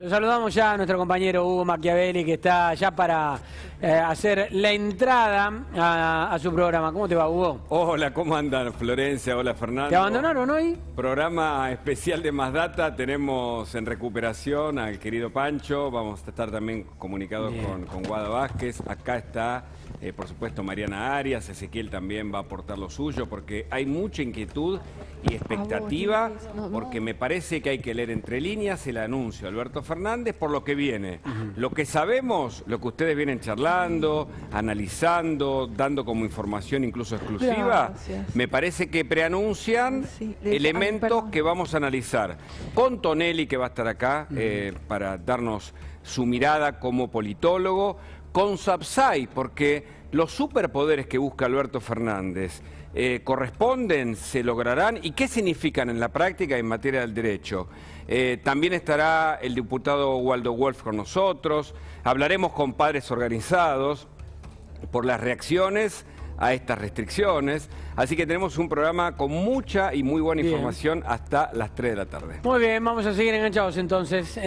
Lo saludamos ya a nuestro compañero Hugo Machiavelli, que está ya para hacer la entrada a su programa. ¿Cómo te va, Hugo? Hola, ¿cómo andan? Florencia, hola Fernando. ¿Te abandonaron hoy? Programa especial de Más Data. Tenemos en recuperación al querido Pancho. Vamos a estar también comunicados con Guada Vázquez. Acá está, por supuesto, Mariana Arias. Ezequiel también va a aportar lo suyo, porque hay mucha inquietud y expectativa, porque me parece que hay que leer entre líneas el anuncio de Alberto Fernández por lo que viene. Lo que sabemos, lo que ustedes vienen charlando, analizando, dando como información incluso exclusiva, me parece que preanuncian elementos que vamos a analizar. Con Tonelli, que va a estar acá para darnos su mirada como politólogo, con Sapsay, porque los superpoderes que busca Alberto Fernández corresponden, se lograrán, y qué significan en la práctica en materia del derecho. También estará el diputado Waldo Wolf con nosotros. Hablaremos con padres organizados por las reacciones a estas restricciones. Así que tenemos un programa con mucha y muy buena información hasta las 3 de la tarde. Muy bien, vamos a seguir enganchados entonces.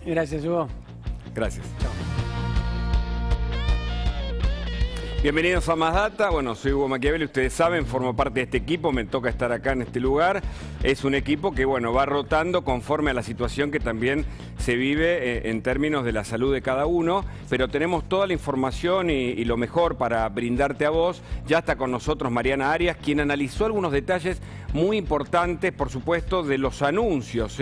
Gracias, Hugo. Gracias. Chao. Bienvenidos a Más Data. Bueno, soy Hugo Machiavelli, ustedes saben, formo parte de este equipo, me toca estar acá en este lugar. Es un equipo que, bueno, va rotando conforme a la situación que también se vive en términos de la salud de cada uno, pero tenemos toda la información y lo mejor para brindarte a vos. Ya está con nosotros Mariana Arias, quien analizó algunos detalles muy importantes, por supuesto, de los anuncios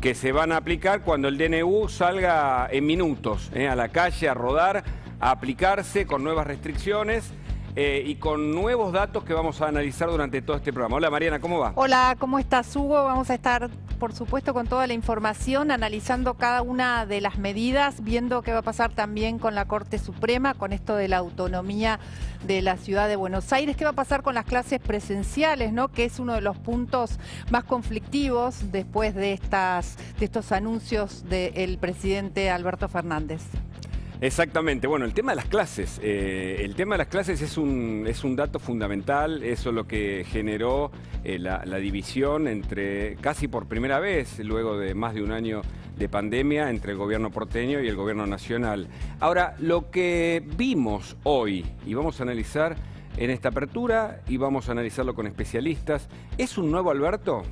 que se van a aplicar cuando el DNU salga en minutos a la calle a rodar, a aplicarse con nuevas restricciones y con nuevos datos que vamos a analizar durante todo este programa. Hola Mariana, ¿cómo va? Hola, ¿cómo estás, Hugo? Vamos a estar, por supuesto, con toda la información, analizando cada una de las medidas, viendo qué va a pasar también con la Corte Suprema, con esto de la autonomía de la ciudad de Buenos Aires, qué va a pasar con las clases presenciales, ¿no? Que es uno de los puntos más conflictivos después de estos anuncios del presidente Alberto Fernández. Exactamente, bueno, el tema de las clases, es un dato fundamental. Eso es lo que generó la división entre, casi por primera vez, luego de más de un año de pandemia, entre el gobierno porteño y el gobierno nacional. Ahora, lo que vimos hoy, y vamos a analizar en esta apertura, y vamos a analizarlo con especialistas, ¿es un nuevo Alberto?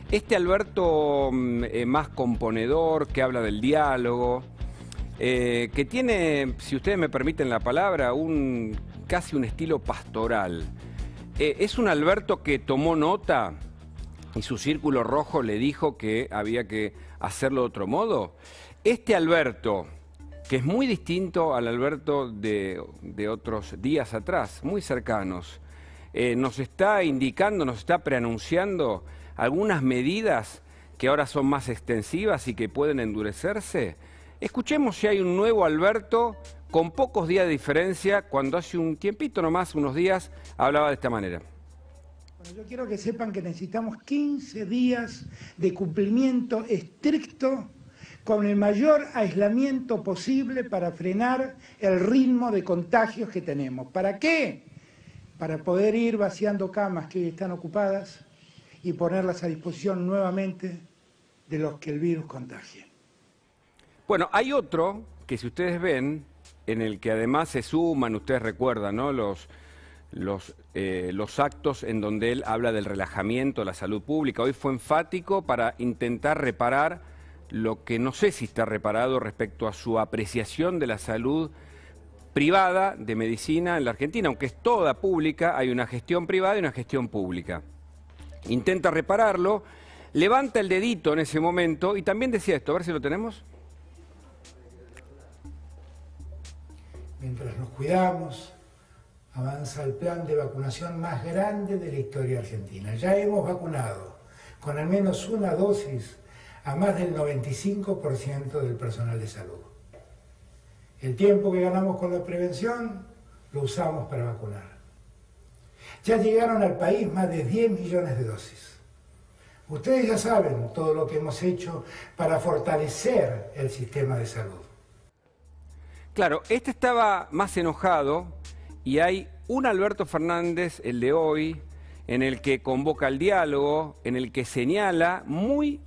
Este Alberto más componedor, que habla del diálogo, que tiene, si ustedes me permiten la palabra, casi un estilo pastoral. Es un Alberto que tomó nota y su círculo rojo le dijo que había que hacerlo de otro modo. Este Alberto, que es muy distinto al Alberto de otros días atrás, muy cercanos, nos está indicando, nos está preanunciando algunas medidas que ahora son más extensivas y que pueden endurecerse. Escuchemos si hay un nuevo Alberto con pocos días de diferencia, cuando hace un tiempito nomás, unos días, hablaba de esta manera. Bueno, yo quiero que sepan que necesitamos 15 días de cumplimiento estricto con el mayor aislamiento posible para frenar el ritmo de contagios que tenemos. ¿Para qué? Para poder ir vaciando camas que hoy están ocupadas y ponerlas a disposición nuevamente de los que el virus contagie. Bueno, hay otro que, si ustedes ven, en el que además se suman, ustedes recuerdan, ¿no? los actos en donde él habla del relajamiento de la salud pública. Hoy fue enfático para intentar reparar lo que no sé si está reparado respecto a su apreciación de la salud privada de medicina en la Argentina. Aunque es toda pública, hay una gestión privada y una gestión pública. Intenta repararlo, levanta el dedito en ese momento y también decía esto, a ver si lo tenemos. Mientras nos cuidamos, avanza el plan de vacunación más grande de la historia argentina. Ya hemos vacunado con al menos una dosis a más del 95% del personal de salud. El tiempo que ganamos con la prevención lo usamos para vacunar. Ya llegaron al país más de 10 millones de dosis. Ustedes ya saben todo lo que hemos hecho para fortalecer el sistema de salud. Claro, este estaba más enojado y hay un Alberto Fernández, el de hoy, en el que convoca el diálogo, en el que señala muy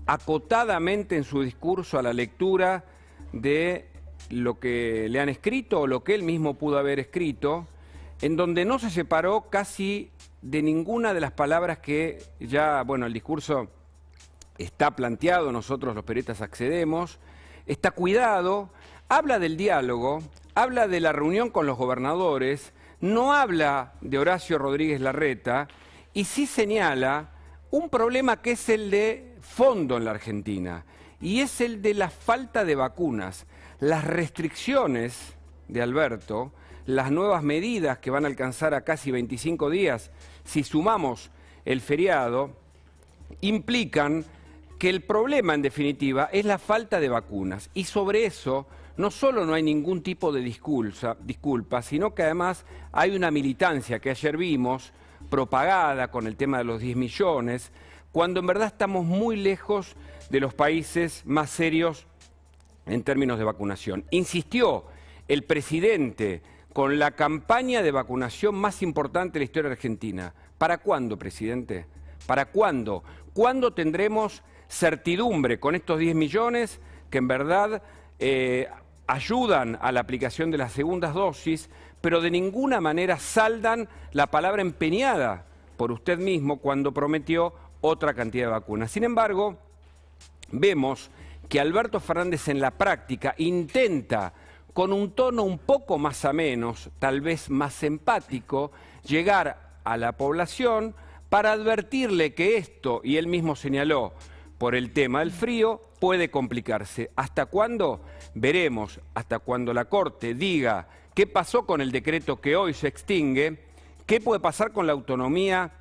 acotadamente en su discurso a la lectura de lo que le han escrito o lo que él mismo pudo haber escrito, en donde no se separó casi de ninguna de las palabras que ya, bueno, el discurso está planteado, nosotros los periodistas accedemos, está cuidado, habla del diálogo, habla de la reunión con los gobernadores, no habla de Horacio Rodríguez Larreta y sí señala un problema que es el de fondo en la Argentina y es el de la falta de vacunas. Las restricciones de Alberto, las nuevas medidas que van a alcanzar a casi 25 días, si sumamos el feriado, implican que el problema en definitiva es la falta de vacunas. Y sobre eso no solo no hay ningún tipo de disculpa, sino que además hay una militancia que ayer vimos propagada con el tema de los 10 millones, cuando en verdad estamos muy lejos de los países más serios en términos de vacunación. Insistió el presidente con la campaña de vacunación más importante de la historia argentina. ¿Para cuándo, presidente? ¿Para cuándo? ¿Cuándo tendremos certidumbre con estos 10 millones que en verdad ayudan a la aplicación de las segundas dosis, pero de ninguna manera saldan la palabra empeñada por usted mismo cuando prometió otra cantidad de vacunas? Sin embargo, vemos que Alberto Fernández en la práctica intenta, con un tono un poco más ameno, tal vez más empático, llegar a la población para advertirle que esto, y él mismo señaló, por el tema del frío, puede complicarse. ¿Hasta cuándo? Veremos, hasta cuando la Corte diga qué pasó con el decreto que hoy se extingue, qué puede pasar con la autonomía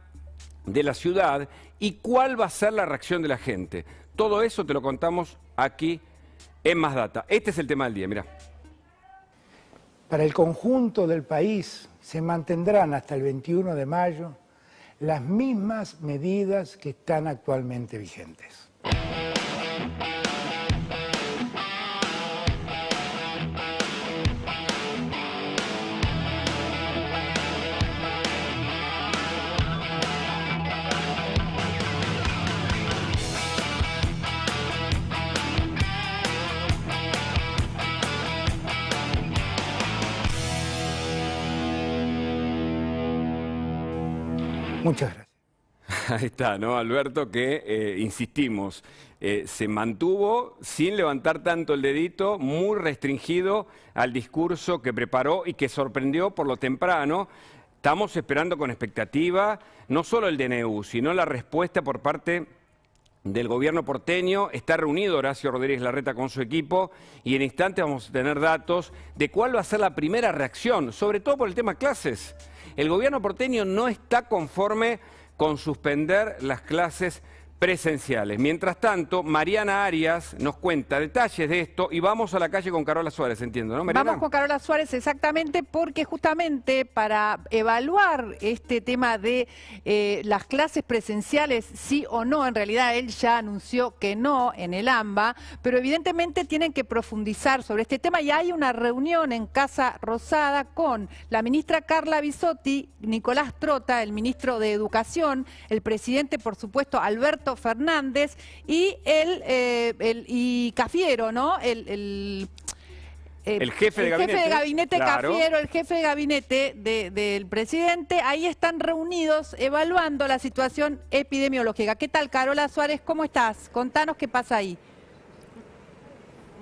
de la ciudad y cuál va a ser la reacción de la gente. Todo eso te lo contamos aquí en Más Data. Este es el tema del día, mirá. Para el conjunto del país se mantendrán hasta el 21 de mayo las mismas medidas que están actualmente vigentes. Muchas gracias. Ahí está, ¿no, Alberto? Que, insistimos, se mantuvo sin levantar tanto el dedito, muy restringido al discurso que preparó y que sorprendió por lo temprano. Estamos esperando con expectativa no solo el DNU, sino la respuesta por parte del gobierno porteño. Está reunido Horacio Rodríguez Larreta con su equipo y en instantes vamos a tener datos de cuál va a ser la primera reacción, sobre todo por el tema clases. El gobierno porteño no está conforme con suspender las clases presenciales. Mientras tanto, Mariana Arias nos cuenta detalles de esto y vamos a la calle con Carola Suárez, entiendo, ¿no, Mariana? Vamos con Carola Suárez, exactamente, porque justamente para evaluar este tema de las clases presenciales, sí o no, en realidad él ya anunció que no en el AMBA, pero evidentemente tienen que profundizar sobre este tema y hay una reunión en Casa Rosada con la ministra Carla Bisotti, Nicolás Trota, el ministro de Educación, el presidente, por supuesto, Alberto Fernández y y Cafiero, ¿no? El jefe de gabinete. Jefe de gabinete, claro. Cafiero, el jefe de gabinete del presidente, ahí están reunidos evaluando la situación epidemiológica. ¿Qué tal, Carola Suárez? ¿Cómo estás? Contanos qué pasa ahí.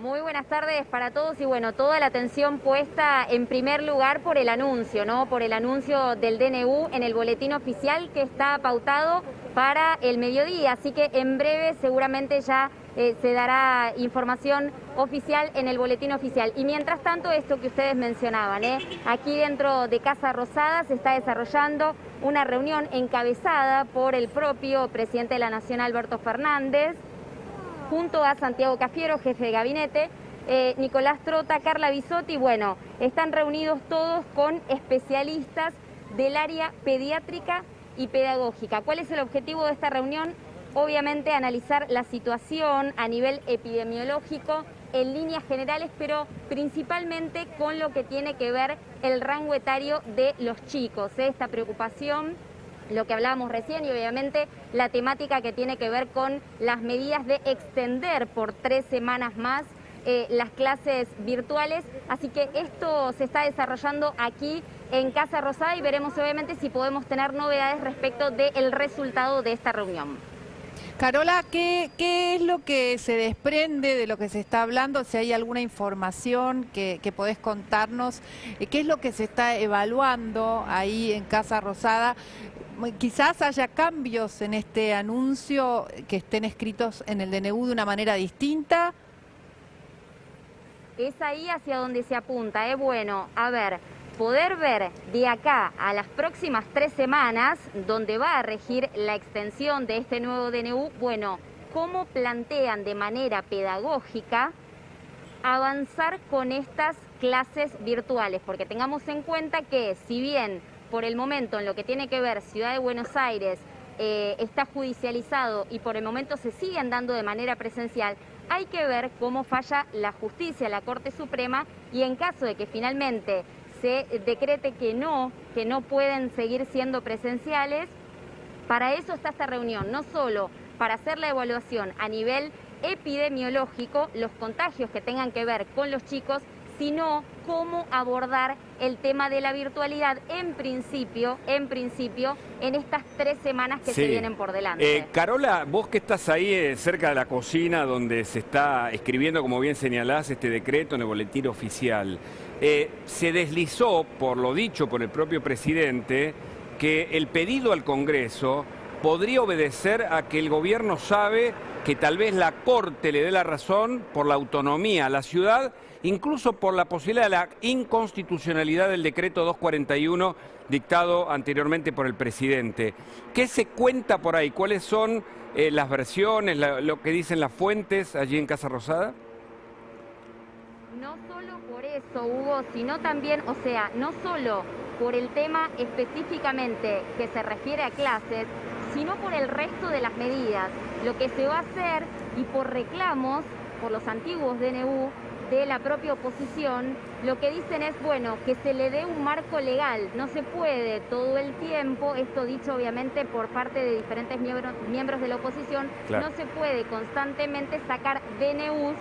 Muy buenas tardes para todos y bueno, toda la atención puesta en primer lugar por el anuncio, ¿no? Por el anuncio del DNU en el boletín oficial que está pautado para el mediodía, así que en breve seguramente ya se dará información oficial en el boletín oficial. Y mientras tanto, esto que ustedes mencionaban, aquí dentro de Casa Rosada se está desarrollando una reunión encabezada por el propio presidente de la Nación, Alberto Fernández, junto a Santiago Cafiero, jefe de gabinete, Nicolás Trota, Carla Bisotti. Bueno, están reunidos todos con especialistas del área pediátrica y pedagógica. ¿Cuál es el objetivo de esta reunión? Obviamente analizar la situación a nivel epidemiológico en líneas generales, pero principalmente con lo que tiene que ver el rango etario de los chicos. Esta preocupación lo que hablábamos recién y obviamente la temática que tiene que ver con las medidas de extender por 3 semanas más las clases virtuales. Así que esto se está desarrollando aquí en Casa Rosada y veremos obviamente si podemos tener novedades respecto del resultado de esta reunión. Carola, ¿qué es lo que se desprende de lo que se está hablando? Si hay alguna información que podés contarnos, ¿qué es lo que se está evaluando ahí en Casa Rosada? Quizás haya cambios en este anuncio que estén escritos en el DNU de una manera distinta. Es ahí hacia donde se apunta. Bueno, a ver, poder ver de acá a las próximas 3 semanas, donde va a regir la extensión de este nuevo DNU, bueno, cómo plantean de manera pedagógica avanzar con estas clases virtuales, porque tengamos en cuenta que si bien por el momento en lo que tiene que ver Ciudad de Buenos Aires está judicializado y por el momento se siguen dando de manera presencial, hay que ver cómo falla la justicia, la Corte Suprema, y en caso de que finalmente se decrete que no pueden seguir siendo presenciales, para eso está esta reunión, no solo para hacer la evaluación a nivel epidemiológico, los contagios que tengan que ver con los chicos, sino cómo abordar el tema de la virtualidad en principio, en estas 3 semanas que se vienen por delante. Carola, vos que estás ahí cerca de la cocina donde se está escribiendo, como bien señalás, este decreto en el boletín oficial, se deslizó, por lo dicho por el propio presidente, que el pedido al Congreso podría obedecer a que el gobierno sabe que tal vez la Corte le dé la razón por la autonomía a la ciudad, incluso por la posibilidad de la inconstitucionalidad del decreto 241 dictado anteriormente por el presidente. ¿Qué se cuenta por ahí? ¿Cuáles son las versiones, lo que dicen las fuentes allí en Casa Rosada? No solo por eso, Hugo, sino también, o sea, no solo por el tema específicamente que se refiere a clases, sino por el resto de las medidas. Lo que se va a hacer, y por reclamos, por los antiguos DNU, de la propia oposición, lo que dicen es, bueno, que se le dé un marco legal. No se puede todo el tiempo, esto dicho obviamente por parte de diferentes miembros de la oposición, claro, no se puede constantemente sacar DNUs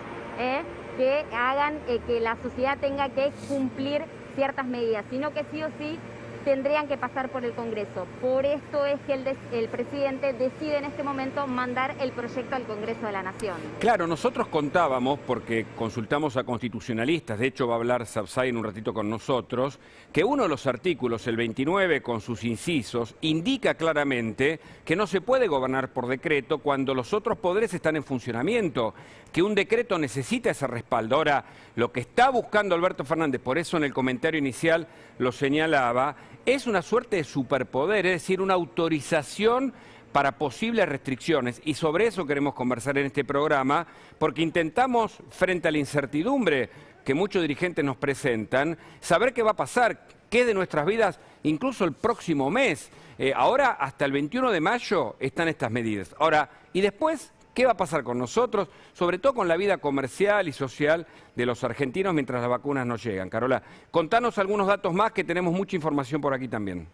que hagan que la sociedad tenga que cumplir ciertas medidas, sino que sí o sí tendrían que pasar por el Congreso. Por esto es que el presidente decide en este momento mandar el proyecto al Congreso de la Nación. Claro, nosotros contábamos, porque consultamos a constitucionalistas, de hecho va a hablar Sabzai en un ratito con nosotros, que uno de los artículos, el 29, con sus incisos, indica claramente que no se puede gobernar por decreto cuando los otros poderes están en funcionamiento, que un decreto necesita ese respaldo. Ahora, lo que está buscando Alberto Fernández, por eso en el comentario inicial lo señalaba, es una suerte de superpoder, es decir, una autorización para posibles restricciones. Y sobre eso queremos conversar en este programa, porque intentamos, frente a la incertidumbre que muchos dirigentes nos presentan, saber qué va a pasar, qué de nuestras vidas, incluso el próximo mes. Ahora, hasta el 21 de mayo, están estas medidas. Ahora, ¿y después qué va a pasar con nosotros? Sobre todo con la vida comercial y social de los argentinos mientras las vacunas no llegan. Carola, contanos algunos datos más, que tenemos mucha información por aquí también.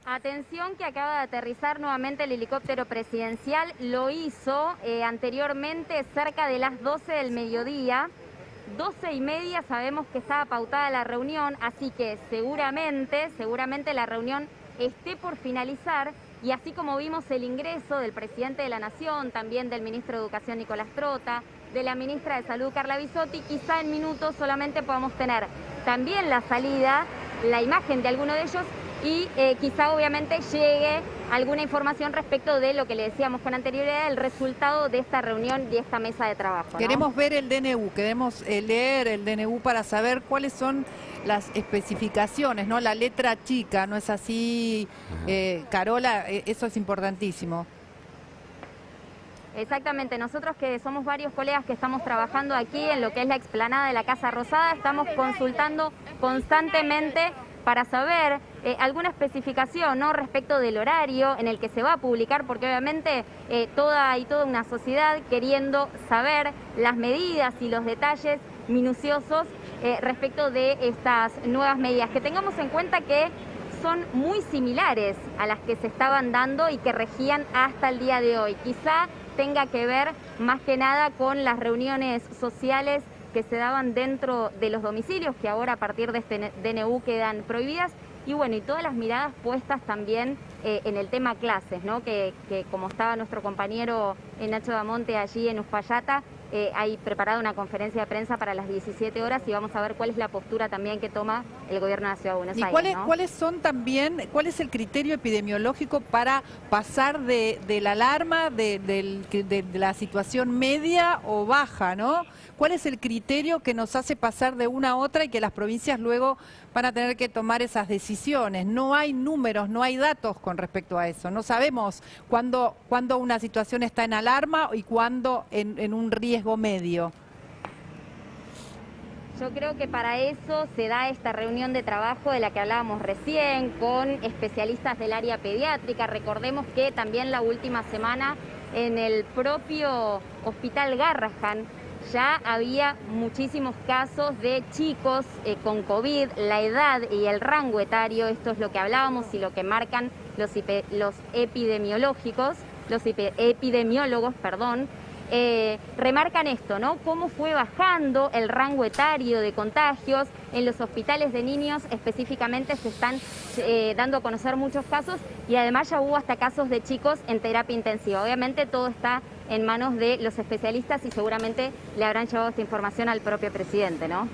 Atención, que acaba de aterrizar nuevamente el helicóptero presidencial. Lo hizo anteriormente cerca de las 12 del mediodía. 12:30 sabemos que estaba pautada la reunión, así que seguramente la reunión esté por finalizar. Y así como vimos el ingreso del presidente de la Nación, también del ministro de Educación Nicolás Trota, de la ministra de Salud Carla Bisotti, quizá en minutos solamente podamos tener también la salida, la imagen de alguno de ellos y quizá obviamente llegue alguna información respecto de lo que le decíamos con anterioridad, el resultado de esta reunión y esta mesa de trabajo, ¿no? Queremos ver el DNU, queremos leer el DNU para saber cuáles son las especificaciones, ¿no? La letra chica, ¿no es así, Carola? Eso es importantísimo. Exactamente, nosotros que somos varios colegas que estamos trabajando aquí en lo que es la explanada de la Casa Rosada, estamos consultando constantemente para saber alguna especificación, ¿no?, respecto del horario en el que se va a publicar, porque obviamente toda una sociedad queriendo saber las medidas y los detalles minuciosos respecto de estas nuevas medidas. Que tengamos en cuenta que son muy similares a las que se estaban dando y que regían hasta el día de hoy. Quizá tenga que ver más que nada con las reuniones sociales que se daban dentro de los domicilios, que ahora a partir de este DNU quedan prohibidas. Y bueno, y todas las miradas puestas también en el tema clases, ¿no? Que como estaba nuestro compañero Nacho Damonte allí en Uspallata, hay preparada una conferencia de prensa para las 17 horas y vamos a ver cuál es la postura también que toma el gobierno de la Ciudad de Buenos Aires, ¿no? ¿Cuáles son también, cuál es el criterio epidemiológico para pasar de la alarma, de la situación media o baja, ¿no? ¿Cuál es el criterio que nos hace pasar de una a otra y que las provincias luego van a tener que tomar esas decisiones? No hay números, no hay datos con respecto a eso. No sabemos cuándo una situación está en alarma y cuándo en un riesgo medio. Yo creo que para eso se da esta reunión de trabajo de la que hablábamos recién, con especialistas del área pediátrica. Recordemos que también la última semana en el propio Hospital Garrahan ya había muchísimos casos de chicos con COVID, la edad y el rango etario, esto es lo que hablábamos y lo que marcan los epidemiólogos, remarcan esto, ¿no? Cómo fue bajando el rango etario de contagios. En los hospitales de niños específicamente se están dando a conocer muchos casos y además ya hubo hasta casos de chicos en terapia intensiva. Obviamente todo está en manos de los especialistas y seguramente le habrán llevado esta información al propio presidente, ¿no?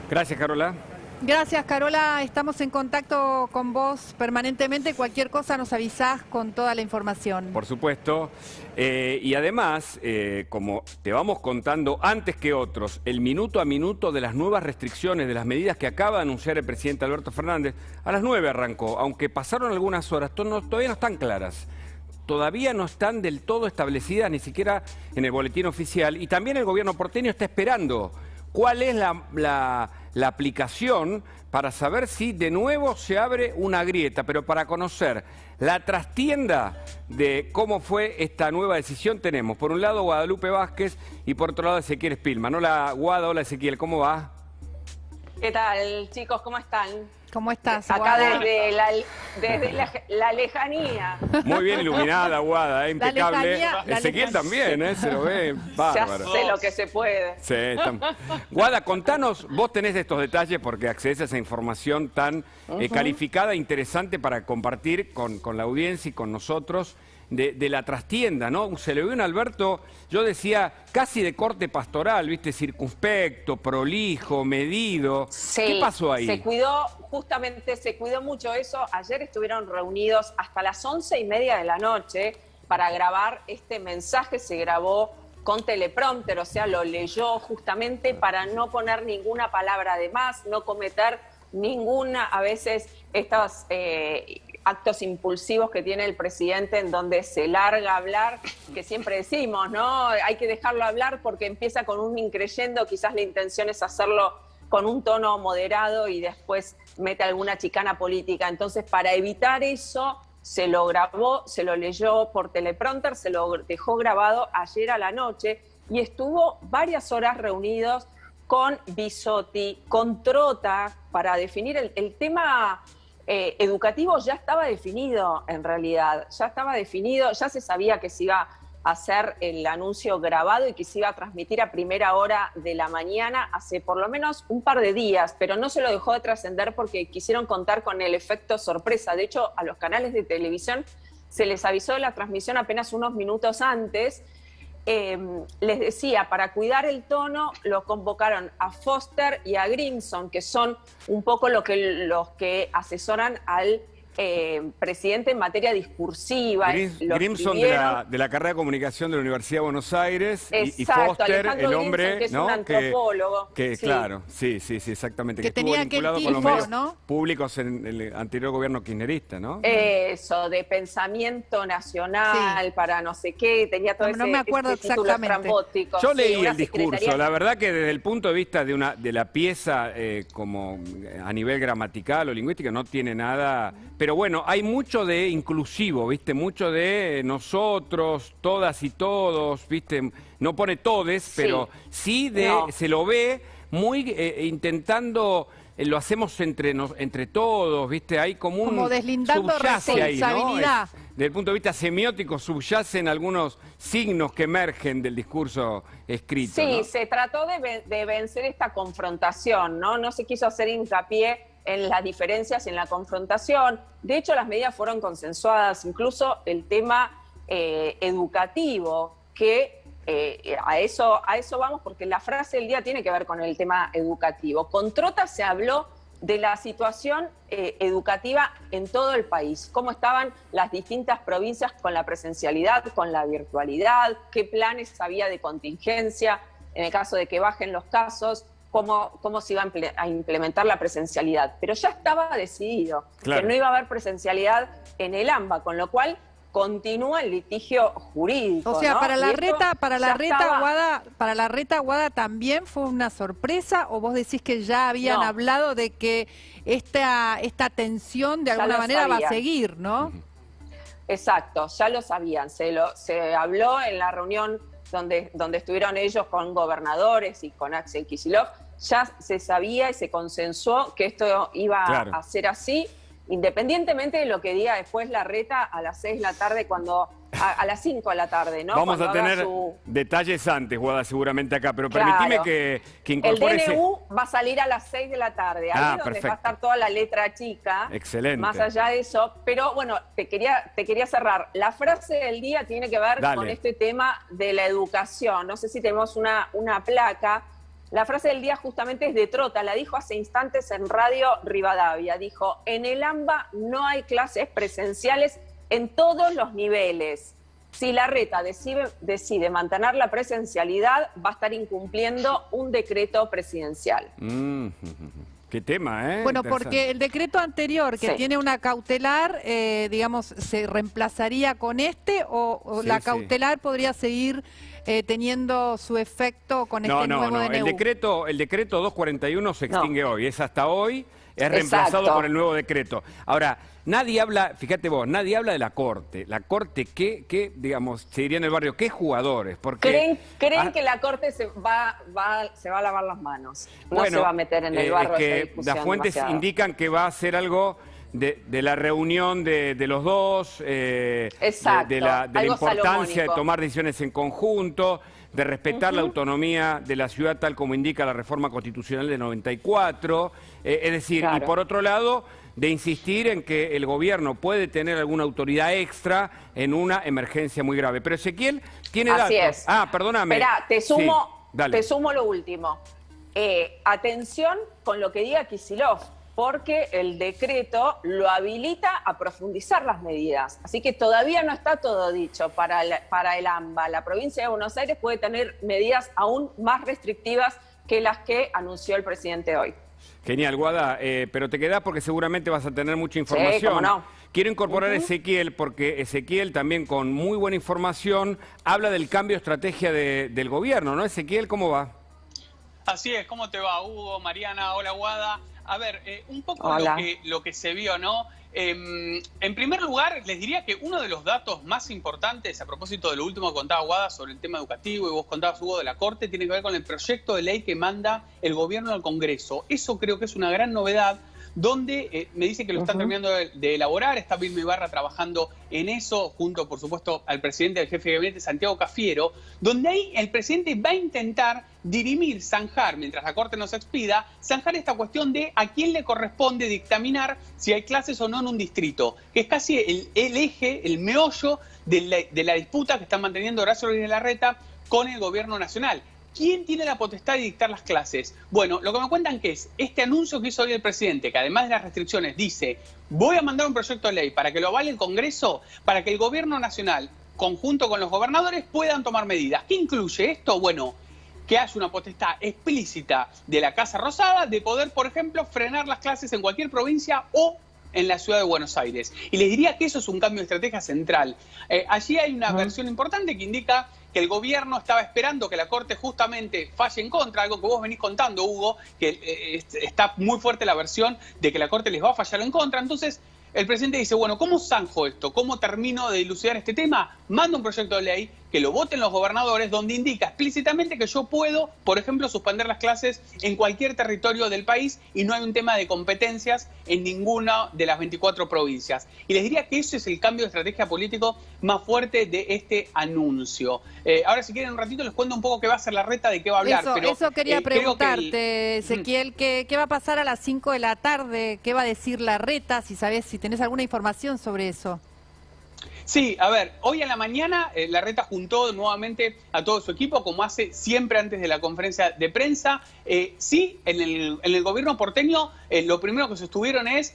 Gracias, Carola. Gracias, Carola. Estamos en contacto con vos permanentemente. Cualquier cosa nos avisás con toda la información. Por supuesto. Y además, como te vamos contando antes que otros, el minuto a minuto de las nuevas restricciones, de las medidas que acaba de anunciar el presidente Alberto Fernández, a las 9 arrancó, aunque pasaron algunas horas, todavía no están claras. Todavía no están del todo establecidas, ni siquiera en el boletín oficial. Y también el gobierno porteño está esperando cuál es la aplicación para saber si de nuevo se abre una grieta. Pero para conocer la trastienda de cómo fue esta nueva decisión tenemos, por un lado, Guadalupe Vázquez y por otro lado, Ezequiel Spillman. Hola, Guada, hola, Ezequiel, ¿cómo va? ¿Qué tal, chicos? ¿Cómo están? ¿Cómo estás, Acá Guada? desde la lejanía. Muy bien iluminada, Guada, impecable. Ezequiel también, se lo ve bárbaro. Ya sé lo que se puede. Sí, Guada, contanos, vos tenés estos detalles porque accedes a esa información tan calificada e interesante para compartir con la audiencia y con nosotros de la trastienda, ¿no? Se le ve un Alberto, yo decía, casi de corte pastoral, ¿viste? Circunspecto, prolijo, medido. Sí, ¿qué pasó ahí? Se cuidó mucho eso. Ayer estuvieron reunidos hasta las 11:30 de la noche para grabar este mensaje. Se grabó con teleprompter, o sea, lo leyó justamente para no poner ninguna palabra de más, no cometer ninguna, a veces, estos actos impulsivos que tiene el presidente en donde se larga a hablar, que siempre decimos, ¿no? Hay que dejarlo hablar porque empieza con un increyendo, quizás la intención es hacerlo con un tono moderado y después mete alguna chicana política. Entonces, para evitar eso, se lo grabó, se lo leyó por teleprompter, se lo dejó grabado ayer a la noche y estuvo varias horas reunidos con Bisotti, con Trota, para definir el tema educativo. Ya estaba definido, en realidad, ya estaba definido, ya se sabía que se iba a hacer el anuncio grabado y que se iba a transmitir a primera hora de la mañana hace por lo menos un par de días, pero no se lo dejó de trascender porque quisieron contar con el efecto sorpresa. De hecho, a los canales de televisión se les avisó de la transmisión apenas unos minutos antes. Les decía, para cuidar el tono, lo convocaron a Foster y a Grimson, que son un poco los que asesoran al presidente en materia discursiva. Grimson de la carrera de comunicación de la Universidad de Buenos Aires. Exacto, y Foster, Alejandro el hombre, Grimson, que es ¿no? un antropólogo. Sí. Claro, sí, exactamente. Que estuvo tenía vinculado aquel con los tifo, medios ¿no? públicos en el anterior gobierno kirchnerista, ¿no? Eso, de pensamiento nacional, sí, para no sé qué, tenía todo no me acuerdo exactamente. Yo leí el discurso, la verdad que desde el punto de vista de la pieza como a nivel gramatical o lingüístico no tiene nada, pero bueno, hay mucho de inclusivo, ¿viste? Mucho de nosotros, todas y todos, ¿viste? No pone todes, pero sí se lo ve muy intentando lo hacemos entre todos, ¿viste? Hay como un... Como deslindando subyace ahí, ¿no? responsabilidad. Desde el punto de vista semiótico subyacen algunos signos que emergen del discurso escrito. Sí, ¿no? se trató de vencer esta confrontación, ¿no? No se quiso hacer hincapié en las diferencias y en la confrontación. De hecho, las medidas fueron consensuadas, incluso el tema educativo, que a eso vamos, porque la frase del día tiene que ver con el tema educativo. Con Trota se habló de la situación educativa en todo el país, cómo estaban las distintas provincias con la presencialidad, con la virtualidad, qué planes había de contingencia en el caso de que bajen los casos, cómo se iba a implementar la presencialidad. Pero ya estaba decidido que no iba a haber presencialidad en el AMBA, con lo cual continúa el litigio jurídico. O sea, ¿no? para la reta, Guada, también fue una sorpresa, o vos decís que ya habían hablado de que esta tensión de alguna manera va a seguir, ¿no? Exacto, ya lo sabían. Se habló en la reunión donde estuvieron ellos con gobernadores y con Axel Kicillof. Ya se sabía y se consensuó que esto iba a ser así, independientemente de lo que diga después la reta a las 6 de la tarde, a las 5 de la tarde, ¿no? Vamos a tener detalles antes, Guada, seguramente acá, pero permitime que incorpore... El DNU va a salir a las 6 de la tarde, ahí donde va a estar toda la letra chica. Excelente. Más allá de eso, pero bueno, te quería cerrar. La frase del día tiene que ver con este tema de la educación. No sé si tenemos una placa. La frase del día justamente es de Trota, la dijo hace instantes en Radio Rivadavia. Dijo, en el AMBA no hay clases presenciales en todos los niveles. Si la reta decide mantener la presencialidad, va a estar incumpliendo un decreto presidencial. Qué tema, ¿eh? Bueno, porque el decreto anterior, que tiene una cautelar, digamos, ¿se reemplazaría con este o la cautelar podría seguir teniendo su efecto con este nuevo DNU? El decreto 241 se extingue hoy, es hasta hoy, es reemplazado por el nuevo decreto. Ahora, nadie habla, fíjate vos, nadie habla de la Corte. La Corte, ¿qué digamos, se diría en el barrio? ¿Qué jugadores? Porque, ¿Creen que la Corte se va a lavar las manos? No se va a meter en el barro esa discusión. Las fuentes indican que va a hacer algo de la reunión de los dos, de la importancia de tomar decisiones en conjunto, de respetar la autonomía de la ciudad tal como indica la reforma constitucional de 94, es decir, y por otro lado, de insistir en que el gobierno puede tener alguna autoridad extra en una emergencia muy grave. Pero Ezequiel tiene datos. Así es. Perdóname. Esperá, te sumo lo último. Atención con lo que diga Kicillof, porque el decreto lo habilita a profundizar las medidas. Así que todavía no está todo dicho para el AMBA. La provincia de Buenos Aires puede tener medidas aún más restrictivas que las que anunció el presidente hoy. Genial, Guada, pero te quedás porque seguramente vas a tener mucha información. Sí, cómo no. Quiero incorporar a Ezequiel porque Ezequiel también con muy buena información habla del cambio de estrategia del gobierno, ¿no? Ezequiel, ¿cómo va? Así es, ¿cómo te va, Hugo, Mariana? Hola, Guada. A ver, un poco lo que se vio, ¿no? En primer lugar, les diría que uno de los datos más importantes, a propósito de lo último que contaba Guada sobre el tema educativo y vos contabas, Hugo, de la Corte, tiene que ver con el proyecto de ley que manda el gobierno al Congreso. Eso creo que es una gran novedad, donde me dice que lo están terminando de elaborar, está Vilma Ibarra trabajando en eso, junto, por supuesto, al presidente del jefe de gabinete, Santiago Cafiero, donde ahí el presidente va a intentar dirimir, zanjar, mientras la Corte nos expida, zanjar esta cuestión de a quién le corresponde dictaminar si hay clases o no en un distrito, que es casi el eje, el meollo de la disputa que están manteniendo Horacio Rodríguez Larreta con el gobierno nacional. ¿Quién tiene la potestad de dictar las clases? Bueno, lo que me cuentan que es este anuncio que hizo hoy el presidente, que además de las restricciones dice, voy a mandar un proyecto de ley para que lo avale el Congreso, para que el gobierno nacional, conjunto con los gobernadores, puedan tomar medidas. ¿Qué incluye esto? Bueno, que haya una potestad explícita de la Casa Rosada de poder, por ejemplo, frenar las clases en cualquier provincia o en la ciudad de Buenos Aires. Y les diría que eso es un cambio de estrategia central. Allí hay una versión importante que indica que el gobierno estaba esperando que la Corte justamente falle en contra, algo que vos venís contando, Hugo, que está muy fuerte la versión de que la Corte les va a fallar en contra. Entonces, el presidente dice, bueno, ¿cómo zanjo esto? ¿Cómo termino de dilucidar este tema? Mando un proyecto de ley que lo voten los gobernadores, donde indica explícitamente que yo puedo, por ejemplo, suspender las clases en cualquier territorio del país y no hay un tema de competencias en ninguna de las 24 provincias. Y les diría que ese es el cambio de estrategia político más fuerte de este anuncio. Ahora, si quieren un ratito, les cuento un poco qué va a ser Larreta, de qué va a hablar. Eso quería preguntarte, Ezequiel, ¿qué va a pasar a las 5 de la tarde? ¿Qué va a decir Larreta? Si tenés alguna información sobre eso. Sí, a ver, hoy a la mañana Larreta juntó nuevamente a todo su equipo, como hace siempre antes de la conferencia de prensa. Sí, en el gobierno porteño lo primero que sostuvieron es,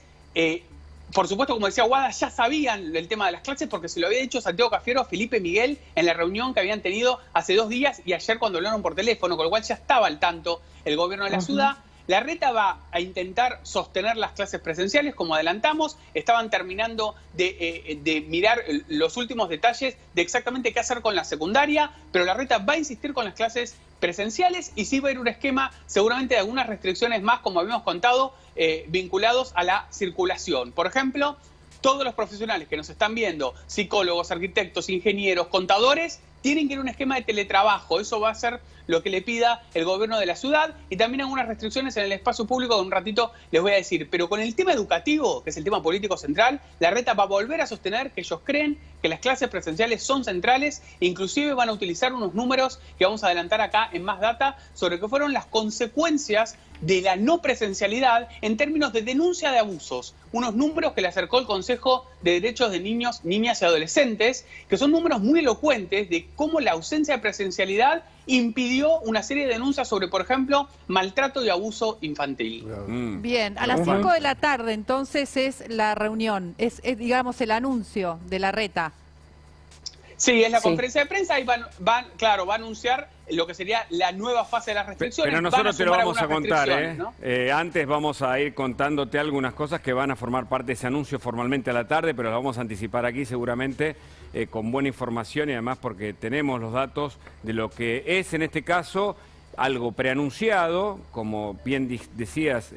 por supuesto, como decía Guada, ya sabían el tema de las clases porque se lo había dicho Santiago Cafiero a Felipe Miguel en la reunión que habían tenido hace 2 días y ayer cuando hablaron por teléfono, con lo cual ya estaba al tanto el gobierno de la ciudad. Larreta va a intentar sostener las clases presenciales, como adelantamos. Estaban terminando de mirar los últimos detalles de exactamente qué hacer con la secundaria, pero Larreta va a insistir con las clases presenciales y sí va a ir un esquema seguramente de algunas restricciones más, como habíamos contado, vinculados a la circulación. Por ejemplo, todos los profesionales que nos están viendo, psicólogos, arquitectos, ingenieros, contadores, tienen que ir a un esquema de teletrabajo. Eso va a ser lo que le pida el gobierno de la ciudad y también algunas restricciones en el espacio público que un ratito les voy a decir. Pero con el tema educativo, que es el tema político central, Larreta va a volver a sostener que ellos creen que las clases presenciales son centrales e inclusive van a utilizar unos números que vamos a adelantar acá en Más Data sobre qué fueron las consecuencias de la no presencialidad en términos de denuncia de abusos. Unos números que le acercó el Consejo de Derechos de Niños, Niñas y Adolescentes, que son números muy elocuentes de cómo la ausencia de presencialidad impidió una serie de denuncias sobre, por ejemplo, maltrato y abuso infantil. Bien, a las 5 de la tarde entonces es la reunión, es digamos el anuncio de Larreta. Sí, es la conferencia de prensa y va a anunciar lo que sería la nueva fase de las restricciones. Pero nosotros te lo vamos a contar, ¿no? Antes vamos a ir contándote algunas cosas que van a formar parte de ese anuncio formalmente a la tarde, pero las vamos a anticipar aquí seguramente con buena información y además porque tenemos los datos de lo que es en este caso algo preanunciado, como bien decías,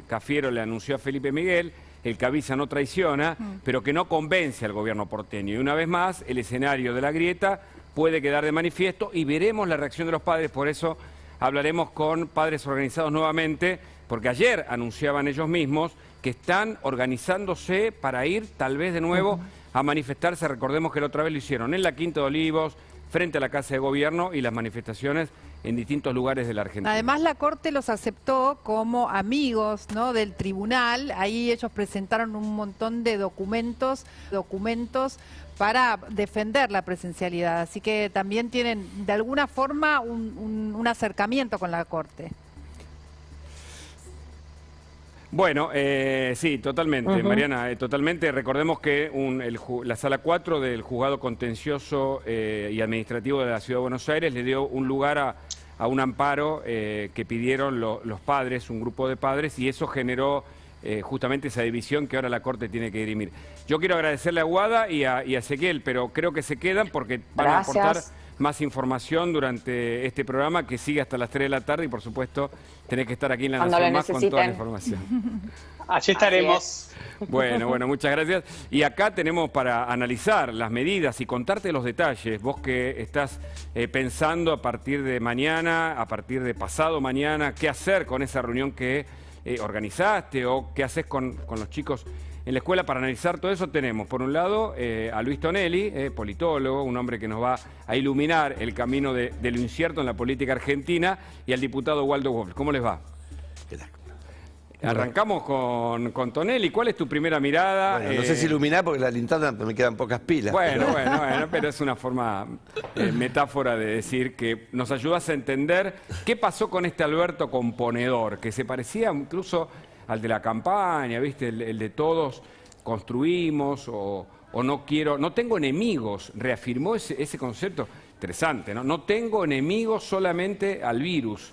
Cafiero le anunció a Felipe Miguel, el que avisa no traiciona, pero que no convence al gobierno porteño. Y una vez más, el escenario de la grieta puede quedar de manifiesto y veremos la reacción de los padres. Por eso hablaremos con padres organizados nuevamente, porque ayer anunciaban ellos mismos que están organizándose para ir tal vez de nuevo a manifestarse. Recordemos que la otra vez lo hicieron en la Quinta de Olivos, frente a la Casa de Gobierno y las manifestaciones en distintos lugares de la Argentina. Además, la Corte los aceptó como amigos, ¿no?, del tribunal. Ahí ellos presentaron un montón de documentos para defender la presencialidad. Así que también tienen, de alguna forma, un acercamiento con la Corte. Bueno, sí, totalmente, Mariana, totalmente. Recordemos que la Sala 4 del Juzgado Contencioso y Administrativo de la Ciudad de Buenos Aires le dio un lugar a un amparo que pidieron los padres, un grupo de padres, y eso generó justamente esa división que ahora la Corte tiene que dirimir. Yo quiero agradecerle a Guada y a Ezequiel, pero creo que se quedan porque van a aportar más información durante este programa que sigue hasta las 3 de la tarde y por supuesto tenés que estar aquí en La Nación Más con toda la información. Allí estaremos. Bueno, muchas gracias. Y acá tenemos para analizar las medidas y contarte los detalles. Vos que estás pensando a partir de mañana, a partir de pasado mañana, qué hacer con esa reunión que organizaste o qué haces con los chicos en la escuela. Para analizar todo eso tenemos, por un lado, a Luis Tonelli, politólogo, un hombre que nos va a iluminar el camino de lo incierto en la política argentina, y al diputado Waldo Wolf. ¿Cómo les va? ¿Qué tal? Arrancamos con Tonelli. ¿Cuál es tu primera mirada? Bueno, no sé si iluminar porque la linterna me quedan pocas pilas. Bueno, pero es una forma metáfora de decir que nos ayudas a entender qué pasó con este Alberto componedor, que se parecía incluso al de la campaña, ¿viste? El de todos construimos o no tengo enemigos. Reafirmó ese concepto interesante, ¿no? No tengo enemigos, solamente al virus.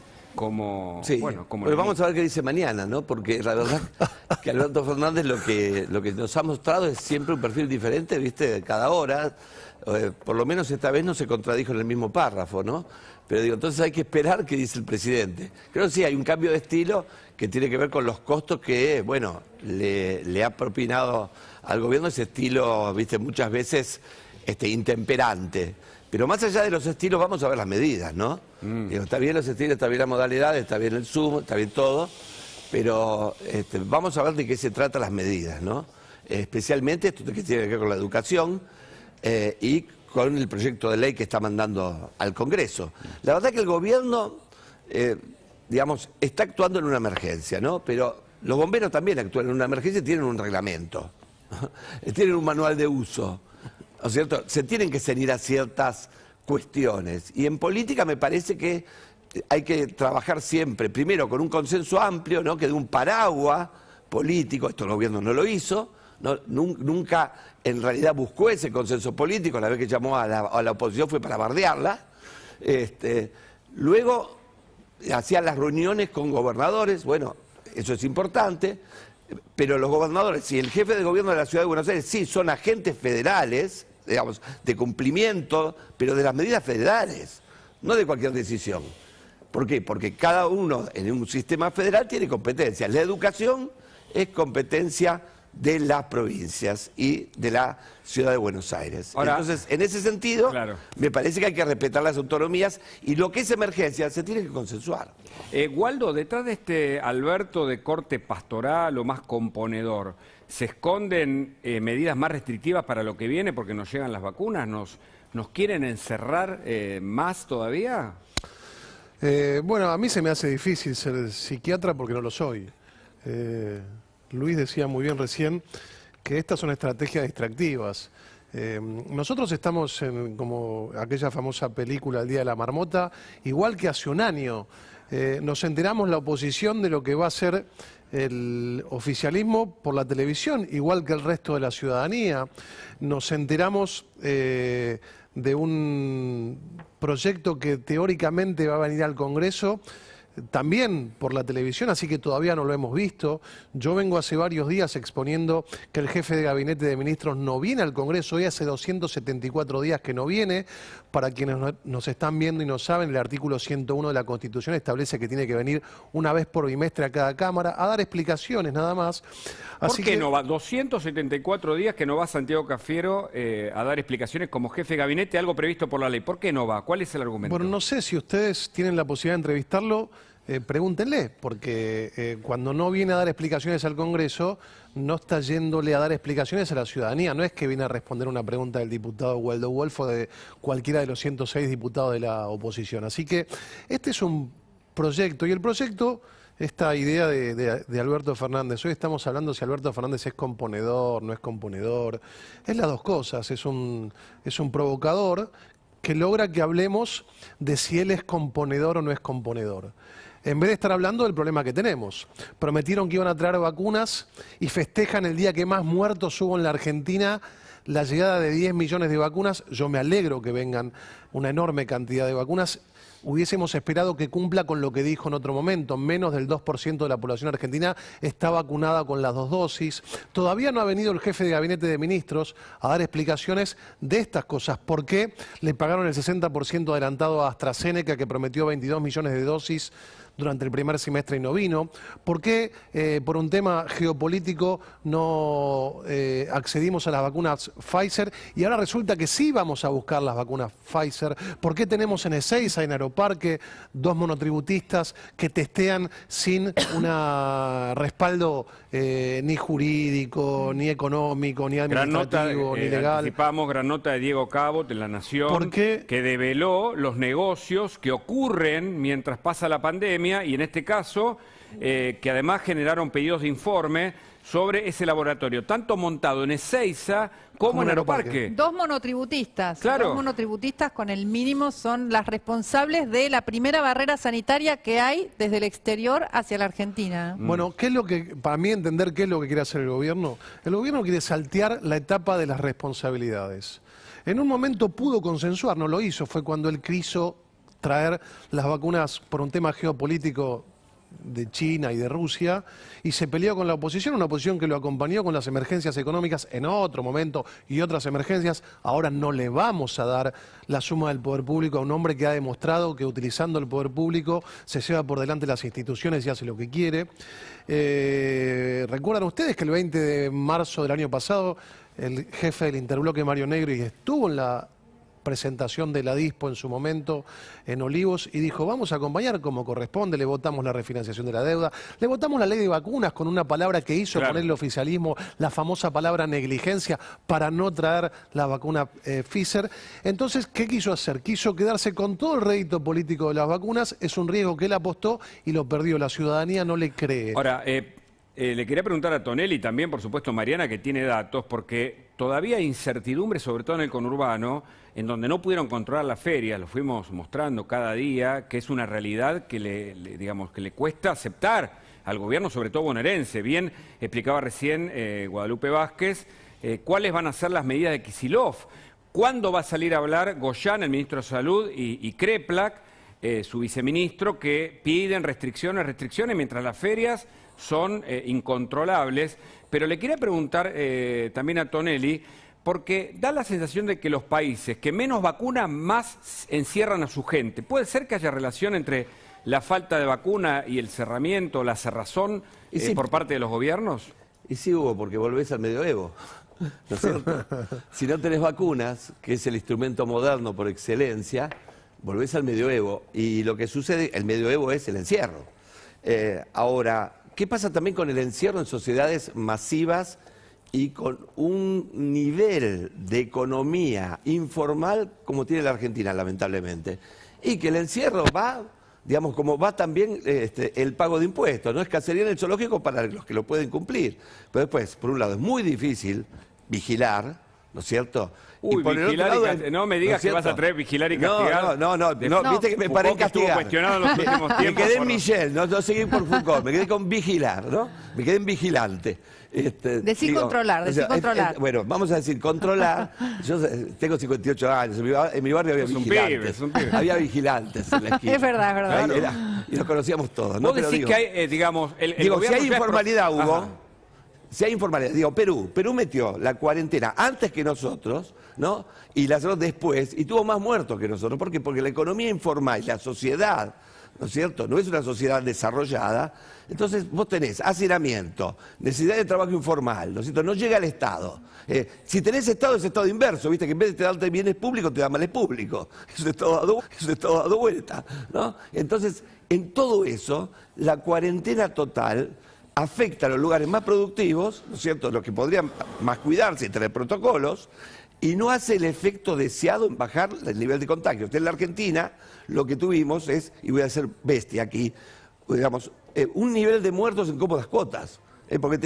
Sí, pero vamos a ver qué dice mañana, ¿no? Porque la verdad que Alberto Fernández lo que nos ha mostrado es siempre un perfil diferente, ¿viste? Cada hora, por lo menos esta vez no se contradijo en el mismo párrafo, ¿no? Pero digo, entonces hay que esperar qué dice el presidente. Creo que sí, hay un cambio de estilo que tiene que ver con los costos que, bueno, le ha propinado al gobierno ese estilo, ¿viste? Muchas veces intemperante. Pero más allá de los estilos, vamos a ver las medidas, ¿no? Digo, está bien los estilos, está bien la modalidad, está bien el Zoom, está bien todo, pero vamos a ver de qué se tratan las medidas, ¿no? Especialmente esto que tiene que ver con la educación y con el proyecto de ley que está mandando al Congreso. La verdad que el gobierno, digamos, está actuando en una emergencia, ¿no? Pero los bomberos también actúan en una emergencia y tienen un reglamento, tienen un manual de uso, ¿no es cierto? Se tienen que ceñir a ciertas cuestiones. Y en política me parece que hay que trabajar siempre, primero con un consenso amplio, ¿no? Que dé un paraguas político. Esto el gobierno no lo hizo, ¿no? Nunca en realidad buscó ese consenso político. La vez que llamó a la oposición fue para bardearla. Luego hacían las reuniones con gobernadores. Bueno, eso es importante, pero los gobernadores y el jefe de gobierno de la Ciudad de Buenos Aires sí son agentes federales, digamos, de cumplimiento, pero de las medidas federales, no de cualquier decisión. ¿Por qué? Porque cada uno en un sistema federal tiene competencias. La educación es competencia de las provincias y de la Ciudad de Buenos Aires. Ahora, entonces, en ese sentido, claro, me parece que hay que respetar las autonomías y lo que es emergencia se tiene que consensuar. Waldo, detrás de este Alberto de corte pastoral o más componedor, ¿se esconden medidas más restrictivas para lo que viene porque nos llegan las vacunas? ¿Nos quieren encerrar más todavía? Bueno, a mí se me hace difícil ser psiquiatra porque no lo soy. Luis decía muy bien recién que estas son estrategias distractivas. Nosotros estamos en como aquella famosa película El Día de la Marmota, igual que hace un año. Nos enteramos la oposición de lo que va a ser el oficialismo por la televisión, igual que el resto de la ciudadanía. Nos enteramos de un proyecto que teóricamente va a venir al Congreso también por la televisión, así que todavía no lo hemos visto. Yo vengo hace varios días exponiendo que el jefe de gabinete de ministros no viene al Congreso, hoy hace 274 días que no viene. Para quienes nos están viendo y no saben, el artículo 101 de la Constitución establece que tiene que venir una vez por bimestre a cada Cámara a dar explicaciones nada más. ¿Por qué no va? 274 días que no va Santiago Cafiero a dar explicaciones como jefe de gabinete, algo previsto por la ley. ¿Por qué no va? ¿Cuál es el argumento? Bueno, no sé si ustedes tienen la posibilidad de entrevistarlo. Pregúntenle, porque cuando no viene a dar explicaciones al Congreso, no está yéndole a dar explicaciones a la ciudadanía. No es que viene a responder una pregunta del diputado Waldo Wolf o de cualquiera de los 106 diputados de la oposición. Así que este es un proyecto, y el proyecto, esta idea de Alberto Fernández, hoy estamos hablando si Alberto Fernández es componedor, no es componedor, es las dos cosas, es un provocador que logra que hablemos de si él es componedor o no es componedor. En vez de estar hablando del problema que tenemos. Prometieron que iban a traer vacunas y festejan el día que más muertos hubo en la Argentina la llegada de 10 millones de vacunas. Yo me alegro que vengan una enorme cantidad de vacunas. Hubiésemos esperado que cumpla con lo que dijo en otro momento. Menos del 2% de la población argentina está vacunada con las 2 dosis. Todavía no ha venido el jefe de gabinete de ministros a dar explicaciones de estas cosas. ¿Por qué le pagaron el 60% adelantado a AstraZeneca, que prometió 22 millones de dosis durante el primer semestre y no vino? ¿Por qué por un tema geopolítico no accedimos a las vacunas Pfizer y ahora resulta que sí vamos a buscar las vacunas Pfizer? ¿Por qué tenemos en Ezeiza, en Aeroparque, 2 monotributistas que testean sin un respaldo ni jurídico, ni económico, ni administrativo, ni legal? Anticipamos gran nota de Diego Cabot en La Nación, que develó los negocios que ocurren mientras pasa la pandemia, y en este caso, que además generaron pedidos de informe sobre ese laboratorio, tanto montado en Ezeiza como en Aeroparque. 2 monotributistas. Claro. 2 monotributistas con el mínimo son las responsables de la primera barrera sanitaria que hay desde el exterior hacia la Argentina. Bueno, ¿qué es lo que, para mí entender qué es lo que quiere hacer el gobierno? El gobierno quiere saltear la etapa de las responsabilidades. En un momento pudo consensuar, no lo hizo, fue cuando él quiso traer las vacunas por un tema geopolítico de China y de Rusia, y se peleó con la oposición, una oposición que lo acompañó con las emergencias económicas en otro momento y otras emergencias. Ahora no le vamos a dar la suma del poder público a un hombre que ha demostrado que utilizando el poder público se lleva por delante las instituciones y hace lo que quiere. ¿Recuerdan ustedes que el 20 de marzo del año pasado el jefe del Interbloque, Mario Negri, estuvo en la presentación de la Dispo en su momento en Olivos y dijo, vamos a acompañar como corresponde, le votamos la refinanciación de la deuda, le votamos la ley de vacunas con una palabra que hizo poner el oficialismo, la famosa palabra negligencia, para no traer la vacuna Pfizer. Entonces, ¿qué quiso hacer? Quiso quedarse con todo el rédito político de las vacunas, es un riesgo que él apostó y lo perdió, la ciudadanía no le cree. Ahora, le quería preguntar a Tonelli y también, por supuesto, Mariana, que tiene datos, porque todavía hay incertidumbre, sobre todo en el conurbano, en donde no pudieron controlar la feria, lo fuimos mostrando cada día, que es una realidad que digamos, que le cuesta aceptar al gobierno, sobre todo bonaerense. Bien explicaba recién Guadalupe Vázquez cuáles van a ser las medidas de Kicillof. ¿Cuándo va a salir a hablar Goyan, el ministro de Salud, y Kreplak, su viceministro, que piden restricciones, mientras las ferias son incontrolables? Pero le quería preguntar también a Tonelli, porque da la sensación de que los países que menos vacunan, más encierran a su gente. ¿Puede ser que haya relación entre la falta de vacuna y el cerramiento, la cerrazón por parte de los gobiernos? Y sí, Hugo, porque volvés al medioevo, ¿no es cierto? Si no tenés vacunas, que es el instrumento moderno por excelencia, volvés al medioevo. Y lo que sucede, el medioevo es el encierro. Ahora, ¿qué pasa también con el encierro en sociedades masivas y con un nivel de economía informal como tiene la Argentina, lamentablemente? Y que el encierro va, digamos, como va también el pago de impuestos, ¿no? Es cacería en el zoológico para los que lo pueden cumplir. Pero después, por un lado, es muy difícil vigilar, ¿no es cierto? Uy, y por vigilar el otro lado, no me digas que vas a traer vigilar y castigar. No, viste que me paré en castigar. Cuestionado en los últimos tiempos. Me quedé en Michel, no seguí por Foucault, me quedé con vigilar, ¿no? Me quedé en vigilante. Decí controlar. Bueno, vamos a decir controlar. Yo tengo 58 años, en mi barrio había vigilantes. Había vigilantes en la esquina. Es verdad. Y los conocíamos todos, ¿no? Vos decís que hay, digamos, si hay informalidad, Hugo. Si hay informalidad, Perú metió la cuarentena antes que nosotros, ¿no? Y la cerró después, y tuvo más muertos que nosotros. ¿Por qué? Porque la economía informal y la sociedad, ¿no es cierto? No es una sociedad desarrollada. Entonces vos tenés hacinamiento, necesidad de trabajo informal, ¿no es cierto? No llega al Estado. Si tenés Estado, es Estado inverso, ¿viste? Que en vez de darte bienes públicos, te da males públicos. Eso es todo dado vuelta, ¿no? Entonces, en todo eso, la cuarentena total afecta a los lugares más productivos, ¿no es cierto?, los que podrían más cuidarse y tener protocolos, y no hace el efecto deseado en bajar el nivel de contagio. En la Argentina lo que tuvimos es, y voy a ser bestia aquí, digamos, un nivel de muertos en cómodas cuotas, porque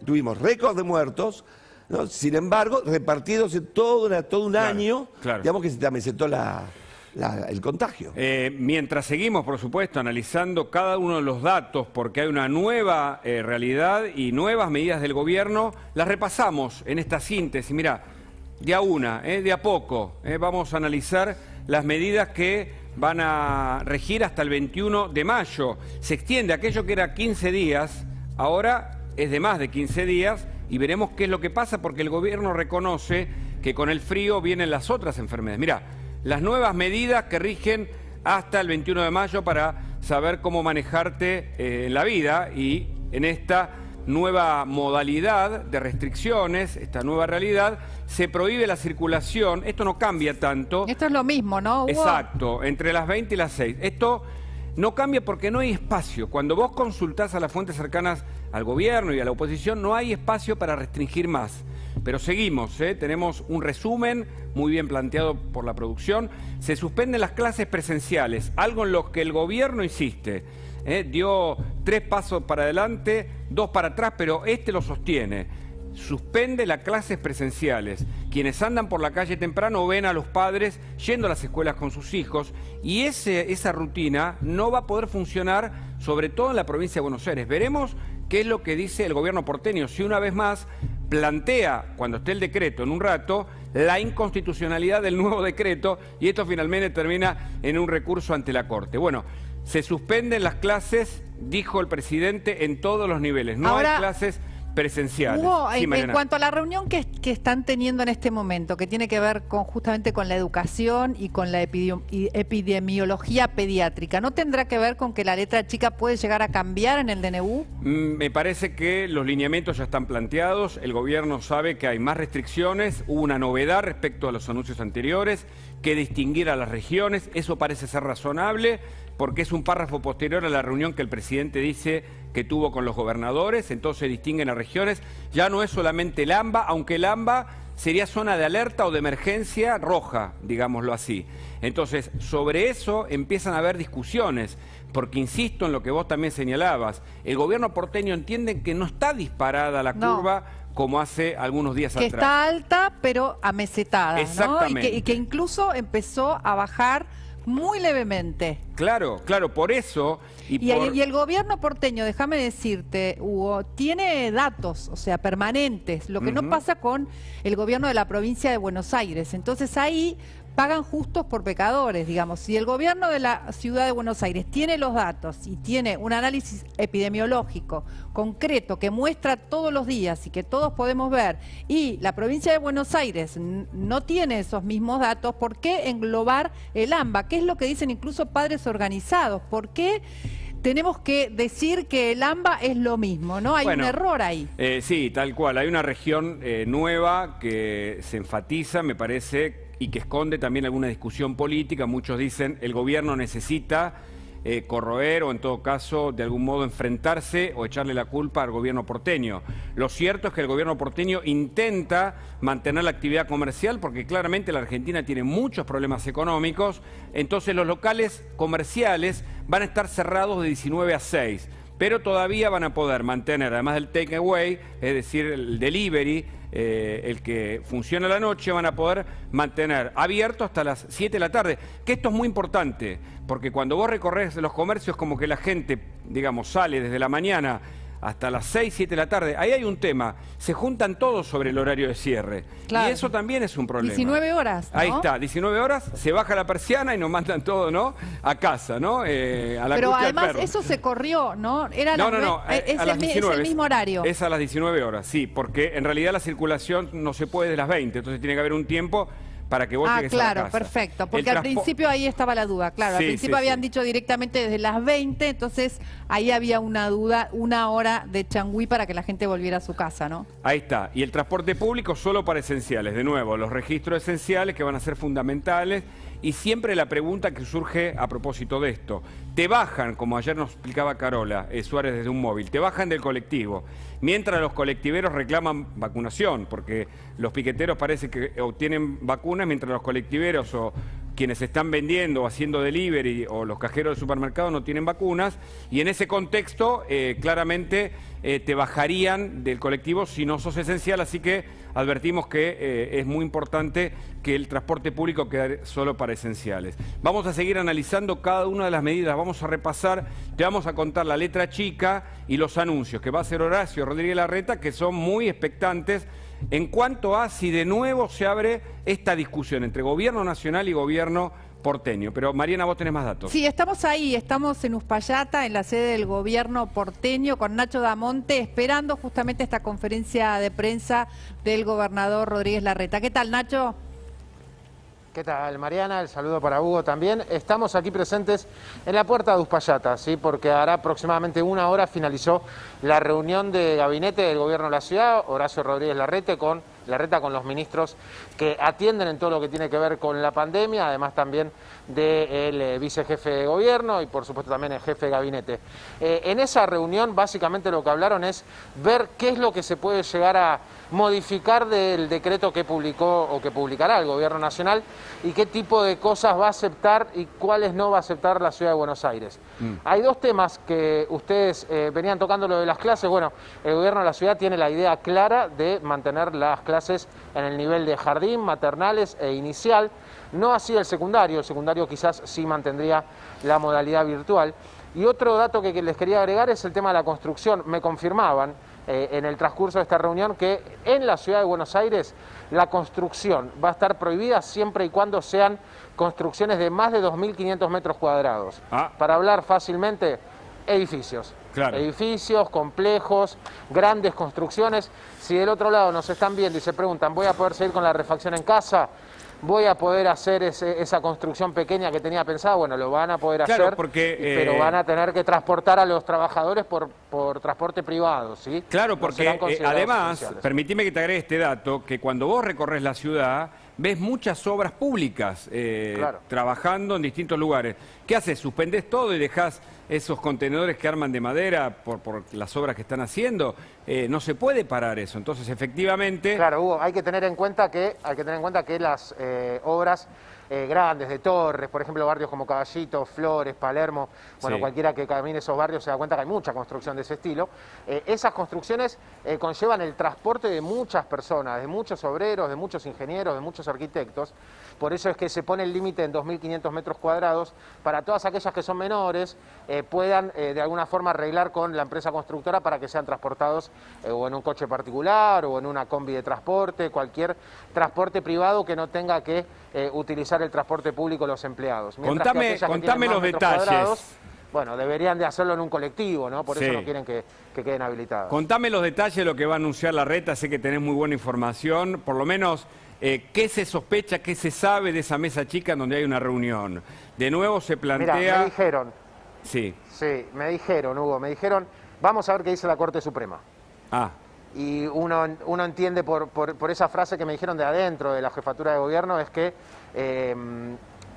tuvimos récord de muertos, ¿no? Sin embargo, repartidos en todo un año, digamos que se también sentó el contagio. Mientras seguimos, por supuesto, analizando cada uno de los datos, porque hay una nueva realidad y nuevas medidas del gobierno, las repasamos en esta síntesis. Mirá, de a poco, vamos a analizar las medidas que van a regir hasta el 21 de mayo. Se extiende aquello que era 15 días, ahora es de más de 15 días, y veremos qué es lo que pasa, porque el gobierno reconoce que con el frío vienen las otras enfermedades. Mirá, las nuevas medidas que rigen hasta el 21 de mayo para saber cómo manejarte en la vida, y en esta nueva modalidad de restricciones, esta nueva realidad, se prohíbe la circulación. Esto no cambia tanto. Esto es lo mismo, ¿no, Hugo? Exacto, entre las 20 y las 6. Esto no cambia porque no hay espacio. Cuando vos consultás a las fuentes cercanas al gobierno y a la oposición, no hay espacio para restringir más. Pero seguimos, tenemos un resumen muy bien planteado por la producción. Se suspenden las clases presenciales, algo en lo que el gobierno insiste. Dio 3 pasos para adelante, 2 para atrás, pero lo sostiene. Suspende las clases presenciales. Quienes andan por la calle temprano ven a los padres yendo a las escuelas con sus hijos, y esa rutina no va a poder funcionar, sobre todo en la provincia de Buenos Aires. Veremos qué es lo que dice el gobierno porteño, si una vez más plantea, cuando esté el decreto en un rato, la inconstitucionalidad del nuevo decreto, y esto finalmente termina en un recurso ante la Corte. Bueno, se suspenden las clases, dijo el presidente, en todos los niveles. No hay clases presenciales. Hugo, en cuanto a la reunión que están teniendo en este momento, que tiene que ver justamente con la educación y con la epidemiología pediátrica, ¿no tendrá que ver con que la letra chica puede llegar a cambiar en el DNU? Me parece que los lineamientos ya están planteados, el gobierno sabe que hay más restricciones, hubo una novedad respecto a los anuncios anteriores, que distinguir a las regiones. Eso parece ser razonable porque es un párrafo posterior a la reunión que el presidente dice que tuvo con los gobernadores, entonces distinguen a regiones. Ya no es solamente el AMBA, aunque el AMBA sería zona de alerta o de emergencia roja, digámoslo así. Entonces, sobre eso empiezan a haber discusiones, porque insisto en lo que vos también señalabas, el gobierno porteño entiende que no está disparada la curva como hace algunos días atrás. Que está alta, pero amesetada, exactamente, ¿no? Y que incluso empezó a bajar muy levemente. Claro, claro, por eso... Y el gobierno porteño, déjame decirte, Hugo, tiene datos, o sea, permanentes, lo que no pasa con el gobierno de la provincia de Buenos Aires. Entonces ahí pagan justos por pecadores, digamos. Si el gobierno de la ciudad de Buenos Aires tiene los datos y tiene un análisis epidemiológico concreto que muestra todos los días y que todos podemos ver, y la provincia de Buenos Aires no tiene esos mismos datos, ¿por qué englobar el AMBA? ¿Qué es lo que dicen incluso padres organizados? ¿Por qué tenemos que decir que el AMBA es lo mismo, ¿no? Hay un error ahí. Sí, tal cual. Hay una región nueva que se enfatiza, me parece, y que esconde también alguna discusión política. Muchos dicen el gobierno necesita corroer o en todo caso de algún modo enfrentarse o echarle la culpa al gobierno porteño. Lo cierto es que el gobierno porteño intenta mantener la actividad comercial porque claramente la Argentina tiene muchos problemas económicos, entonces los locales comerciales van a estar cerrados de 19 a 6, pero todavía van a poder mantener, además del take away, es decir, el delivery, el que funciona a la noche, van a poder mantener abierto hasta las 7 de la tarde, que esto es muy importante, porque cuando vos recorres los comercios como que la gente, digamos, sale desde la mañana hasta las 6, 7 de la tarde, ahí hay un tema, se juntan todos sobre el horario de cierre, claro, y eso también es un problema. 19 horas, ¿no? Ahí está, 19 horas, se baja la persiana y nos mandan todo, ¿no?, a casa, ¿no? A la Pero además eso se corrió, ¿no? Era no, es a las 19, es el mismo horario. Es a las 19 horas, sí, porque en realidad la circulación no se puede de las 20, entonces tiene que haber un tiempo para que vos llegues a la casa. Claro, perfecto, porque al principio ahí estaba la duda, claro, al principio habían dicho directamente desde las 20, entonces ahí había una duda, una hora de changüí para que la gente volviera a su casa, ¿no? Ahí está, y el transporte público solo para esenciales, de nuevo, los registros esenciales que van a ser fundamentales, y siempre la pregunta que surge a propósito de esto, te bajan, como ayer nos explicaba Carola Suárez desde un móvil, te bajan del colectivo, mientras los colectiveros reclaman vacunación, porque los piqueteros parece que obtienen vacunas, mientras los colectiveros o quienes están vendiendo o haciendo delivery o los cajeros del supermercado no tienen vacunas, y en ese contexto claramente te bajarían del colectivo si no sos esencial, así que advertimos que es muy importante que el transporte público quede solo para esenciales. Vamos a seguir analizando cada una de las medidas, vamos a repasar, te vamos a contar la letra chica y los anuncios que va a hacer Horacio Rodríguez Larreta, que son muy expectantes en cuanto a si de nuevo se abre esta discusión entre gobierno nacional y gobierno porteño. Pero Mariana, vos tenés más datos. Sí, estamos ahí, estamos en Uspallata, en la sede del gobierno porteño, con Nacho Damonte, esperando justamente esta conferencia de prensa del gobernador Rodríguez Larreta. ¿Qué tal, Nacho? ¿Qué tal, Mariana? El saludo para Hugo también. Estamos aquí presentes en la puerta de Uspallata, ¿sí? Porque hará aproximadamente una hora finalizó la reunión de gabinete del gobierno de la ciudad, Horacio Rodríguez Larreta con los ministros que atienden en todo lo que tiene que ver con la pandemia, además también del vicejefe de gobierno y por supuesto también el jefe de gabinete. En esa reunión básicamente lo que hablaron es ver qué es lo que se puede llegar a modificar del decreto que publicó o que publicará el gobierno nacional y qué tipo de cosas va a aceptar y cuáles no va a aceptar la ciudad de Buenos Aires. Hay dos temas que ustedes venían tocando, lo de las clases. Bueno, el gobierno de la ciudad tiene la idea clara de mantener las clases en el nivel de jardín, maternales e inicial, no así el secundario quizás sí mantendría la modalidad virtual. Y otro dato que les quería agregar es el tema de la construcción. Me confirmaban en el transcurso de esta reunión que en la ciudad de Buenos Aires la construcción va a estar prohibida siempre y cuando sean construcciones de más de 2.500 metros cuadrados. Para hablar fácilmente, edificios. Claro. Edificios, complejos, grandes construcciones. Si del otro lado nos están viendo y se preguntan, ¿voy a poder seguir con la refacción en casa? ¿Voy a poder hacer esa construcción pequeña que tenía pensada? Bueno, lo van a poder hacer, pero van a tener que transportar a los trabajadores por transporte privado, ¿sí? Claro, porque además, permitime que te agregue este dato, que cuando vos recorres la ciudad, ves muchas obras públicas Claro. trabajando en distintos lugares. ¿Qué haces? ¿Suspendés todo y dejás esos contenedores que arman de madera por las obras que están haciendo? No se puede parar eso. Entonces, efectivamente... Claro, Hugo, hay que tener en cuenta que las obras grandes de torres, por ejemplo, barrios como Caballito, Flores, Palermo, bueno, Sí. cualquiera que camine esos barrios se da cuenta que hay mucha construcción de ese estilo. Esas construcciones conllevan el transporte de muchas personas, de muchos obreros, de muchos ingenieros, de muchos arquitectos. Por eso es que se pone el límite en 2.500 metros cuadrados para todas aquellas que son menores puedan de alguna forma arreglar con la empresa constructora para que sean transportados o en un coche particular o en una combi de transporte, cualquier transporte privado que no tenga que utilizar el transporte público los empleados. Mientras que aquellas que Contame tienen más los metros detalles. cuadrados, bueno, deberían de hacerlo en un colectivo, ¿no? Por Sí. eso no quieren que queden habilitados. Contame los detalles de lo que va a anunciar la Reta, sé que tenés muy buena información, por lo menos, ¿qué se sospecha, qué se sabe de esa mesa chica en donde hay una reunión? De nuevo se plantea... Mirá, me dijeron, Sí. me dijeron, Hugo, vamos a ver qué dice la Corte Suprema. Ah, Y uno entiende por esa frase que me dijeron de adentro de la jefatura de gobierno, es que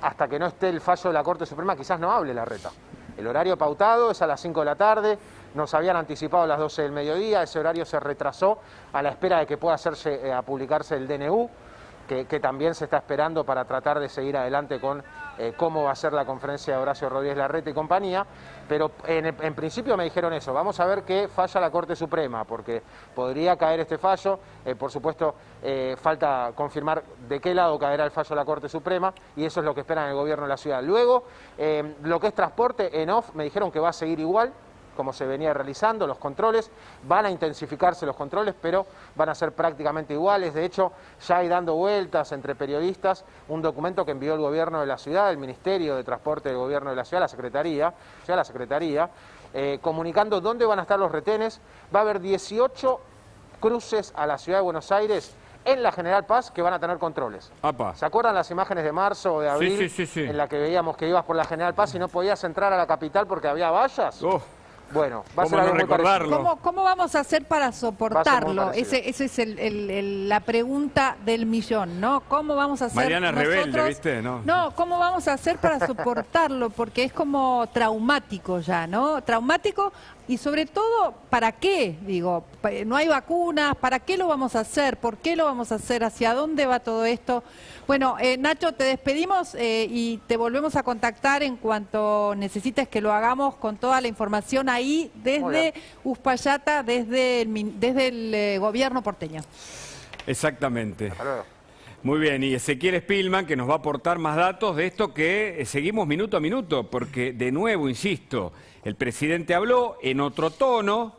hasta que no esté el fallo de la Corte Suprema quizás no hable la Reta. El horario pautado es a las 5 de la tarde, nos habían anticipado a las 12 del mediodía, ese horario se retrasó a la espera de que pueda hacerse a publicarse el DNU, que también se está esperando para tratar de seguir adelante con cómo va a ser la conferencia de Horacio Rodríguez Larreta y compañía, pero en principio me dijeron eso, vamos a ver qué falla la Corte Suprema, porque podría caer este fallo, por supuesto falta confirmar de qué lado caerá el fallo de la Corte Suprema, y eso es lo que esperan el gobierno de la ciudad. Luego, lo que es transporte en off, me dijeron que va a seguir igual, como se venía realizando, los controles, van a intensificarse los controles, pero van a ser prácticamente iguales. De hecho, ya hay dando vueltas entre periodistas un documento que envió el gobierno de la ciudad, el Ministerio de Transporte del gobierno de la ciudad, la Secretaría, comunicando dónde van a estar los retenes. Va a haber 18 cruces a la ciudad de Buenos Aires en la General Paz que van a tener controles. apa. ¿Se acuerdan las imágenes de marzo o de abril Sí. en la que veíamos que ibas por la General Paz y no podías entrar a la capital porque había vallas? Bueno, va a ser ¿Cómo algo no muy parecido. recordarlo? ¿Cómo vamos a hacer para Va a ser muy soportarlo? parecido. Esa es la pregunta del millón, ¿no? ¿Cómo vamos a hacer Mariana es rebelde, nosotros? ¿viste? No, ¿cómo vamos a hacer para soportarlo? Porque es como traumático ya, ¿no? Traumático y sobre todo, ¿para qué? Digo, no hay vacunas, ¿para qué lo vamos a hacer? ¿Por qué lo vamos a hacer? ¿Hacia dónde va todo esto? Bueno, Nacho, te despedimos y te volvemos a contactar en cuanto necesites que lo hagamos con toda la información ahí desde Uspallata, desde el gobierno porteño. Exactamente. Hasta luego. Muy bien, y Ezequiel Spillman que nos va a aportar más datos de esto que seguimos minuto a minuto, porque de nuevo, insisto, el presidente habló en otro tono,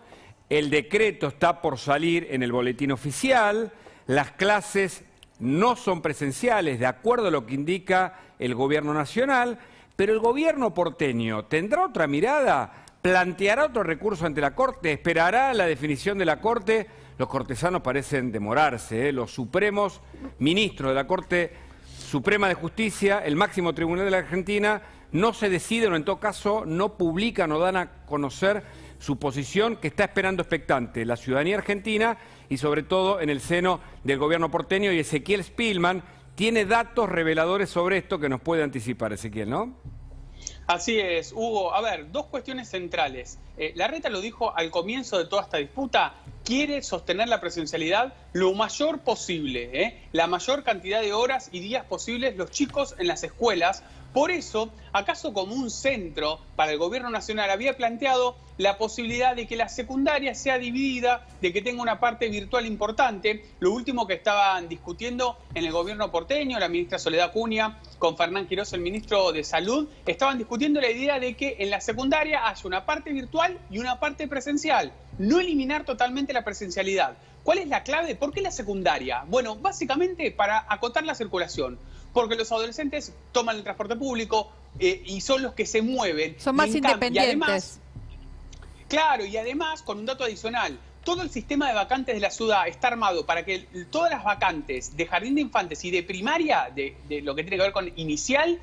el decreto está por salir en el boletín oficial, las clases no son presenciales, de acuerdo a lo que indica el gobierno nacional, pero el gobierno porteño tendrá otra mirada, planteará otro recurso ante la Corte, esperará la definición de la Corte. Los cortesanos parecen demorarse, los supremos ministros de la Corte Suprema de Justicia, el máximo tribunal de la Argentina, no se deciden o en todo caso no publican o dan a conocer su posición que está esperando expectante la ciudadanía argentina y sobre todo en el seno del gobierno porteño. Y Ezequiel Spillman tiene datos reveladores sobre esto que nos puede anticipar, Ezequiel, ¿no? Así es, Hugo. A ver, dos cuestiones centrales. Larreta lo dijo al comienzo de toda esta disputa, quiere sostener la presencialidad lo mayor posible, la mayor cantidad de horas y días posibles los chicos en las escuelas. Por eso, acaso como un centro para el gobierno nacional había planteado la posibilidad de que la secundaria sea dividida, de que tenga una parte virtual importante. Lo último que estaban discutiendo en el gobierno porteño, la ministra Soledad Cunha con Fernán Quirós, el ministro de Salud, estaban discutiendo la idea de que en la secundaria haya una parte virtual y una parte presencial. No eliminar totalmente la presencialidad. ¿Cuál es la clave? ¿Por qué la secundaria? Bueno, básicamente para acotar la circulación. Porque los adolescentes toman el transporte público y son los que se mueven. Son más independientes. Y además, claro, y además, con un dato adicional, todo el sistema de vacantes de la ciudad está armado para que todas las vacantes de jardín de infantes y de primaria, de lo que tiene que ver con inicial,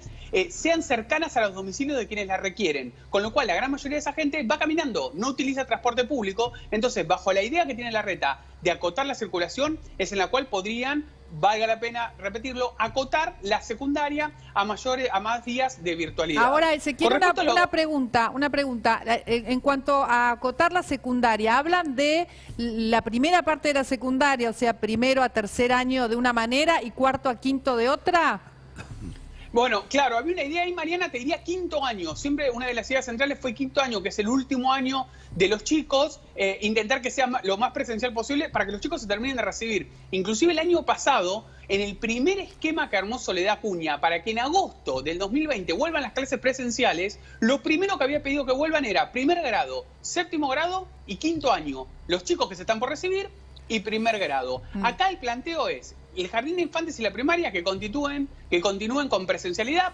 sean cercanas a los domicilios de quienes la requieren. Con lo cual, la gran mayoría de esa gente va caminando, no utiliza transporte público. Entonces, bajo la idea que tiene Larreta de acotar la circulación, es en la cual podrían valga la pena repetirlo, acotar la secundaria a más días de virtualidad. Ahora, Ezequiel, una pregunta. En cuanto a acotar la secundaria, ¿hablan de la primera parte de la secundaria, o sea, primero a tercer año de una manera y cuarto a quinto de otra? Bueno, claro, había una idea ahí, Mariana, te diría quinto año. Siempre una de las ideas centrales fue quinto año, que es el último año de los chicos, intentar que sea lo más presencial posible para que los chicos se terminen de recibir. Inclusive el año pasado, en el primer esquema que armó Soledad Acuña, para que en agosto del 2020 vuelvan las clases presenciales, lo primero que había pedido que vuelvan era primer grado, séptimo grado y quinto año. Los chicos que se están por recibir y primer grado. Acá el planteo es el jardín de infantes y la primaria que continúen con presencialidad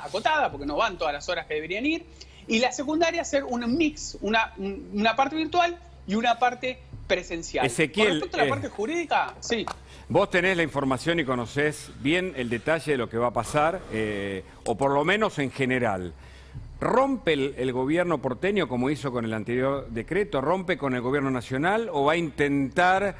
acotada, porque no van todas las horas que deberían ir, y la secundaria hacer un mix, una parte virtual y una parte presencial. Ezequiel, con respecto a la parte jurídica, sí. Vos tenés la información y conocés bien el detalle de lo que va a pasar, o por lo menos en general. ¿Rompe el gobierno porteño, como hizo con el anterior decreto, rompe con el gobierno nacional o va a intentar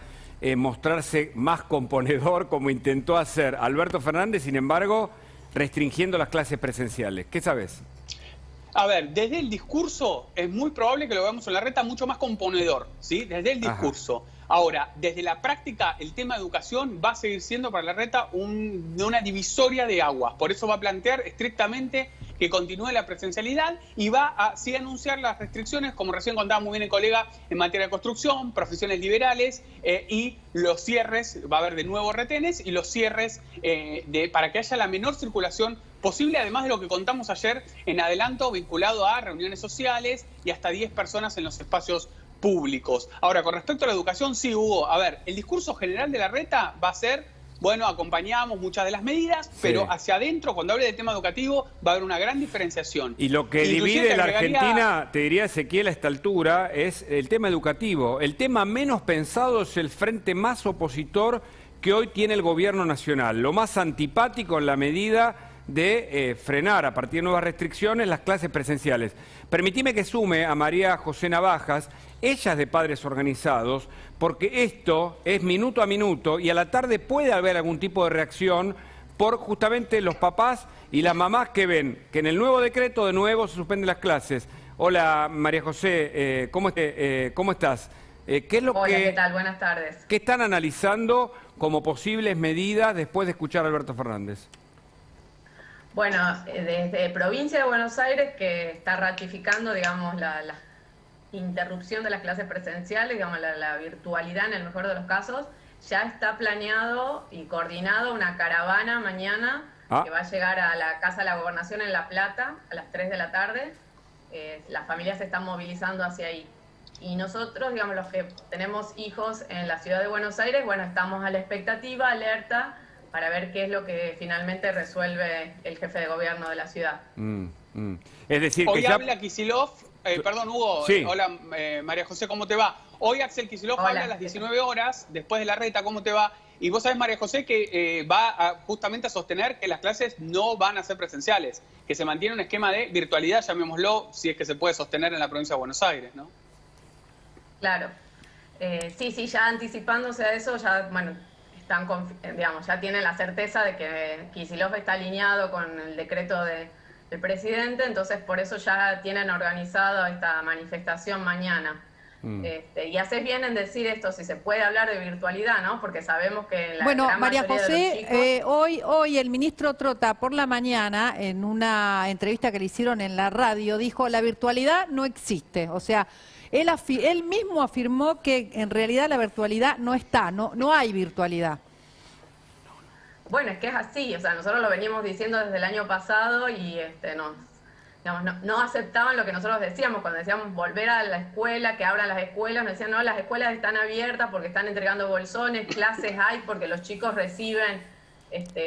mostrarse más componedor como intentó hacer Alberto Fernández, sin embargo, restringiendo las clases presenciales? ¿Qué sabes? A ver, desde el discurso es muy probable que lo veamos en la reta mucho más componedor, ¿sí? Desde el discurso. Ahora, desde la práctica, el tema de educación va a seguir siendo para la reta una divisoria de aguas. Por eso va a plantear estrictamente que continúe la presencialidad y va a sí anunciar las restricciones, como recién contaba muy bien el colega, en materia de construcción, profesiones liberales y los cierres, va a haber de nuevo retenes y los cierres para que haya la menor circulación posible, además de lo que contamos ayer en adelanto vinculado a reuniones sociales y hasta 10 personas en los espacios públicos. Ahora, con respecto a la educación, sí, Hugo, a ver, el discurso general de la reta va a ser, bueno, acompañamos muchas de las medidas, pero hacia adentro, cuando hable del tema educativo, va a haber una gran diferenciación. Y lo que divide la Argentina, te diría Ezequiel, a esta altura, es el tema educativo. El tema menos pensado es el frente más opositor que hoy tiene el gobierno nacional. Lo más antipático en la medida de frenar a partir de nuevas restricciones las clases presenciales. Permitime que sume a María José Navajas, ella es de padres organizados, porque esto es minuto a minuto y a la tarde puede haber algún tipo de reacción por justamente los papás y las mamás que ven que en el nuevo decreto de nuevo se suspenden las clases. Hola María José, ¿cómo estás? ¿Qué es lo Hola, ¿qué tal? Buenas tardes. ¿Qué están analizando como posibles medidas después de escuchar a Alberto Fernández? Bueno, desde Provincia de Buenos Aires, que está ratificando, digamos, la interrupción de las clases presenciales, digamos, la virtualidad en el mejor de los casos, ya está planeado y coordinado una caravana mañana que va a llegar a la Casa de la Gobernación en La Plata a las 3 de la tarde. Las familias se están movilizando hacia ahí. Y nosotros, digamos, los que tenemos hijos en la ciudad de Buenos Aires, bueno, estamos a la expectativa, alerta, para ver qué es lo que finalmente resuelve el jefe de gobierno de la ciudad. Es decir, hoy que ya... habla Kicillof, perdón Hugo, sí. Hola María José, ¿cómo te va? Hoy Axel Kicillof habla a las 19 horas, después de la reta, ¿cómo te va? Y vos sabés, María José, que va justamente a sostener que las clases no van a ser presenciales, que se mantiene un esquema de virtualidad, llamémoslo, si es que se puede sostener en la provincia de Buenos Aires, ¿no? Claro. Sí, ya anticipándose a eso, ya, bueno, digamos, ya tienen la certeza de que Kicillof está alineado con el decreto del presidente, entonces por eso ya tienen organizado esta manifestación mañana. Y haces bien en decir esto, si se puede hablar de virtualidad, ¿no? Porque sabemos que la gran María mayoría José, de los chicos... hoy el ministro Trota por la mañana, en una entrevista que le hicieron en la radio, dijo la virtualidad no existe. O sea, él mismo afirmó que en realidad la virtualidad no está, no hay virtualidad. Bueno, es que es así, o sea, nosotros lo veníamos diciendo desde el año pasado y no aceptaban lo que nosotros decíamos, cuando decíamos volver a la escuela, que abran las escuelas, nos decían, no, las escuelas están abiertas porque están entregando bolsones, clases hay porque los chicos reciben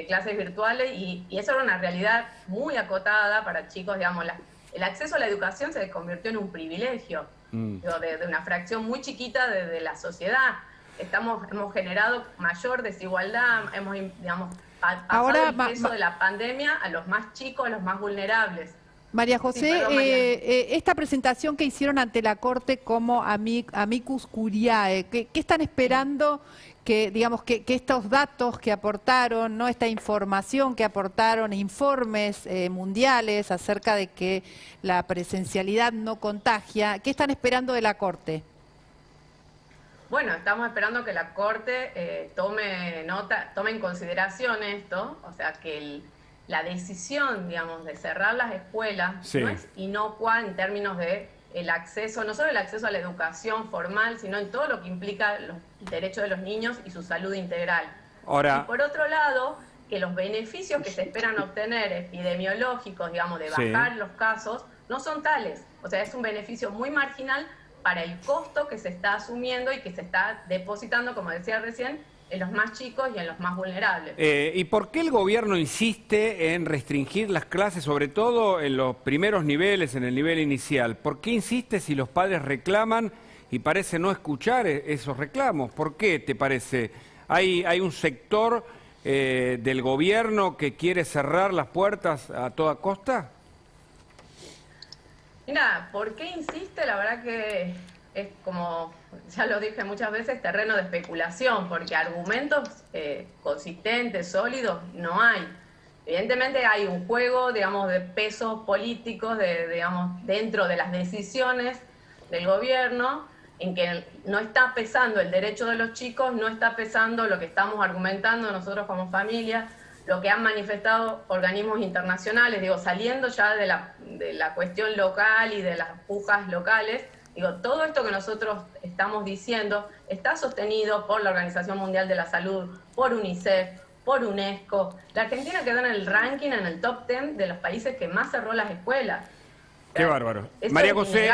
clases virtuales y eso era una realidad muy acotada para chicos, digamos, el acceso a la educación se convirtió en un privilegio de una fracción muy chiquita de la sociedad. Hemos generado mayor desigualdad, hemos, digamos, pasado el peso de la pandemia a los más chicos, a los más vulnerables. María José, esta presentación que hicieron ante la Corte como amicus curiae, ¿qué están esperando que, digamos, que estos datos que aportaron, ¿no? Esta información que aportaron, informes mundiales acerca de que la presencialidad no contagia, ¿qué están esperando de la Corte? Bueno, estamos esperando que la Corte tome en consideración esto, o sea, que la decisión, digamos, de cerrar las escuelas no es inocua en términos de el acceso, no solo el acceso a la educación formal, sino en todo lo que implica los derechos de los niños y su salud integral. Ahora, y por otro lado, que los beneficios que se esperan obtener epidemiológicos, digamos, de bajar los casos, no son tales. O sea, es un beneficio muy marginal para el costo que se está asumiendo y que se está depositando, como decía recién, en los más chicos y en los más vulnerables. ¿Y por qué el gobierno insiste en restringir las clases, sobre todo en los primeros niveles, en el nivel inicial? ¿Por qué insiste si los padres reclaman y parece no escuchar esos reclamos? ¿Por qué te parece? ¿Hay un sector del gobierno que quiere cerrar las puertas a toda costa? Mira, ¿por qué insiste? La verdad que es, como ya lo dije muchas veces, terreno de especulación, porque argumentos consistentes, sólidos, no hay. Evidentemente hay un juego, digamos, de pesos políticos, digamos, dentro de las decisiones del gobierno, en que no está pesando el derecho de los chicos, no está pesando lo que estamos argumentando nosotros como familia, lo que han manifestado organismos internacionales, digo, saliendo ya de la cuestión local y de las pujas locales. Digo, todo esto que nosotros estamos diciendo está sostenido por la Organización Mundial de la Salud, por UNICEF, por UNESCO. La Argentina quedó en el ranking, en el top 10 de los países que más cerró las escuelas. Qué bárbaro. María José,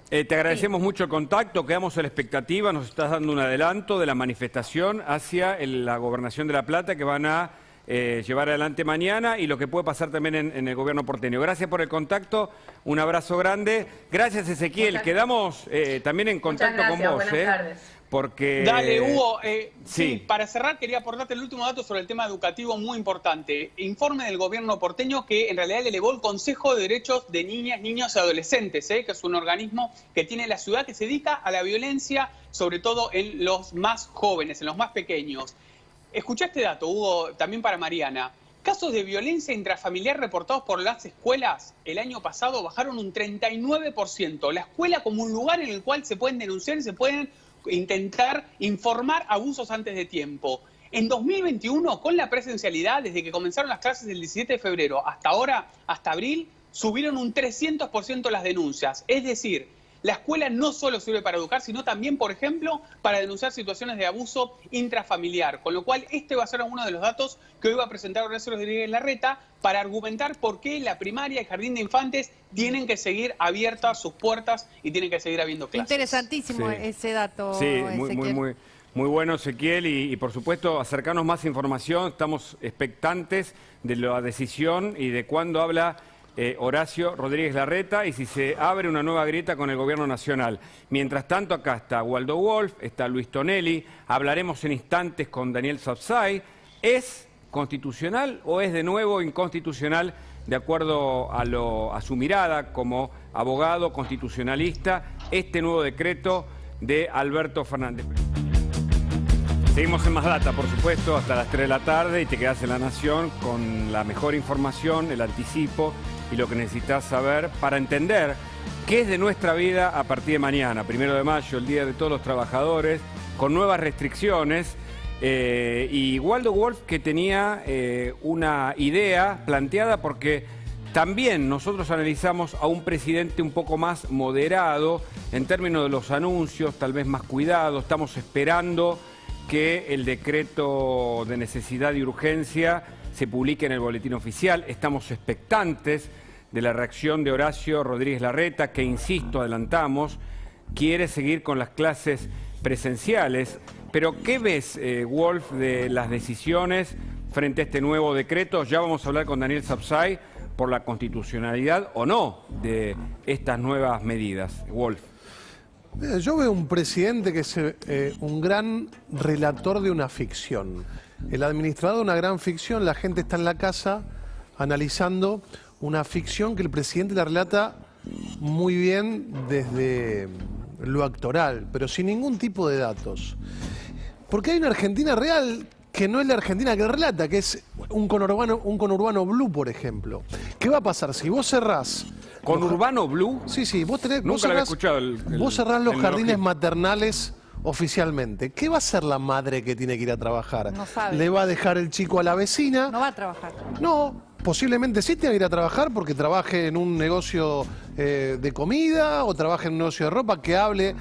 te agradecemos mucho el contacto, quedamos a la expectativa, nos estás dando un adelanto de la manifestación hacia la Gobernación de La Plata que van a llevar adelante mañana y lo que puede pasar también en el gobierno porteño. Gracias por el contacto, un abrazo grande. Gracias, Ezequiel. Quedamos también en contacto con vos. Buenas tardes. Porque... Dale, Hugo. Sí, para cerrar quería aportarte el último dato sobre el tema educativo muy importante. Informe del gobierno porteño que en realidad le elevó el Consejo de Derechos de Niñas, Niños y Adolescentes, que es un organismo que tiene la ciudad que se dedica a la violencia, sobre todo en los más jóvenes, en los más pequeños. Escuchá este dato, Hugo, también para Mariana. Casos de violencia intrafamiliar reportados por las escuelas el año pasado bajaron un 39%. La escuela como un lugar en el cual se pueden denunciar y se pueden intentar informar abusos antes de tiempo. En 2021, con la presencialidad, desde que comenzaron las clases el 17 de febrero hasta ahora, hasta abril, subieron un 300% las denuncias. Es decir, la escuela no solo sirve para educar, sino también, por ejemplo, para denunciar situaciones de abuso intrafamiliar. Con lo cual, este va a ser uno de los datos que hoy va a presentar Horacio Rodríguez Larreta para argumentar por qué la primaria y jardín de infantes tienen que seguir abiertas sus puertas y tienen que seguir habiendo clases. Interesantísimo ese dato, sí, Ezequiel. Muy bueno, Ezequiel, y por supuesto acercarnos más información. Estamos expectantes de la decisión y de cuándo habla Horacio Rodríguez Larreta y si se abre una nueva grieta con el gobierno nacional. Mientras tanto, acá está Waldo Wolf, está Luis Tonelli, hablaremos en instantes con Daniel Sapsay. ¿Es constitucional o es de nuevo inconstitucional de acuerdo a su mirada como abogado constitucionalista este nuevo decreto de Alberto Fernández? Seguimos en Más Data, por supuesto, hasta las 3 de la tarde y te quedas en La Nación con la mejor información, el anticipo y lo que necesitas saber para entender qué es de nuestra vida a partir de mañana, 1 de mayo, el Día de Todos los Trabajadores, con nuevas restricciones. Y Waldo Wolf que tenía una idea planteada porque también nosotros analizamos a un presidente un poco más moderado en términos de los anuncios, tal vez más cuidado. Estamos esperando que el decreto de necesidad y urgencia se publique en el boletín oficial. Estamos expectantes de la reacción de Horacio Rodríguez Larreta, que, insisto, adelantamos, quiere seguir con las clases presenciales. Pero, ¿qué ves, Wolf, de las decisiones frente a este nuevo decreto? Ya vamos a hablar con Daniel Sapsay por la constitucionalidad o no de estas nuevas medidas. Wolf. Yo veo un presidente que es un gran relator de una ficción. El administrador de una gran ficción, la gente está en la casa analizando una ficción que el presidente la relata muy bien desde lo actoral, pero sin ningún tipo de datos. Porque hay una Argentina real que no es la Argentina que relata, que es un conurbano blue, por ejemplo. ¿Qué va a pasar si vos cerrás... ¿Conurbano blue? Sí, vos tenés... Nunca lo había escuchado. Vos cerrás los jardines maternales oficialmente. ¿Qué va a hacer la madre que tiene que ir a trabajar? No sabe. ¿Le va a dejar el chico a la vecina? No va a trabajar. No, posiblemente sí tenga que ir a trabajar porque trabaje en un negocio de comida o trabaje en un negocio de ropa que abre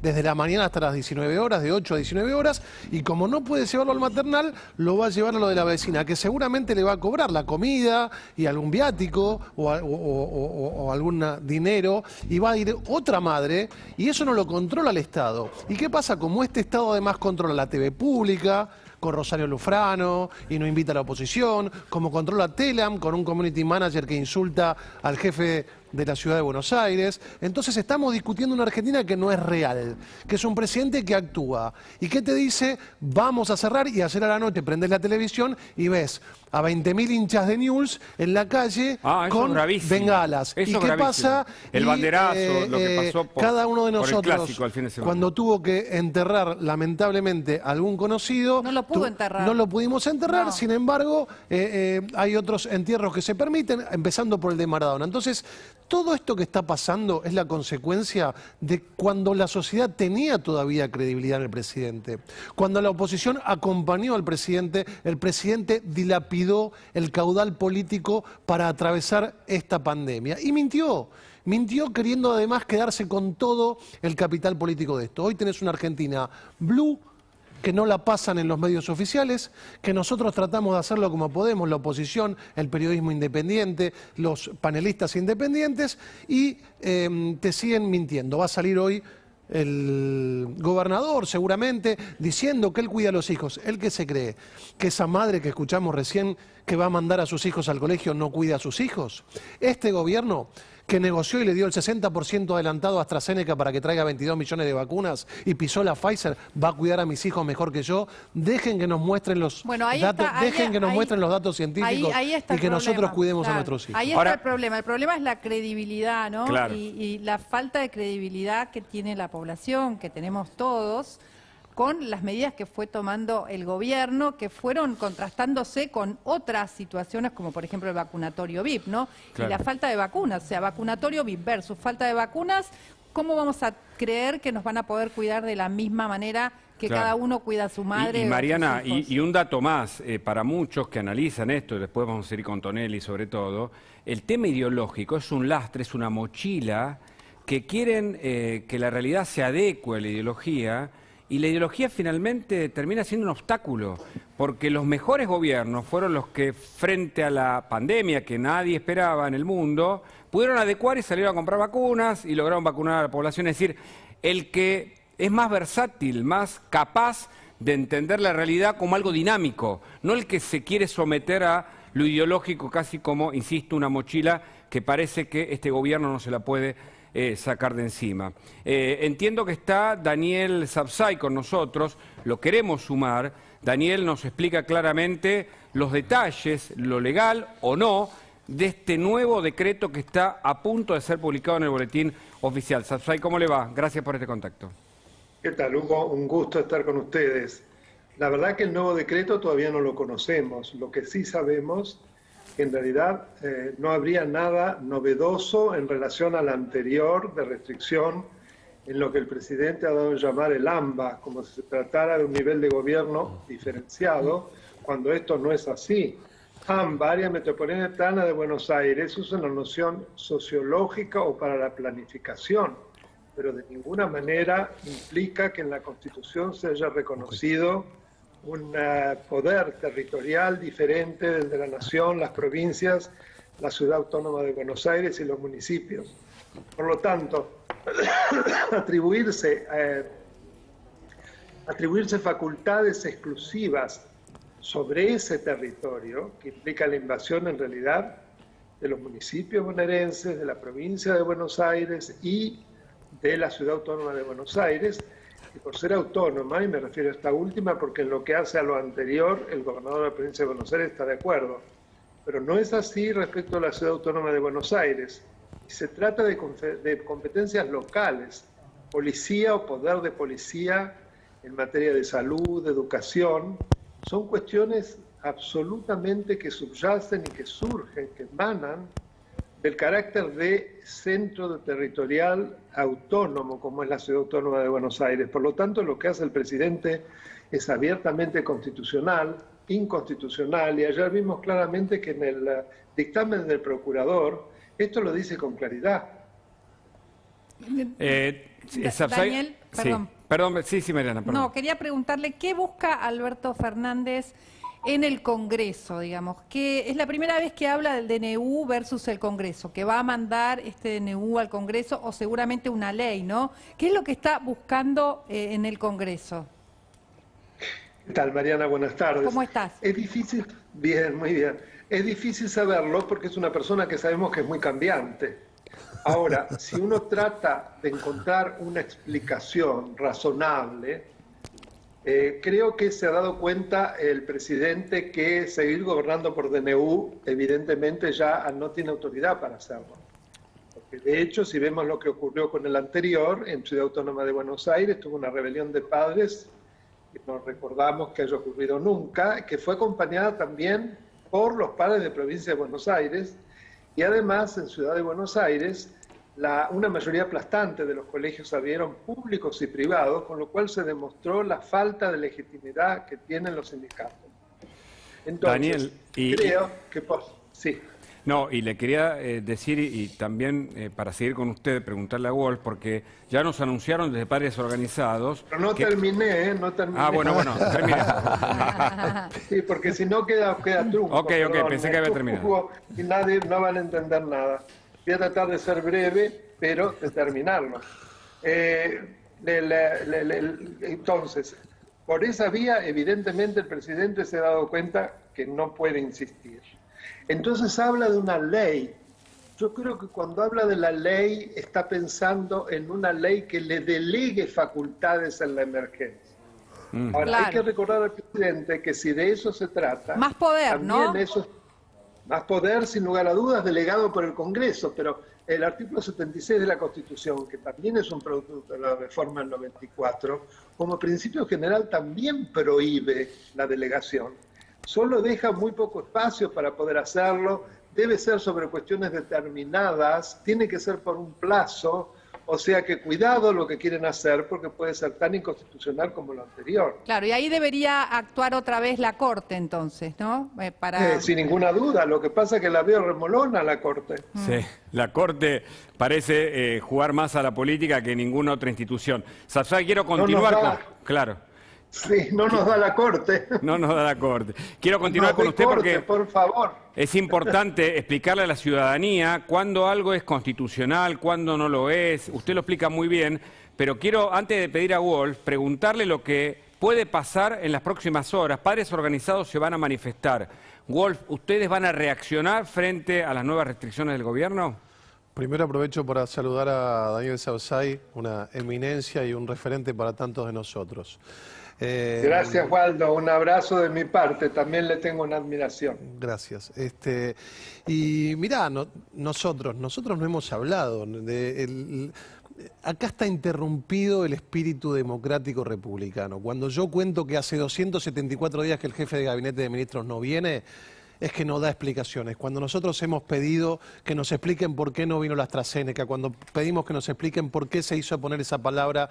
desde la mañana hasta las 19 horas, de 8 a 19 horas, y como no puede llevarlo al maternal, lo va a llevar a lo de la vecina, que seguramente le va a cobrar la comida y algún viático o algún dinero, y va a ir otra madre, y eso no lo controla el Estado. ¿Y qué pasa? Como este Estado además controla la TV pública, con Rosario Lufrano, y no invita a la oposición, como controla Telam, con un community manager que insulta al jefe de la ciudad de Buenos Aires. Entonces estamos discutiendo una Argentina que no es real, que es un presidente que actúa y que te dice, vamos a cerrar, y ayer a la noche prendés la televisión y ves a 20.000 hinchas de Newell's en la calle con bengalas. Eso ¿Y qué pasa? El banderazo, lo que pasó cada uno de nosotros, por el clásico al fin de semana. Cuando tuvo que enterrar lamentablemente a algún conocido, no lo pudo enterrar. No lo pudimos enterrar, no. Sin embargo, hay otros entierros que se permiten, empezando por el de Maradona. Entonces, todo esto que está pasando es la consecuencia de cuando la sociedad tenía todavía credibilidad en el presidente. Cuando la oposición acompañó al presidente, el presidente dilapidó el caudal político para atravesar esta pandemia. Y mintió queriendo además quedarse con todo el capital político de esto. Hoy tenés una Argentina blue, que no la pasan en los medios oficiales, que nosotros tratamos de hacerlo como podemos, la oposición, el periodismo independiente, los panelistas independientes, y te siguen mintiendo. Va a salir hoy el gobernador seguramente diciendo que él cuida a los hijos. ¿Él qué se cree? ¿Que esa madre que escuchamos recién que va a mandar a sus hijos al colegio no cuida a sus hijos? Este gobierno que negoció y le dio el 60% adelantado a AstraZeneca para que traiga 22 millones de vacunas y pisó la Pfizer, va a cuidar a mis hijos mejor que yo. Dejen que nos muestren los datos científicos y que nosotros cuidemos a nuestros hijos. Ahí está el problema. El problema es la credibilidad, ¿no? Claro. Y la falta de credibilidad que tiene la población, que tenemos todos, con las medidas que fue tomando el gobierno, que fueron contrastándose con otras situaciones, como por ejemplo el vacunatorio VIP, ¿no? Claro. Y la falta de vacunas, o sea, vacunatorio VIP versus falta de vacunas, ¿cómo vamos a creer que nos van a poder cuidar de la misma manera que cada uno cuida a su madre? Y Mariana, y un dato más, para muchos que analizan esto, y después vamos a ir con Tonelli sobre todo, el tema ideológico es un lastre, es una mochila que quieren que la realidad se adecue a la ideología. Y la ideología finalmente termina siendo un obstáculo, porque los mejores gobiernos fueron los que frente a la pandemia que nadie esperaba en el mundo, pudieron adecuar y salieron a comprar vacunas y lograron vacunar a la población. Es decir, el que es más versátil, más capaz de entender la realidad como algo dinámico, no el que se quiere someter a lo ideológico casi como, insisto, una mochila que parece que este gobierno no se la puede sacar de encima. Entiendo que está Daniel Sapsay con nosotros, lo queremos sumar. Daniel nos explica claramente los detalles, lo legal o no, de este nuevo decreto que está a punto de ser publicado en el boletín oficial. Sapsay, ¿cómo le va? Gracias por este contacto. ¿Qué tal, Hugo? Un gusto estar con ustedes. La verdad que el nuevo decreto todavía no lo conocemos. Lo que sí sabemos que en realidad no habría nada novedoso en relación al anterior de restricción en lo que el presidente ha dado a llamar el AMBA, como si se tratara de un nivel de gobierno diferenciado, cuando esto no es así. AMBA, Área Metropolitana de Buenos Aires, es una noción sociológica o para la planificación, pero de ninguna manera implica que en la Constitución se haya reconocido un poder territorial diferente del de la nación, las provincias, la ciudad autónoma de Buenos Aires y los municipios. Por lo tanto, atribuirse facultades exclusivas sobre ese territorio, que implica la invasión en realidad de los municipios bonaerenses, de la provincia de Buenos Aires y de la ciudad autónoma de Buenos Aires, y por ser autónoma, y me refiero a esta última porque en lo que hace a lo anterior, el gobernador de la provincia de Buenos Aires está de acuerdo. pero no es así respecto a la Ciudad Autónoma de Buenos Aires. Se trata de competencias locales, policía o poder de policía en materia de salud, de educación, son cuestiones absolutamente que subyacen y que surgen, que emanan del carácter de centro territorial autónomo como es la Ciudad Autónoma de Buenos Aires. Por lo tanto, lo que hace el presidente es abiertamente constitucional, inconstitucional, y ayer vimos claramente que en el dictamen del procurador esto lo dice con claridad. Daniel, perdón. Sí. Perdón, sí, Mariana, perdón. No, quería preguntarle, ¿qué busca Alberto Fernández en el Congreso, digamos? Que es la primera vez que habla del DNU versus el Congreso, que va a mandar este DNU al Congreso o seguramente una ley, ¿no? ¿Qué es lo que está buscando en el Congreso? ¿Qué tal, Mariana? Buenas tardes. ¿Cómo estás? Es difícil, bien, muy bien. Es difícil saberlo porque es una persona que sabemos que es muy cambiante. Ahora, si uno trata de encontrar una explicación razonable, creo que se ha dado cuenta el presidente que seguir gobernando por DNU evidentemente ya no tiene autoridad para hacerlo. Porque de hecho, si vemos lo que ocurrió con el anterior, en Ciudad Autónoma de Buenos Aires tuvo una rebelión de padres, que no recordamos que haya ocurrido nunca, que fue acompañada también por los padres de provincia de Buenos Aires, y además en Ciudad de Buenos Aires una mayoría aplastante de los colegios se abrieron públicos y privados, con lo cual se demostró la falta de legitimidad que tienen los sindicatos. Entonces, Daniel, creo que... Sí. No, y le quería decir, y también para seguir con usted, preguntarle a Wolf, porque ya nos anunciaron desde Padres Organizados... Pero no terminé, no terminé. Ah, bueno, terminé. Sí, porque si no queda trunco. Ok, pensé que había terminado. Y no van a entender nada. Voy a tratar de ser breve, pero de terminarlo. Entonces, por esa vía, evidentemente el presidente se ha dado cuenta que no puede insistir. Entonces habla de una ley. Yo creo que cuando habla de la ley está pensando en una ley que le delegue facultades en la emergencia. Ahora, claro. Hay que recordar al presidente que si de eso se trata... Más poder, ¿no? Más poder, sin lugar a dudas, delegado por el Congreso, pero el artículo 76 de la Constitución, que también es un producto de la reforma del 94, como principio general también prohíbe la delegación. Solo deja muy poco espacio para poder hacerlo, debe ser sobre cuestiones determinadas, tiene que ser por un plazo, o sea que cuidado lo que quieren hacer porque puede ser tan inconstitucional como lo anterior. Claro, y ahí debería actuar otra vez la Corte entonces, ¿no? Sin ninguna duda, lo que pasa es que la veo remolona la Corte. Sí, la Corte parece jugar más a la política que ninguna otra institución. Safsay, quiero continuar Claro. Sí, no nos da la Corte. No nos da la Corte. Quiero continuar con usted porque por favor. Es importante explicarle a la ciudadanía cuándo algo es constitucional, cuándo no lo es. Usted lo explica muy bien, pero quiero, antes de pedir a Wolf, preguntarle lo que puede pasar en las próximas horas. Padres organizados se van a manifestar. Wolf, ¿ustedes van a reaccionar frente a las nuevas restricciones del gobierno? Primero aprovecho para saludar a Daniel Safsay, una eminencia y un referente para tantos de nosotros. Gracias, Waldo. Un abrazo de mi parte. También le tengo una admiración. Gracias. Y mirá, nosotros no hemos hablado. Acá está interrumpido el espíritu democrático republicano. Cuando yo cuento que hace 274 días que el jefe de gabinete de ministros no viene, es que no da explicaciones. Cuando nosotros hemos pedido que nos expliquen por qué no vino la AstraZeneca, cuando pedimos que nos expliquen por qué se hizo poner esa palabra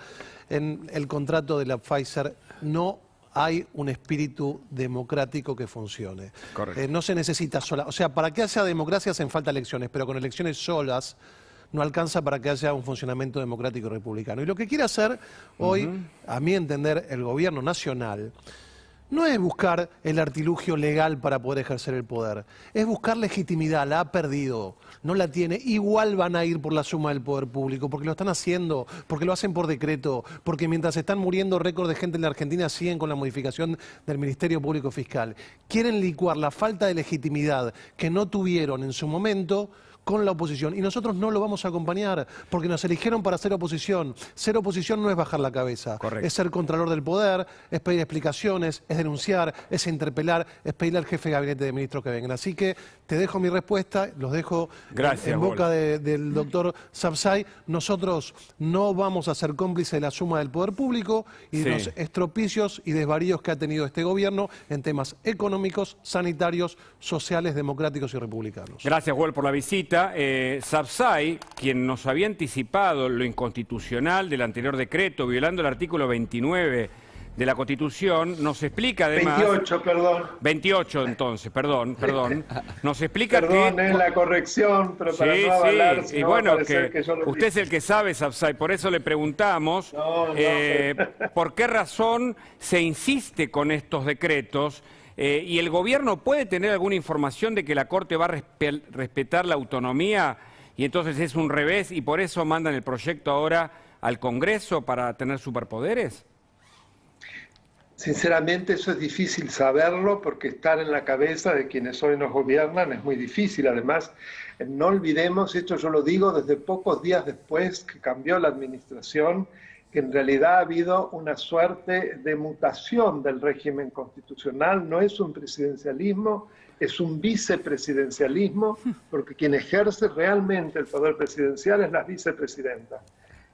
en el contrato de la Pfizer, no hay un espíritu democrático que funcione. No se necesita sola. O sea, para que haya democracia hacen falta elecciones, pero con elecciones solas no alcanza para que haya un funcionamiento democrático republicano. Y lo que quiere hacer hoy, a mi entender, el gobierno nacional, no es buscar el artilugio legal para poder ejercer el poder, es buscar legitimidad, la ha perdido, no la tiene, igual van a ir por la suma del poder público, porque lo están haciendo, porque lo hacen por decreto, porque mientras están muriendo récord de gente en la Argentina siguen con la modificación del Ministerio Público Fiscal. Quieren licuar la falta de legitimidad que no tuvieron en su momento con la oposición. Y nosotros no lo vamos a acompañar, porque nos eligieron para ser oposición. Ser oposición no es bajar la cabeza. Correcto. Es ser contralor del poder, es pedir explicaciones, es denunciar, es interpelar, es pedirle al jefe de gabinete de ministros que vengan. Así que te dejo mi respuesta, los dejo en boca del doctor Sabzai. Nosotros no vamos a ser cómplices de la suma del poder público y de los estropicios y desvaríos que ha tenido este gobierno en temas económicos, sanitarios, sociales, democráticos y republicanos. Gracias, Wall, por la visita. Sabzai, quien nos había anticipado lo inconstitucional del anterior decreto, violando el artículo 29 de la Constitución, nos explica además... 28, perdón. 28, entonces, perdón. Nos explica perdón, es la corrección, pero para no avalar, y bueno, que usted es el que sabe, Sabzai, por eso le preguntamos por qué razón se insiste con estos decretos y el gobierno puede tener alguna información de que la Corte va a respetar la autonomía y entonces es un revés y por eso mandan el proyecto ahora al Congreso para tener superpoderes. Sinceramente eso es difícil saberlo porque estar en la cabeza de quienes hoy nos gobiernan es muy difícil. Además, no olvidemos, esto yo lo digo desde pocos días después que cambió la administración, que en realidad ha habido una suerte de mutación del régimen constitucional. No es un presidencialismo, es un vicepresidencialismo, porque quien ejerce realmente el poder presidencial es la vicepresidenta.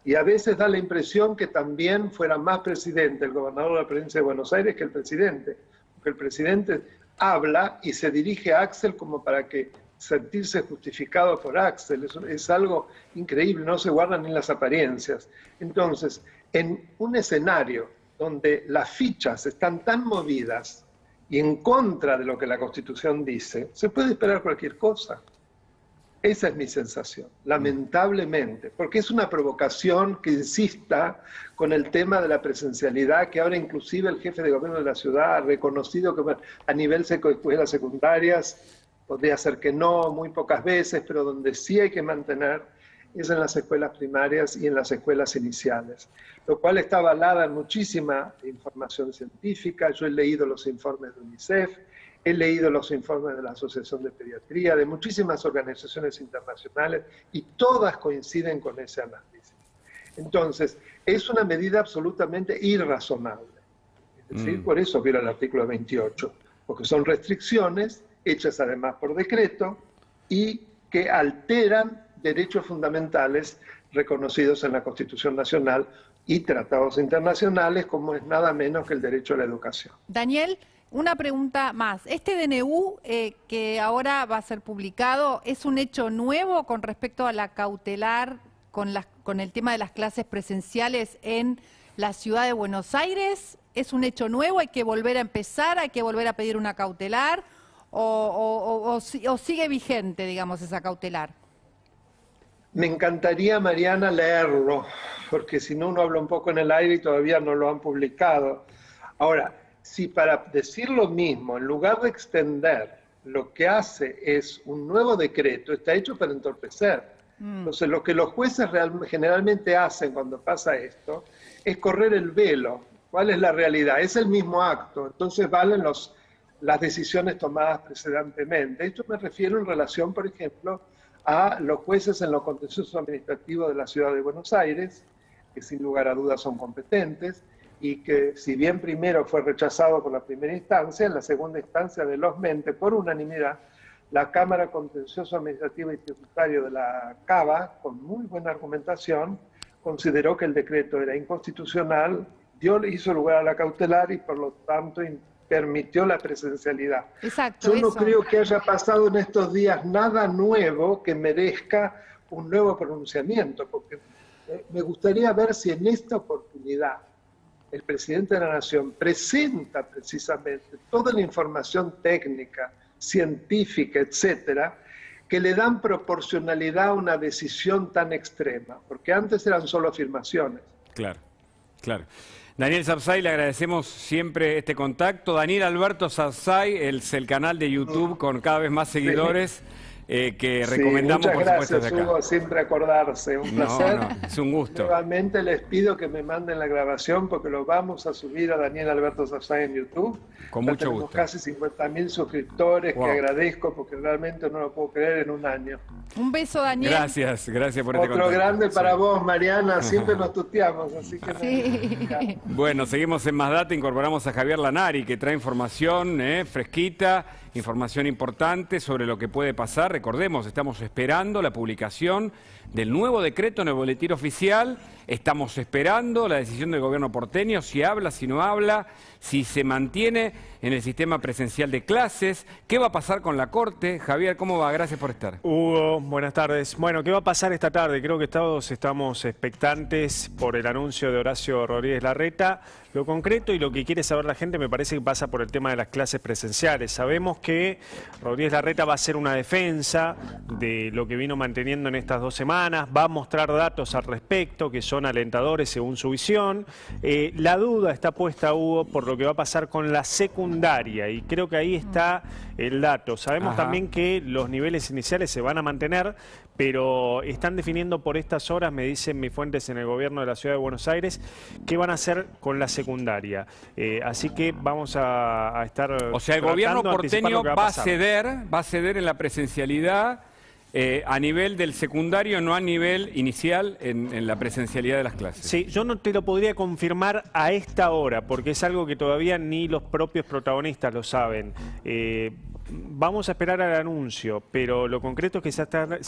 Y a veces da la impresión que también fuera más presidente el gobernador de la provincia de Buenos Aires que el presidente. Porque el presidente habla y se dirige a Axel como para que sentirse justificado por Axel. Es algo increíble, no se guardan ni las apariencias. Entonces, en un escenario donde las fichas están tan movidas y en contra de lo que la Constitución dice, se puede esperar cualquier cosa. Esa es mi sensación, lamentablemente, porque es una provocación que insista con el tema de la presencialidad, que ahora inclusive el jefe de gobierno de la ciudad ha reconocido que a nivel de escuelas secundarias podría ser que no, muy pocas veces, pero donde sí hay que mantener es en las escuelas primarias y en las escuelas iniciales, lo cual está avalada en muchísima información científica. Yo he leído los informes de UNICEF, he leído los informes de la Asociación de Pediatría, de muchísimas organizaciones internacionales, y todas coinciden con ese análisis. Entonces, es una medida absolutamente irrazonable. Es decir, por eso viola el artículo 28, porque son restricciones hechas además por decreto y que alteran derechos fundamentales reconocidos en la Constitución Nacional y tratados internacionales, como es nada menos que el derecho a la educación. Daniel, una pregunta más. ¿Este DNU que ahora va a ser publicado es un hecho nuevo con respecto a la cautelar con el tema de las clases presenciales en la ciudad de Buenos Aires? ¿Es un hecho nuevo? ¿Hay que volver a empezar? ¿Hay que volver a pedir una cautelar? ¿O sigue vigente, digamos, esa cautelar? Me encantaría, Mariana, leerlo, porque si no uno habla un poco en el aire y todavía no lo han publicado. Ahora, si para decir lo mismo, en lugar de extender, lo que hace es un nuevo decreto, está hecho para entorpecer. Entonces, lo que los jueces generalmente hacen cuando pasa esto es correr el velo. ¿Cuál es la realidad? Es el mismo acto, entonces valen las decisiones tomadas precedentemente. Esto me refiero en relación, por ejemplo, a los jueces en los contenciosos administrativos de la Ciudad de Buenos Aires, que sin lugar a dudas son competentes, y que si bien primero fue rechazado por la primera instancia, en la segunda instancia velozmente, por unanimidad, la Cámara Contencioso Administrativa y Tributario de la CABA, con muy buena argumentación, consideró que el decreto era inconstitucional, hizo lugar a la cautelar y por lo tanto permitió la presencialidad. Exacto, yo no creo que haya pasado en estos días nada nuevo que merezca un nuevo pronunciamiento, porque me gustaría ver si en esta oportunidad el presidente de la Nación presenta precisamente toda la información técnica, científica, etcétera, que le dan proporcionalidad a una decisión tan extrema, porque antes eran solo afirmaciones. Claro, claro. Daniel Sabzai, le agradecemos siempre este contacto. Daniel Alberto Sabzai, el canal de YouTube con cada vez más seguidores. que recomendamos, muchas por supuesto, gracias, de acá. Hugo, siempre acordarse, un placer. No, es un gusto. Nuevamente les pido que me manden la grabación porque lo vamos a subir a Daniel Alberto Safsay en YouTube. Con Ya mucho tenemos gusto. casi 50.000 suscriptores, Wow. que agradezco porque realmente no lo puedo creer en un año. Un beso, Daniel. Gracias por este Otro contacto. grande para Sí. vos, Mariana, siempre nos tuteamos, así que... Sí. Bueno, seguimos en Más Data, incorporamos a Javier Lanari, que trae información fresquita, información importante sobre lo que puede pasar. Recordemos, estamos esperando la publicación del nuevo decreto en el boletín oficial, estamos esperando la decisión del gobierno porteño, si habla, si no habla, si se mantiene en el sistema presencial de clases, qué va a pasar con la Corte. Javier, ¿cómo va? Gracias por estar. Hugo, buenas tardes. Bueno, ¿qué va a pasar esta tarde? Creo que todos estamos expectantes por el anuncio de Horacio Rodríguez Larreta. Lo concreto y lo que quiere saber la gente me parece que pasa por el tema de las clases presenciales. Sabemos que Rodríguez Larreta va a hacer una defensa de lo que vino manteniendo en estas 2 semanas, va a mostrar datos al respecto que son alentadores según su visión. La duda está puesta, Hugo, por lo que va a pasar con la secundaria y creo que ahí está el dato. Sabemos también que los niveles iniciales se van a mantener, pero están definiendo por estas horas, me dicen mis fuentes en el gobierno de la Ciudad de Buenos Aires, qué van a hacer con la secundaria. Así que vamos a estar... O sea, el gobierno porteño va a ceder en la presencialidad a nivel del secundario, no a nivel inicial en la presencialidad de las clases. Sí, yo no te lo podría confirmar a esta hora, porque es algo que todavía ni los propios protagonistas lo saben. Vamos a esperar al anuncio, pero lo concreto es que se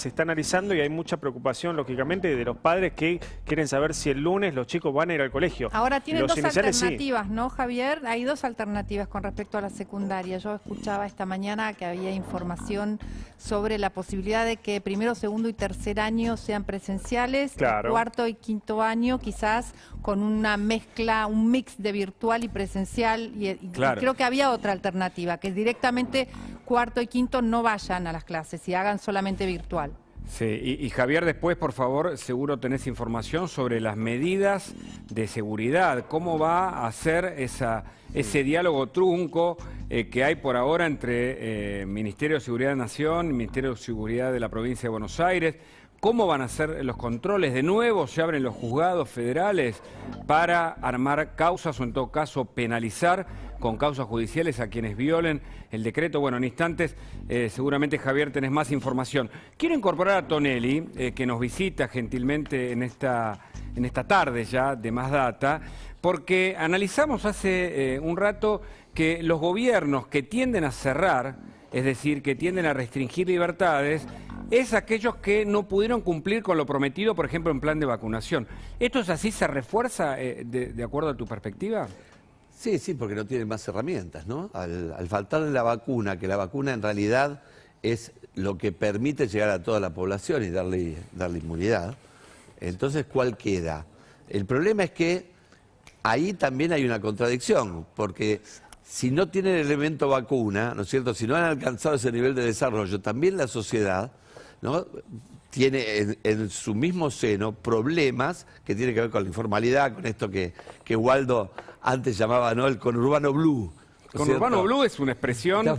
está analizando y hay mucha preocupación, lógicamente, de los padres que quieren saber si el lunes los chicos van a ir al colegio. Ahora tienen Los dos iniciales, alternativas, ¿no, Javier? Hay 2 alternativas con respecto a la secundaria. Yo escuchaba esta mañana que había información sobre la posibilidad de que primero, segundo y tercer año sean presenciales, Claro. cuarto y quinto año quizás con una mezcla, un mix de virtual y presencial. Y Claro. creo que había otra alternativa, que directamente cuarto y quinto no vayan a las clases y hagan solamente virtual. Sí, y Javier, después, por favor, seguro tenés información sobre las medidas de seguridad. ¿Cómo va a ser ese diálogo trunco que hay por ahora entre Ministerio de Seguridad de Nación y Ministerio de Seguridad de la Provincia de Buenos Aires? ¿Cómo van a ser los controles? De nuevo se abren los juzgados federales para armar causas o en todo caso penalizar con causas judiciales a quienes violen el decreto. Bueno, en instantes seguramente, Javier, tenés más información. Quiero incorporar a Tonelli, que nos visita gentilmente en esta tarde ya de Más Data, porque analizamos hace un rato que los gobiernos que tienden a cerrar, es decir, que tienden a restringir libertades, es aquellos que no pudieron cumplir con lo prometido, por ejemplo, en plan de vacunación. ¿Esto es así? ¿Se refuerza de acuerdo a tu perspectiva? Sí, sí, porque no tienen más herramientas, ¿no? Al faltarle la vacuna, que la vacuna en realidad es lo que permite llegar a toda la población y darle inmunidad, entonces, ¿cuál queda? El problema es que ahí también hay una contradicción, porque si no tienen el elemento vacuna, ¿no es cierto?, si no han alcanzado ese nivel de desarrollo, también la sociedad, ¿no?, tiene en su mismo seno problemas que tienen que ver con la informalidad, con esto que Waldo antes llamaba, ¿no?, el conurbano blue. Conurbano blue es una expresión,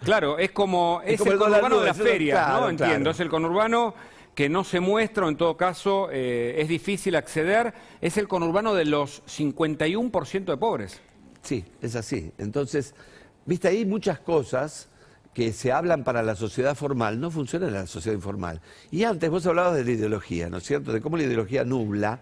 claro, es como el conurbano de la feria, claro, ¿no? Entiendo, claro. es el conurbano que no se muestra, o en todo caso es difícil acceder, es el conurbano de los 51% de pobres. Sí, es así. Entonces, viste, ahí muchas cosas que se hablan para la sociedad formal no funcionan en la sociedad informal. Y antes vos hablabas de la ideología, ¿no es cierto?, de cómo la ideología nubla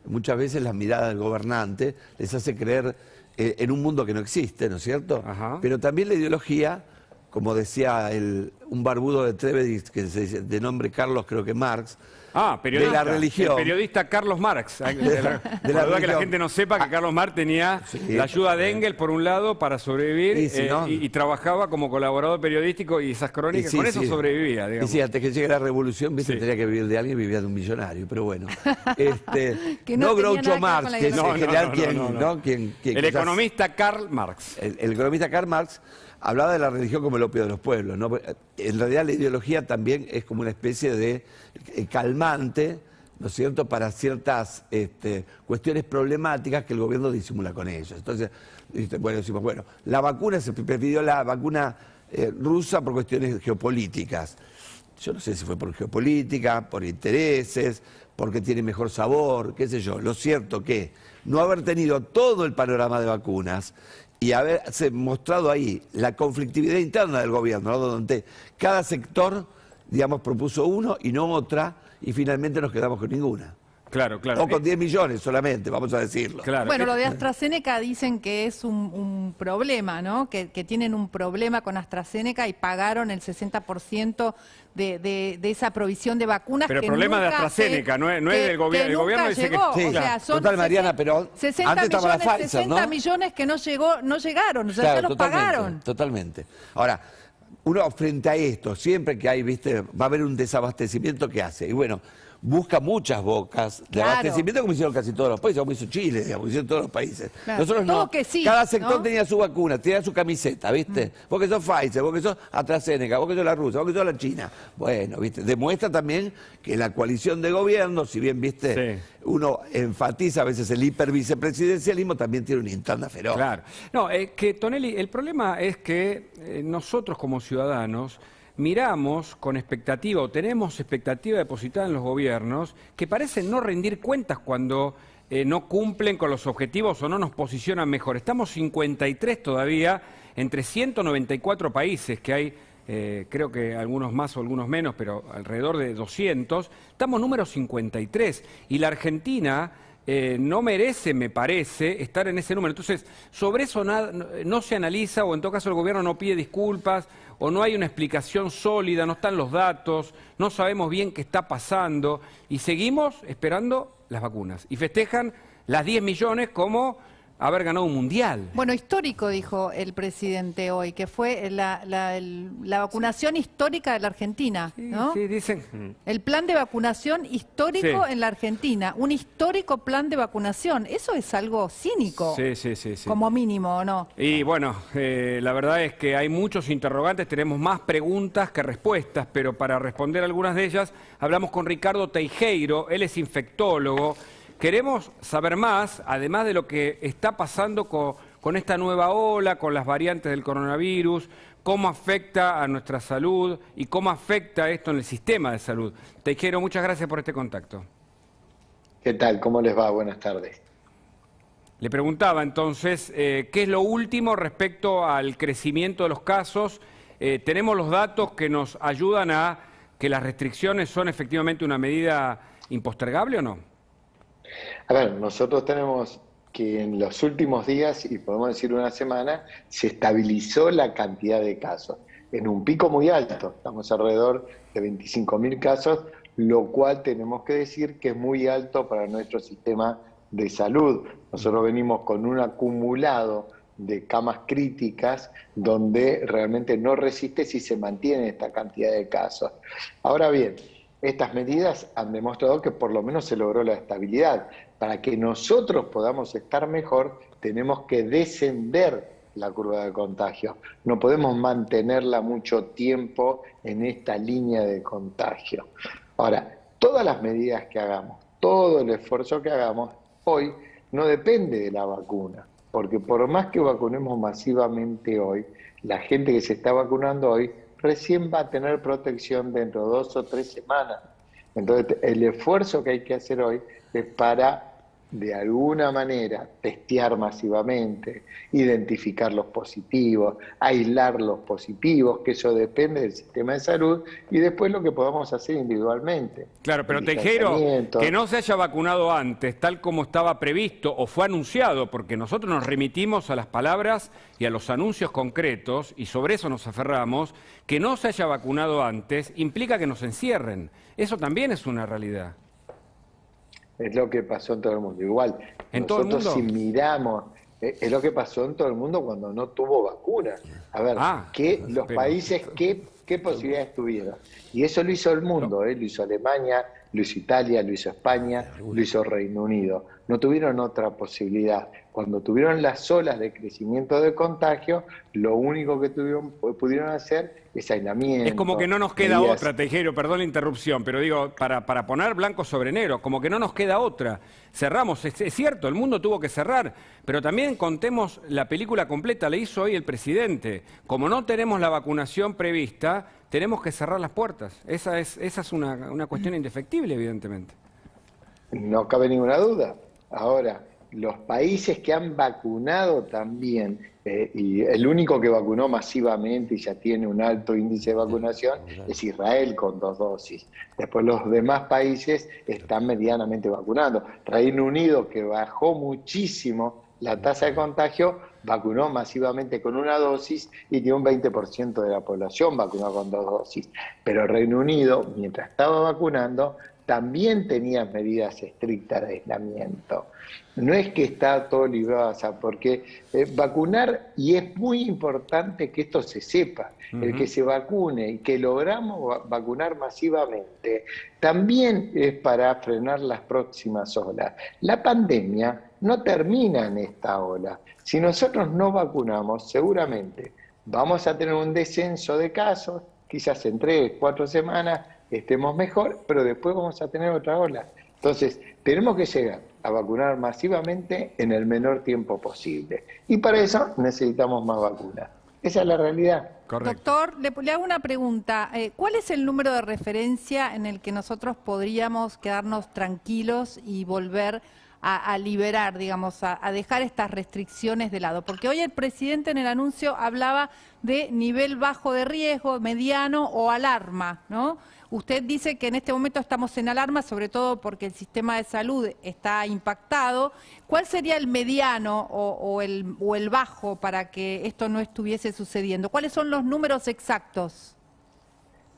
muchas veces la mirada del gobernante, les hace creer en un mundo que no existe, ¿no es cierto? Ajá. Pero también la ideología, como decía un barbudo de Trevedis, que se dice, de nombre Carlos, creo que Marx, periodista, de la religión. el periodista Carlos Marx. De la religión. verdad que la gente no sepa que Carlos Marx tenía la ayuda de Engels, por un lado, para sobrevivir, y trabajaba como colaborador periodístico y esas crónicas, con eso sobrevivía, digamos. Y sí, antes que llegue la revolución, viste, tenía que vivir de alguien, vivía de un millonario, pero bueno. no Groucho Marx, que es en general quien el economista Karl Marx. El economista Karl Marx hablaba de la religión como el opio de los pueblos, ¿no? En realidad la ideología también es como una especie de calmante, ¿no es cierto?, para ciertas cuestiones problemáticas que el gobierno disimula con ellos. Entonces, decimos, bueno, la vacuna, se prefirió la vacuna rusa por cuestiones geopolíticas. Yo no sé si fue por geopolítica, por intereses, porque tiene mejor sabor, qué sé yo. Lo cierto que no haber tenido todo el panorama de vacunas y haberse mostrado ahí la conflictividad interna del gobierno, ¿no? Donde cada sector, digamos, propuso uno y no otra, y finalmente nos quedamos con ninguna. Claro, claro. O con 10 millones solamente, vamos a decirlo. Claro. Bueno, lo de AstraZeneca dicen que es un problema, ¿no? Que tienen un problema con AstraZeneca y pagaron el 60% de esa provisión de vacunas. Pero el problema de AstraZeneca, no es del gobierno. El gobierno dice llegó. que... O sea, son total, Mariana, pero 60 antes estaba la millones, Pfizer, 60 ¿no? millones que no llegaron, o sea, Claro, ya los pagaron. Totalmente. Ahora, uno frente a esto, siempre que hay, viste, va a haber un desabastecimiento, ¿qué hace? Y bueno, busca muchas bocas de abastecimiento, como hicieron casi todos los países, como hizo Chile, digamos, como hicieron todos los países. Claro. Nosotros Todo no. que sí, cada sector ¿no? tenía su vacuna, tenía su camiseta, ¿viste? Vos que sos Pfizer, vos que sos AstraZeneca, vos que sos la rusa, vos que sos la China. Bueno, ¿viste? Demuestra también que la coalición de gobierno, si bien, ¿viste? Sí. Uno enfatiza a veces el hipervicepresidencialismo, también tiene una interna feroz. Claro. No, que Tonelli, el problema es que nosotros como ciudadanos miramos con expectativa o tenemos expectativa depositada en los gobiernos que parecen no rendir cuentas cuando no cumplen con los objetivos o no nos posicionan mejor. Estamos 53 todavía entre 194 países que hay, creo que algunos más o algunos menos, pero alrededor de 200. Estamos número 53 y la Argentina no merece, me parece, estar en ese número. Entonces, sobre eso no se analiza o en todo caso el gobierno no pide disculpas o no hay una explicación sólida, no están los datos, no sabemos bien qué está pasando y seguimos esperando las vacunas. Y festejan las 10 millones como haber ganado un mundial. Bueno, histórico, dijo el presidente hoy, que fue la vacunación histórica de la Argentina, ¿no? Sí, dicen. El plan de vacunación histórico Sí. en la Argentina, un histórico plan de vacunación. Eso es algo cínico, Sí. como mínimo, ¿o no? Y bueno, la verdad es que hay muchos interrogantes, tenemos más preguntas que respuestas, pero para responder algunas de ellas hablamos con Ricardo Teijeiro, él es infectólogo. Queremos saber más, además de lo que está pasando con esta nueva ola, con las variantes del coronavirus, cómo afecta a nuestra salud y cómo afecta esto en el sistema de salud. Teijeiro, muchas gracias por este contacto. ¿Qué tal? ¿Cómo les va? Buenas tardes. Le preguntaba entonces, ¿qué es lo último respecto al crecimiento de los casos? ¿Tenemos los datos que nos ayudan a que las restricciones son efectivamente una medida impostergable o no? A ver, nosotros tenemos que en los últimos días, y podemos decir una semana, se estabilizó la cantidad de casos en un pico muy alto. Estamos alrededor de 25.000 casos, lo cual tenemos que decir que es muy alto para nuestro sistema de salud. Nosotros venimos con un acumulado de camas críticas donde realmente no resiste si se mantiene esta cantidad de casos. Ahora bien, estas medidas han demostrado que por lo menos se logró la estabilidad. Para que nosotros podamos estar mejor, tenemos que descender la curva de contagio. No podemos mantenerla mucho tiempo en esta línea de contagio. Ahora, todas las medidas que hagamos, todo el esfuerzo que hagamos hoy, no depende de la vacuna. Porque por más que vacunemos masivamente hoy, la gente que se está vacunando hoy recién va a tener protección dentro de 2 o 3 semanas. Entonces, el esfuerzo que hay que hacer hoy es para, de alguna manera, testear masivamente, identificar los positivos, aislar los positivos, que eso depende del sistema de salud, y después lo que podamos hacer individualmente. Claro, pero Teijeiro, que no se haya vacunado antes, tal como estaba previsto o fue anunciado, porque nosotros nos remitimos a las palabras y a los anuncios concretos, y sobre eso nos aferramos, que no se haya vacunado antes implica que nos encierren. Eso también es una realidad. Es lo que pasó en todo el mundo. Igual, ¿En todo el mundo? Si miramos, es lo que pasó en todo el mundo cuando no tuvo vacuna. A ver, los países, ¿qué posibilidades tuvieron? Y eso lo hizo el mundo, lo hizo Alemania, lo hizo Italia, lo hizo España, lo hizo Reino Unido. No tuvieron otra posibilidad. Cuando tuvieron las olas de crecimiento de contagio, lo único que pudieron hacer es aislamiento. Es como que no nos queda otra, Teijeiro, perdón la interrupción, pero digo, para poner blanco sobre negro, como que no nos queda otra. Cerramos, es cierto, el mundo tuvo que cerrar, pero también contemos la película completa, la hizo hoy el presidente. Como no tenemos la vacunación prevista, tenemos que cerrar las puertas. Esa es una cuestión indefectible, evidentemente. No cabe ninguna duda. Ahora, los países que han vacunado también, y el único que vacunó masivamente y ya tiene un alto índice de vacunación es Israel con 2 dosis. Después los demás países están medianamente vacunando. Reino Unido, que bajó muchísimo la tasa de contagio, vacunó masivamente con 1 dosis y tiene un 20% de la población vacunada con 2 dosis. Pero Reino Unido, mientras estaba vacunando, también tenía medidas estrictas de aislamiento. No es que está todo librado, porque vacunar, y es muy importante que esto se sepa, el que se vacune y que logramos vacunar masivamente, también es para frenar las próximas olas. La pandemia no termina en esta ola. Si nosotros no vacunamos, seguramente vamos a tener un descenso de casos, quizás en 3, 4 semanas, estemos mejor, pero después vamos a tener otra ola. Entonces, tenemos que llegar a vacunar masivamente en el menor tiempo posible. Y para eso necesitamos más vacunas. Esa es la realidad. Correcto. Doctor, le hago una pregunta. ¿Cuál es el número de referencia en el que nosotros podríamos quedarnos tranquilos y volver a liberar, digamos, a dejar estas restricciones de lado? Porque hoy el presidente en el anuncio hablaba de nivel bajo de riesgo, mediano o alarma, ¿no? Usted dice que en este momento estamos en alarma, sobre todo porque el sistema de salud está impactado. ¿Cuál sería el mediano o el bajo para que esto no estuviese sucediendo? ¿Cuáles son los números exactos?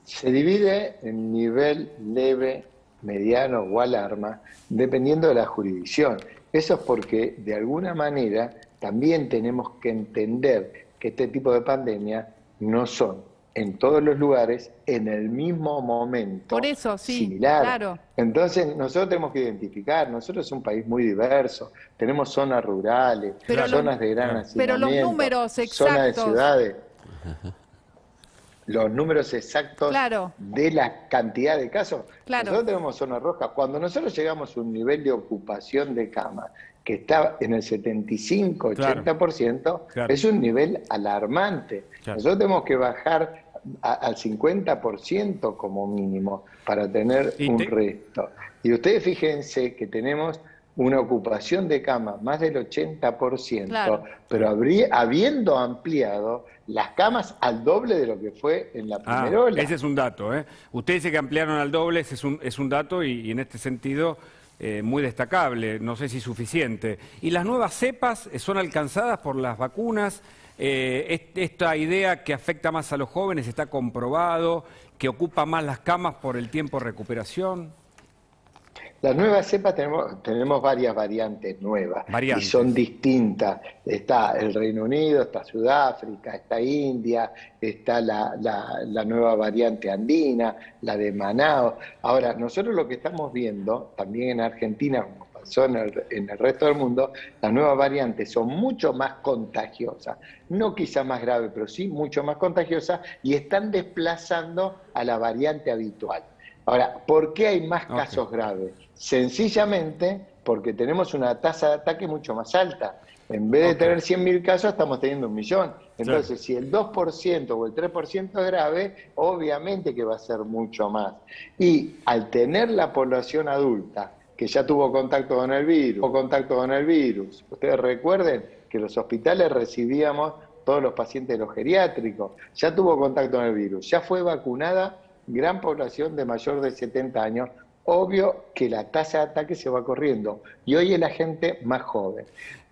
Se divide en nivel leve, mediano o alarma, dependiendo de la jurisdicción. Eso es porque, de alguna manera, también tenemos que entender que este tipo de pandemia no son en todos los lugares en el mismo momento. Por eso, sí, similar. Claro. Entonces, nosotros tenemos que identificar, nosotros somos un país muy diverso, tenemos zonas rurales, zonas de gran hacinamiento, pero los números exactos, zonas de ciudades. Los números exactos de la cantidad de casos. Nosotros tenemos zonas rojas. Cuando nosotros llegamos a un nivel de ocupación de cama que está en el 75-80%, es un nivel alarmante. Nosotros tenemos que bajar al 50% como mínimo para tener un resto. Y ustedes fíjense que tenemos una ocupación de cama más del 80%, pero habiendo ampliado las camas al doble de lo que fue en la primera ola. Ese es un dato, ¿eh? Usted dice que ampliaron al doble, ese es un dato y en este sentido muy destacable, no sé si suficiente. ¿Y las nuevas cepas son alcanzadas por las vacunas? Esta idea que afecta más a los jóvenes está comprobado, que ocupa más las camas por el tiempo de recuperación. Las nuevas cepas tenemos varias variantes nuevas y son distintas. Está el Reino Unido, está Sudáfrica, está India, está la nueva variante andina, la de Manaos. Ahora, nosotros lo que estamos viendo, también en Argentina, como pasó en el resto del mundo, las nuevas variantes son mucho más contagiosas. No quizá más grave, pero sí mucho más contagiosas y están desplazando a la variante habitual. Ahora, ¿por qué hay más casos graves? Sencillamente porque tenemos una tasa de ataque mucho más alta. En vez de tener 100.000 casos, estamos teniendo 1 millón. Entonces, si el 2% o el 3% es grave, obviamente que va a ser mucho más. Y al tener la población adulta, que ya tuvo contacto con el virus, ustedes recuerden que en los hospitales recibíamos todos los pacientes de los geriátricos, ya tuvo contacto con el virus, ya fue vacunada gran población de mayor de 70 años, obvio que la tasa de ataque se va corriendo. Y hoy es la gente más joven.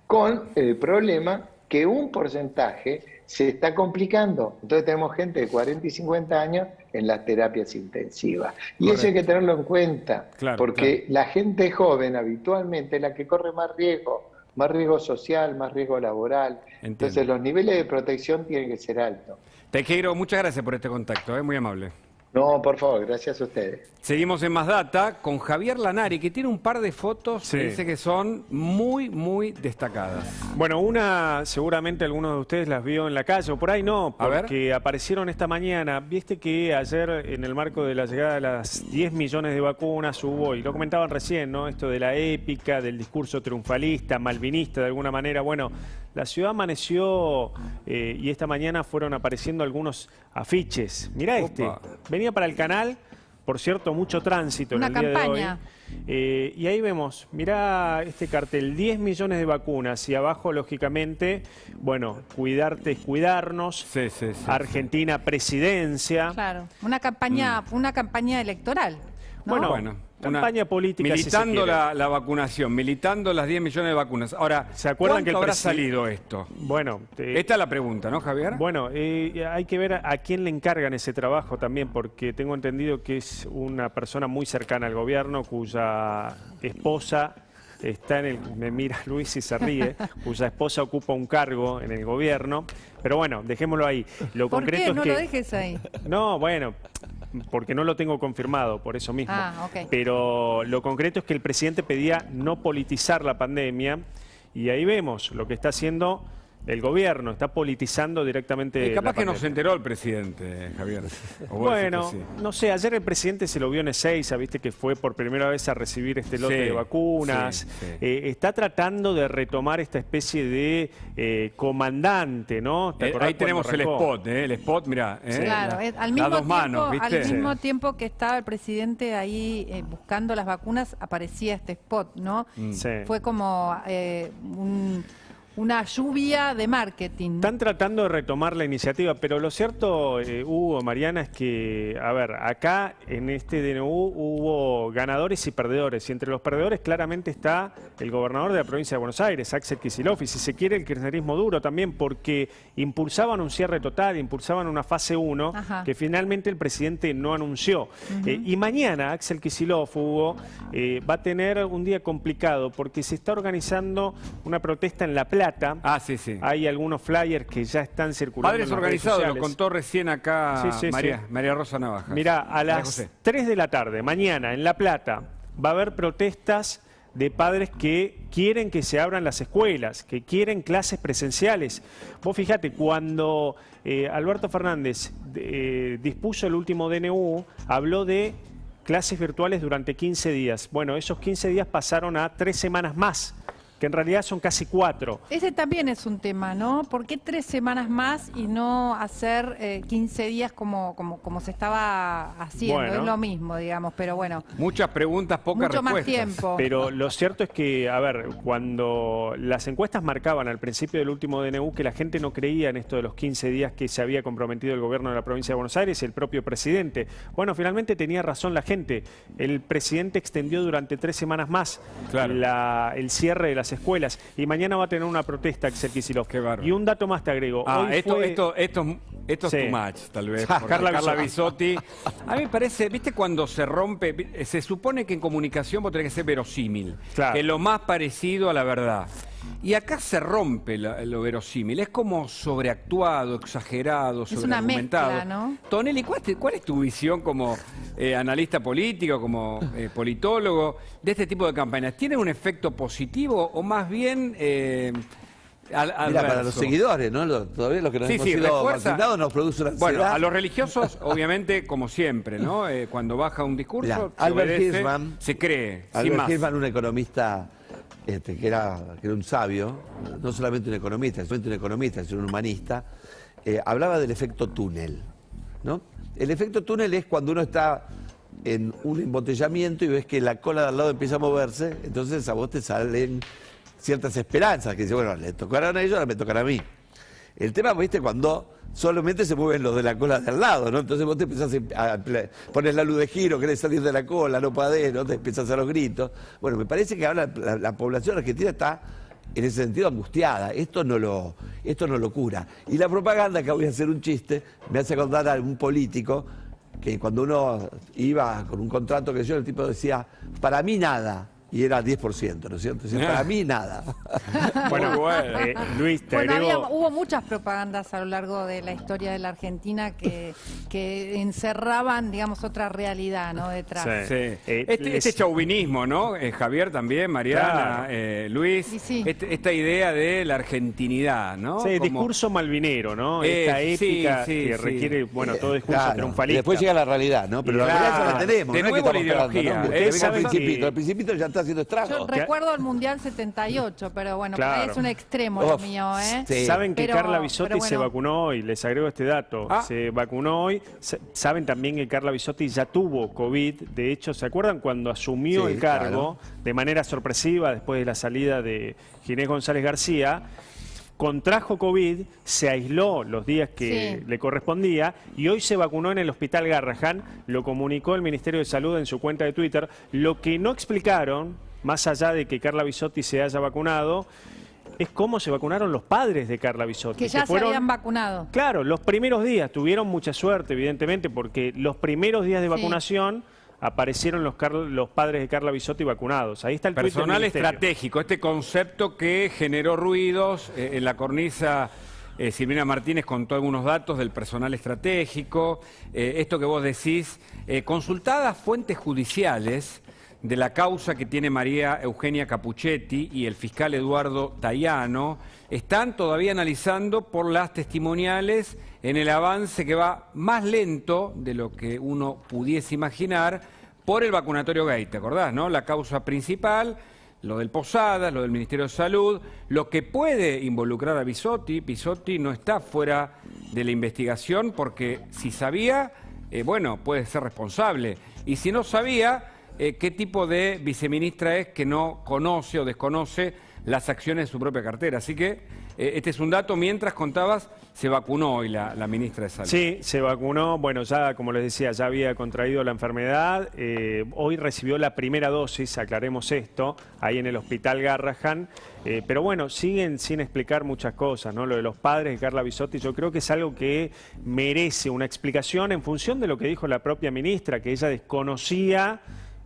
Con el problema que un porcentaje se está complicando. Entonces tenemos gente de 40 y 50 años en las terapias intensivas. Y eso hay que tenerlo en cuenta, porque la gente joven habitualmente es la que corre más riesgo social, más riesgo laboral. Entonces los niveles de protección tienen que ser altos. Tejero, muchas gracias por este contacto, muy amable. No, por favor, gracias a ustedes. Seguimos en Más Data con Javier Lanari, que tiene un par de fotos que dice que son muy, muy destacadas. Bueno, una seguramente algunos de ustedes las vio en la calle, o por ahí no, porque aparecieron esta mañana. Viste que ayer, en el marco de la llegada de las 10 millones de vacunas, hubo, y lo comentaban recién, ¿no? Esto de la épica, del discurso triunfalista, malvinista de alguna manera. Bueno, la ciudad amaneció y esta mañana fueron apareciendo algunos afiches. Mirá este, venía para el canal, por cierto, mucho tránsito en el día de hoy. Y ahí vemos, mirá este cartel, 10 millones de vacunas y abajo, lógicamente, bueno, cuidarte es cuidarnos, Argentina presidencia. Claro, una campaña electoral, ¿no? Bueno, campaña política, militando si la vacunación, militando las 10 millones de vacunas. Ahora, ¿se acuerdan que habrá salido esto? Bueno, esta es la pregunta, ¿no, Javier? Bueno, hay que ver a quién le encargan ese trabajo también, porque tengo entendido que es una persona muy cercana al gobierno, cuya esposa está me mira Luis y se ríe, cuya esposa ocupa un cargo en el gobierno. Pero bueno, dejémoslo ahí. Lo ¿Por concreto qué? es No que, lo dejes ahí. No, bueno, porque no lo tengo confirmado, por eso mismo. Pero lo concreto es que el presidente pedía no politizar la pandemia y ahí vemos lo que está haciendo el gobierno, está politizando directamente capaz la que no pandemia. se enteró el presidente, Javier. Bueno, no sé, ayer el presidente se lo vio en Ezeiza, viste que fue por primera vez a recibir este lote de vacunas. Está tratando de retomar esta especie de comandante, ¿no? Ahí tenemos el spot, mirá. Claro, al mismo tiempo que estaba el presidente ahí buscando las vacunas, aparecía este spot, ¿no? Fue como una lluvia de marketing. Están tratando de retomar la iniciativa, pero lo cierto, Hugo, Mariana, es que, a ver, acá en este DNU hubo ganadores y perdedores, y entre los perdedores claramente está el gobernador de la provincia de Buenos Aires, Axel Kicillof, y si se quiere el kirchnerismo duro también, porque impulsaban un cierre total, impulsaban una fase 1, que finalmente el presidente no anunció. Y mañana Axel Kicillof, Hugo, va a tener un día complicado, porque se está organizando una protesta en La Plata. Hay algunos flyers que ya están circulando. Padres Organizados, lo contó recién acá María Rosa Navaja. Mirá, a las 3 de la tarde, mañana, en La Plata, va a haber protestas de padres que quieren que se abran las escuelas, que quieren clases presenciales. Vos fijate, cuando Alberto Fernández dispuso el último DNU, habló de clases virtuales durante 15 días. Bueno, esos 15 días pasaron a 3 semanas más, que en realidad son casi 4. Ese también es un tema, ¿no? ¿Por qué 3 semanas más y no hacer 15 días como se estaba haciendo? Bueno. Es lo mismo, digamos, pero bueno. Muchas preguntas, pocas respuestas. Mucho más tiempo. Pero lo cierto es que, a ver, cuando las encuestas marcaban al principio del último DNU que la gente no creía en esto de los 15 días que se había comprometido el gobierno de la provincia de Buenos Aires y el propio presidente. Bueno, finalmente tenía razón la gente. El presidente extendió durante 3 semanas más el cierre de las escuelas y mañana va a tener una protesta Axel Kicillof. Y un dato más te agrego. Esto es too much, tal vez. Carla Bisotti. A mí me parece, ¿viste cuando se rompe? Se supone que en comunicación vos tenés que ser verosímil, que es lo más parecido a la verdad. Y acá se rompe lo verosímil, es como sobreactuado, exagerado, sobreargumentado. Es una mezcla, ¿no? Tonelli, ¿cuál es tu visión como analista político, como politólogo, de este tipo de campañas? ¿Tiene un efecto positivo o más bien Mira, para los seguidores, ¿no? Todavía los que nos hemos sido vacunados nos produce una ansiedad. Bueno, a los religiosos, obviamente, como siempre, ¿no? Cuando baja un discurso, Albert Hirschman, se cree. Albert Hirschman, un economista que era un sabio, no solamente un economista, sino un humanista, hablaba del efecto túnel, ¿no? El efecto túnel es cuando uno está en un embotellamiento y ves que la cola de al lado empieza a moverse, entonces a vos te salen ciertas esperanzas, que dice, bueno, le tocaron a ellos, ahora me tocará a mí. El tema, viste, cuando solamente se mueven los de la cola de al lado, ¿no? Entonces vos te empezás a poner la luz de giro, querés salir de la cola, no podés, ¿no? Te empiezas a hacer los gritos. Bueno, me parece que ahora la población argentina está en ese sentido angustiada. Esto no lo cura. Y la propaganda, que voy a hacer un chiste, me hace acordar a un político que cuando uno iba con un contrato que el tipo decía, para mí nada. Y era 10%, ¿no es cierto? Decía, para mí nada. Bueno, Luis, te agrego... Hubo muchas propagandas a lo largo de la historia de la Argentina que encerraban, digamos, otra realidad, ¿no? Detrás. Este chauvinismo, ¿no? Javier también, Mariana, Luis, esta idea de la argentinidad, ¿no? Sí, discurso malvinero, ¿no? Esta épica que requiere, bueno, todo discurso triunfalista. Y después llega la realidad, ¿no? Pero la realidad ya la tenemos, de no nuevo es que la ideología. ¿no? Al principito ya está haciendo estragos. Yo recuerdo el Mundial 78, pero bueno, Claro. por ahí es un extremo lo mío, ¿eh? Sí. Saben que Carla Bisotti pero bueno. se vacunó hoy, les agrego este dato. Se vacunó hoy. Saben también que Carla Bisotti ya tuvo COVID. De hecho, ¿se acuerdan cuando asumió Sí, el cargo de manera sorpresiva después de la salida de Ginés González García? Contrajo COVID, se aisló los días que le correspondía y hoy se vacunó en el Hospital Garrahan, lo comunicó el Ministerio de Salud en su cuenta de Twitter. Lo que no explicaron, más allá de que Carla Bisotti se haya vacunado, es cómo se vacunaron los padres de Carla Bisotti. Que ya se habían vacunado. Claro, los primeros días tuvieron mucha suerte, evidentemente, porque los primeros días de vacunación aparecieron los padres de Carla Bisotti vacunados. Ahí está el tuit del Personal Ministerio. estratégico, este concepto que generó ruidos en la cornisa. Silvina Martínez contó algunos datos del personal estratégico. Esto que vos decís, consultadas fuentes judiciales de la causa que tiene María Eugenia Capuchetti y el fiscal Eduardo Tayano, están todavía analizando por las testimoniales en el avance que va más lento de lo que uno pudiese imaginar por el vacunatorio gay, ¿te acordás, no? La causa principal, lo del Posadas, lo del Ministerio de Salud, lo que puede involucrar a Bisotti. Bisotti no está fuera de la investigación porque si sabía, bueno, puede ser responsable. Y si no sabía, ¿qué tipo de viceministra es que no conoce o desconoce las acciones de su propia cartera? Así que este es un dato. Mientras contabas, se vacunó hoy la ministra de Salud. Sí, se vacunó. Bueno, ya, como les decía, ya había contraído la enfermedad. Hoy recibió la primera dosis, aclaremos esto, ahí en el Hospital Garrahan. Pero bueno, siguen sin explicar muchas cosas, ¿no? Lo de los padres de Carla Bisotti, yo creo que es algo que merece una explicación en función de lo que dijo la propia ministra, que ella desconocía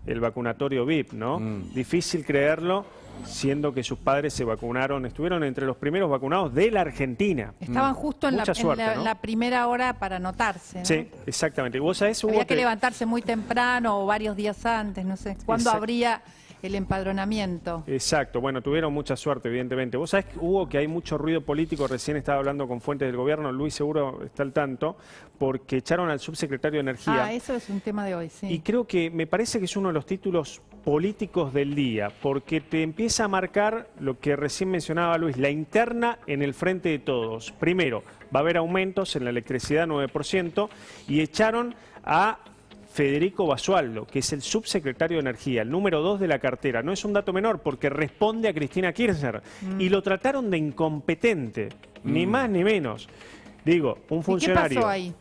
el vacunatorio VIP, ¿no? Difícil creerlo, siendo que sus padres se vacunaron, estuvieron entre los primeros vacunados de la Argentina. Estaban justo en Mucha suerte, ¿no? la primera hora para anotarse, ¿no? Sí, exactamente. ¿Vos sabés, Hugo, Había que levantarse muy temprano o varios días antes, no sé. ¿Cuándo habría el empadronamiento? Exacto, bueno, tuvieron mucha suerte, evidentemente. Vos sabés, Hugo, que hay mucho ruido político, recién estaba hablando con fuentes del gobierno, Luis seguro está al tanto, porque echaron al subsecretario de Energía. Ah, eso es un tema de hoy, sí. Y creo que me parece que es uno de los títulos políticos del día, porque te empieza a marcar lo que recién mencionaba Luis, la interna en el frente de todos. Primero, va a haber aumentos en la electricidad 9% y echaron a Federico Basualdo, que es el subsecretario de Energía, el número 2 de la cartera. No es un dato menor porque responde a Cristina Kirchner. Y lo trataron de incompetente, ni más ni menos. Digo, un funcionario... ¿Y qué pasó ahí?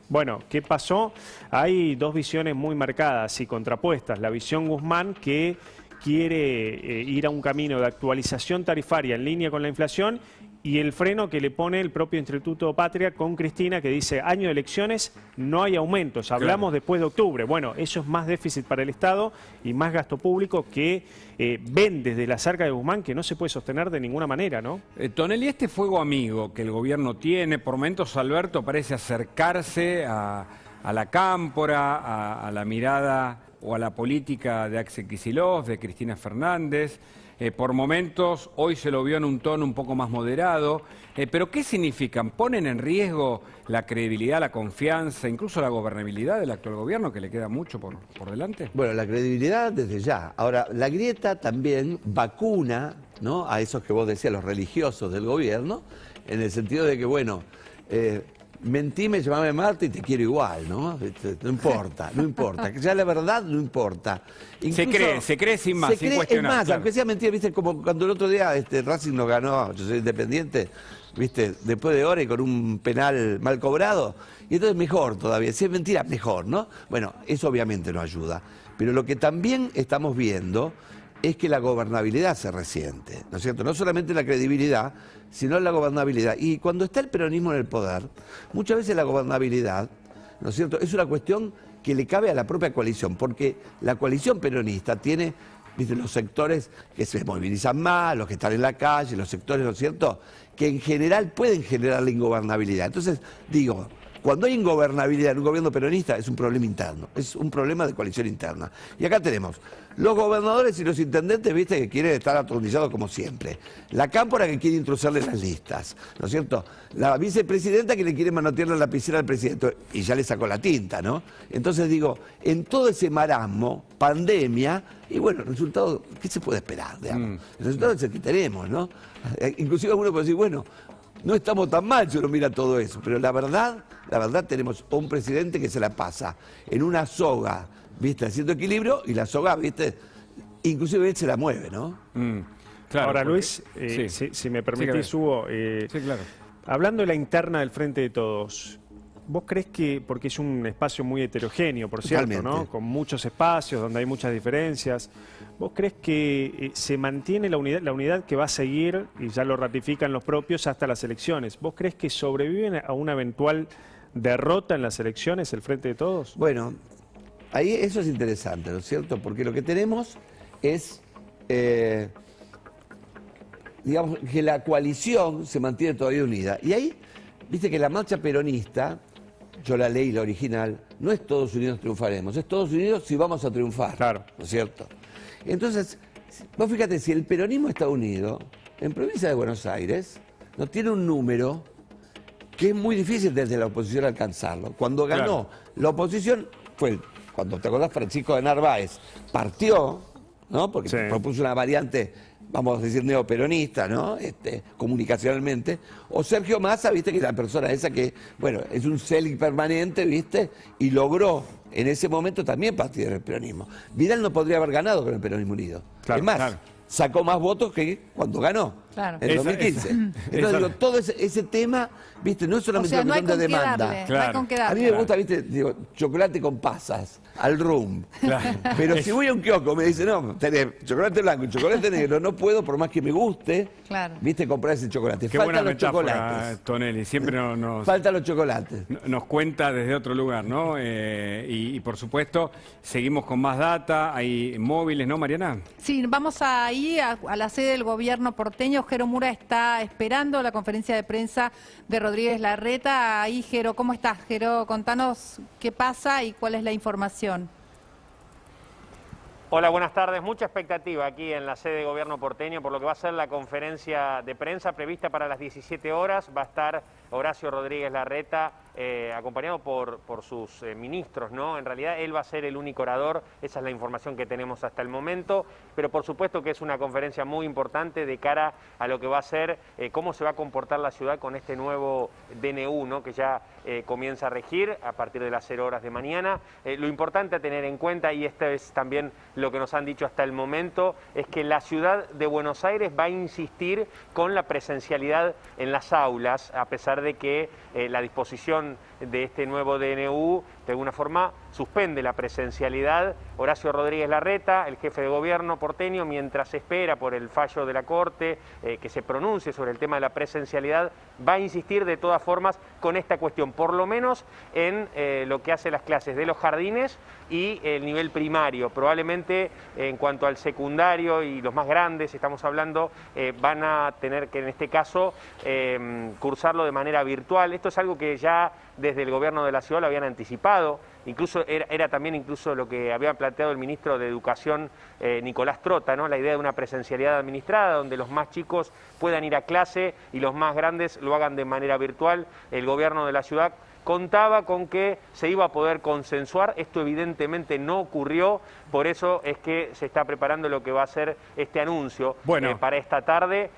Bueno, ¿qué pasó? Hay dos visiones muy marcadas y contrapuestas. La visión Guzmán, que quiere ir a un camino de actualización tarifaria en línea con la inflación, y el freno que le pone el propio Instituto Patria con Cristina, que dice, año de elecciones, no hay aumentos, hablamos después de octubre. Bueno, eso es más déficit para el Estado y más gasto público que ven desde la cerca de Guzmán que no se puede sostener de ninguna manera, ¿no? Tonelli, este fuego amigo que el gobierno tiene, por momentos Alberto parece acercarse a la cámpora, a la mirada o a la política de Axel Kicillof, de Cristina Fernández. Por momentos, hoy se lo vio en un tono un poco más moderado. ¿Pero qué significan? ¿Ponen en riesgo la credibilidad, la confianza, incluso la gobernabilidad del actual gobierno, que le queda mucho por delante? Bueno, la credibilidad desde ya. Ahora, la grieta también vacuna, ¿no?, a esos que vos decías, los religiosos del gobierno, en el sentido de que, bueno, mentime, llamame Marta y te quiero igual, ¿no? No importa, no importa. Que ya la verdad no importa. Incluso, se cree sin más, sin cuestionar. Es más, claro. aunque sea mentira, ¿viste? Como cuando el otro día Racing nos ganó, yo soy Independiente, ¿viste? Después de horas y con un penal mal cobrado. Y entonces mejor todavía. Si es mentira, mejor, ¿no? Bueno, eso obviamente no ayuda. Pero lo que también estamos viendo es que la gobernabilidad se resiente, ¿no es cierto? No solamente la credibilidad, sino la gobernabilidad. Y cuando está el peronismo en el poder, muchas veces la gobernabilidad, ¿no es cierto?, es una cuestión que le cabe a la propia coalición, porque la coalición peronista tiene, ¿viste?, los sectores que se movilizan más, los que están en la calle, los sectores, ¿no es cierto?, que en general pueden generar la ingobernabilidad. Entonces, digo, cuando hay ingobernabilidad en un gobierno peronista es un problema interno, es un problema de coalición interna. Y acá tenemos los gobernadores y los intendentes, viste, que quieren estar atornillados como siempre. La cámpora que quiere intrusarle las listas, ¿no es cierto? La vicepresidenta que le quiere manotear la lapicera al presidente y ya le sacó la tinta, ¿no? Entonces digo, en todo ese marasmo, pandemia, y bueno, el resultado, ¿qué se puede esperar? Digamos? El resultado es el que tenemos, ¿no? Inclusive alguno puede decir, bueno, no estamos tan mal si uno mira todo eso, pero la verdad tenemos un presidente que se la pasa en una soga, ¿viste? Haciendo equilibrio y la soga, ¿viste? Inclusive él se la mueve, ¿no? Claro, ahora, Luis, si me permitís, Hugo, claro. Hablando de la interna del Frente de Todos, ¿vos crees que, porque es un espacio muy heterogéneo, por cierto, Totalmente, ¿no? Con muchos espacios donde hay muchas diferencias, ¿vos crees que se mantiene la unidad que va a seguir, y ya lo ratifican los propios, hasta las elecciones? ¿Vos crees que sobreviven a una eventual derrota en las elecciones el Frente de Todos? Bueno, ahí eso es interesante, ¿no es cierto? Porque lo que tenemos es, digamos, que la coalición se mantiene todavía unida. Y ahí, viste que la marcha peronista, yo la leí, la original, no es todos unidos triunfaremos, es todos unidos si vamos a triunfar, claro, ¿no es cierto? Entonces, vos fíjate, si el peronismo está unido, en provincia de Buenos Aires, no tiene un número que es muy difícil desde la oposición alcanzarlo. Cuando ganó la oposición, fue cuando, ¿te acordás? Francisco de Narváez partió, ¿no? Porque propuso una variante, vamos a decir, neoperonista, ¿no? Comunicacionalmente. O Sergio Massa, viste, que es la persona esa que, bueno, es un célic permanente, viste, y logró en ese momento también partir del peronismo. Vidal no podría haber ganado con el peronismo unido. Es más, sacó más votos que cuando ganó. En el 2015. Entonces digo, todo ese tema, viste, no es solamente una cuestión de demanda. No hay con qué darle. A mí me gusta, viste, digo, chocolate con pasas, al rum. Pero si voy a un kiosco me dice, no, tenés chocolate blanco y chocolate negro, no puedo, por más que me guste, viste, comprar ese chocolate. Qué Faltan buena los chocolates. Tonelli, siempre faltan los chocolates. Nos cuenta desde otro lugar, ¿no? Y por supuesto, seguimos con más data, hay móviles, ¿no, Mariana? Sí, vamos ahí a la sede del gobierno porteño. Jero Mura está esperando la conferencia de prensa de Rodríguez Larreta. Ahí, Jero, ¿cómo estás? Jero, contanos qué pasa y cuál es la información. Hola, buenas tardes. Mucha expectativa aquí en la sede de gobierno porteño por lo que va a ser la conferencia de prensa prevista para las 17 horas. Va a estar Horacio Rodríguez Larreta acompañado por sus ministros, ¿no? En realidad él va a ser el único orador, esa es la información que tenemos hasta el momento, pero por supuesto que es una conferencia muy importante de cara a lo que va a ser, cómo se va a comportar la ciudad con este nuevo DNU, ¿no? Que ya comienza a regir a partir de las 0 horas de mañana. Lo importante a tener en cuenta, y esto es también lo que nos han dicho hasta el momento, es que la ciudad de Buenos Aires va a insistir con la presencialidad en las aulas, a pesar de que la disposición de este nuevo DNU de alguna forma suspende la presencialidad. Horacio Rodríguez Larreta, el jefe de gobierno porteño, mientras espera por el fallo de la Corte que se pronuncie sobre el tema de la presencialidad, va a insistir de todas formas con esta cuestión, por lo menos en lo que hace las clases de los jardines y el nivel primario. Probablemente en cuanto al secundario y los más grandes, estamos hablando, van a tener que en este caso cursarlo de manera virtual. Esto es algo que ya desde el gobierno de la ciudad lo habían anticipado, incluso era también incluso lo que había planteado el ministro de Educación, Nicolás Trota, ¿no? La idea de una presencialidad administrada, donde los más chicos puedan ir a clase y los más grandes lo hagan de manera virtual. El gobierno de la ciudad contaba con que se iba a poder consensuar, esto evidentemente no ocurrió, por eso es que se está preparando lo que va a ser este anuncio para esta tarde.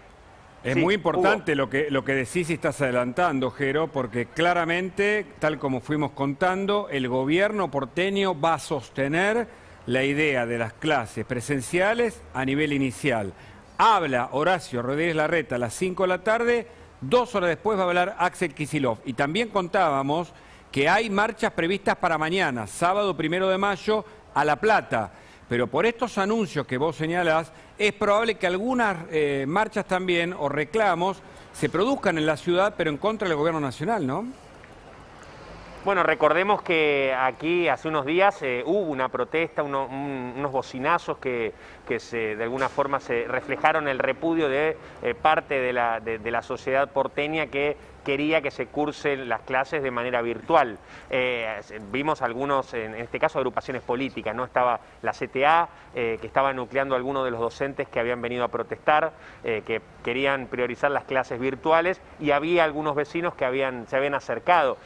Es muy importante lo que decís y estás adelantando, Jero, porque claramente, tal como fuimos contando, el gobierno porteño va a sostener la idea de las clases presenciales a nivel inicial. Habla Horacio Rodríguez Larreta a las 5 de la tarde, 2 horas después va a hablar Axel Kicillof. Y también contábamos que hay marchas previstas para mañana, sábado 1 de mayo, a La Plata. Pero por estos anuncios que vos señalás, es probable que algunas marchas también o reclamos se produzcan en la ciudad, pero en contra del gobierno nacional, ¿no? Bueno, recordemos que aquí hace unos días hubo una protesta, unos bocinazos que de alguna forma se reflejaron el repudio de parte de la sociedad porteña que quería que se cursen las clases de manera virtual. Vimos algunos, en este caso agrupaciones políticas, ¿no? Estaba la CTA, que estaba nucleando a algunos de los docentes que habían venido a protestar, que querían priorizar las clases virtuales, y había algunos vecinos que se habían acercado.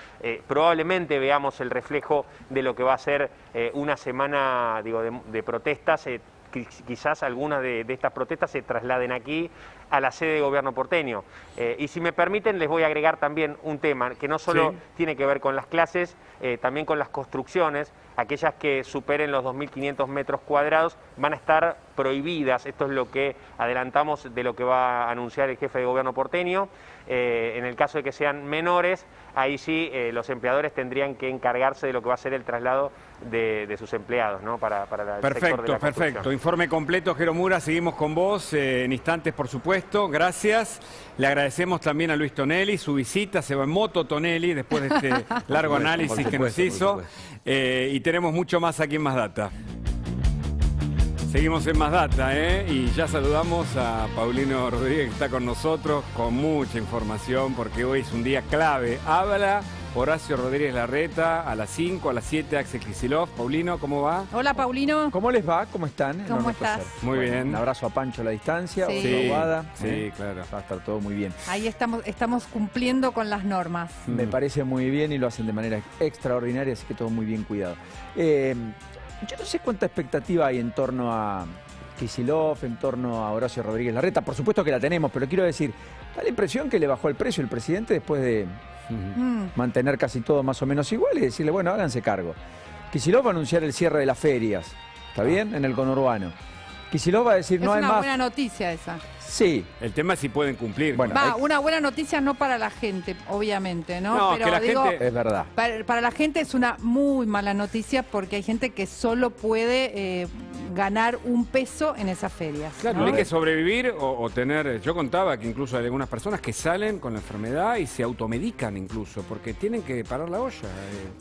Probablemente veamos el reflejo de lo que va a ser una semana, digo, de protestas. Quizás algunas de estas protestas se trasladen aquí a la sede de gobierno porteño. Y si me permiten, les voy a agregar también un tema que no solo tiene que ver con las clases, también con las construcciones. Aquellas que superen los 2.500 metros cuadrados van a estar prohibidas. Esto es lo que adelantamos de lo que va a anunciar el jefe de gobierno porteño. En el caso de que sean menores, ahí sí los empleadores tendrían que encargarse de lo que va a ser el traslado de sus empleados, ¿no? Para el sector de la construcción. Perfecto. Informe completo, Jero Mura. Seguimos con vos en instantes, por supuesto. Gracias. Le agradecemos también a Luis Tonelli su visita. Se va en moto Tonelli después de este largo análisis que nos hizo. Y tenemos mucho más aquí en Más Data. Seguimos en Más Data, y ya saludamos a Paulino Rodríguez, que está con nosotros con mucha información, porque hoy es un día clave. Habla Horacio Rodríguez Larreta a las 5, a las 7, Axel Kicillof. Paulino, ¿cómo va? Hola, Paulino. ¿Cómo les va? ¿Cómo están? ¿Cómo estás? Muy bien. Un abrazo a Pancho a la distancia, sí. Guada. Sí, claro. Va a estar todo muy bien. Ahí estamos cumpliendo con las normas. Me parece muy bien y lo hacen de manera extraordinaria, así que todo muy bien cuidado. Yo no sé cuánta expectativa hay en torno a Kicillof, en torno a Horacio Rodríguez Larreta. Por supuesto que la tenemos, pero quiero decir, da la impresión que le bajó el precio el presidente después de mantener casi todo más o menos igual y decirle, bueno, háganse cargo. Kicillof va a anunciar el cierre de las ferias, ¿está bien? En el conurbano. Kicillof va a decir, no hay más... Es una buena noticia esa. Sí. El tema es si pueden cumplir. Bueno, una buena noticia no para la gente, obviamente, ¿no? No, pero que la digo, gente... Es verdad. Para la gente es una muy mala noticia porque hay gente que solo puede ganar un peso en esas ferias. Claro, ¿no? hay que sobrevivir o tener... Yo contaba que incluso hay algunas personas que salen con la enfermedad y se automedican incluso, porque tienen que parar la olla.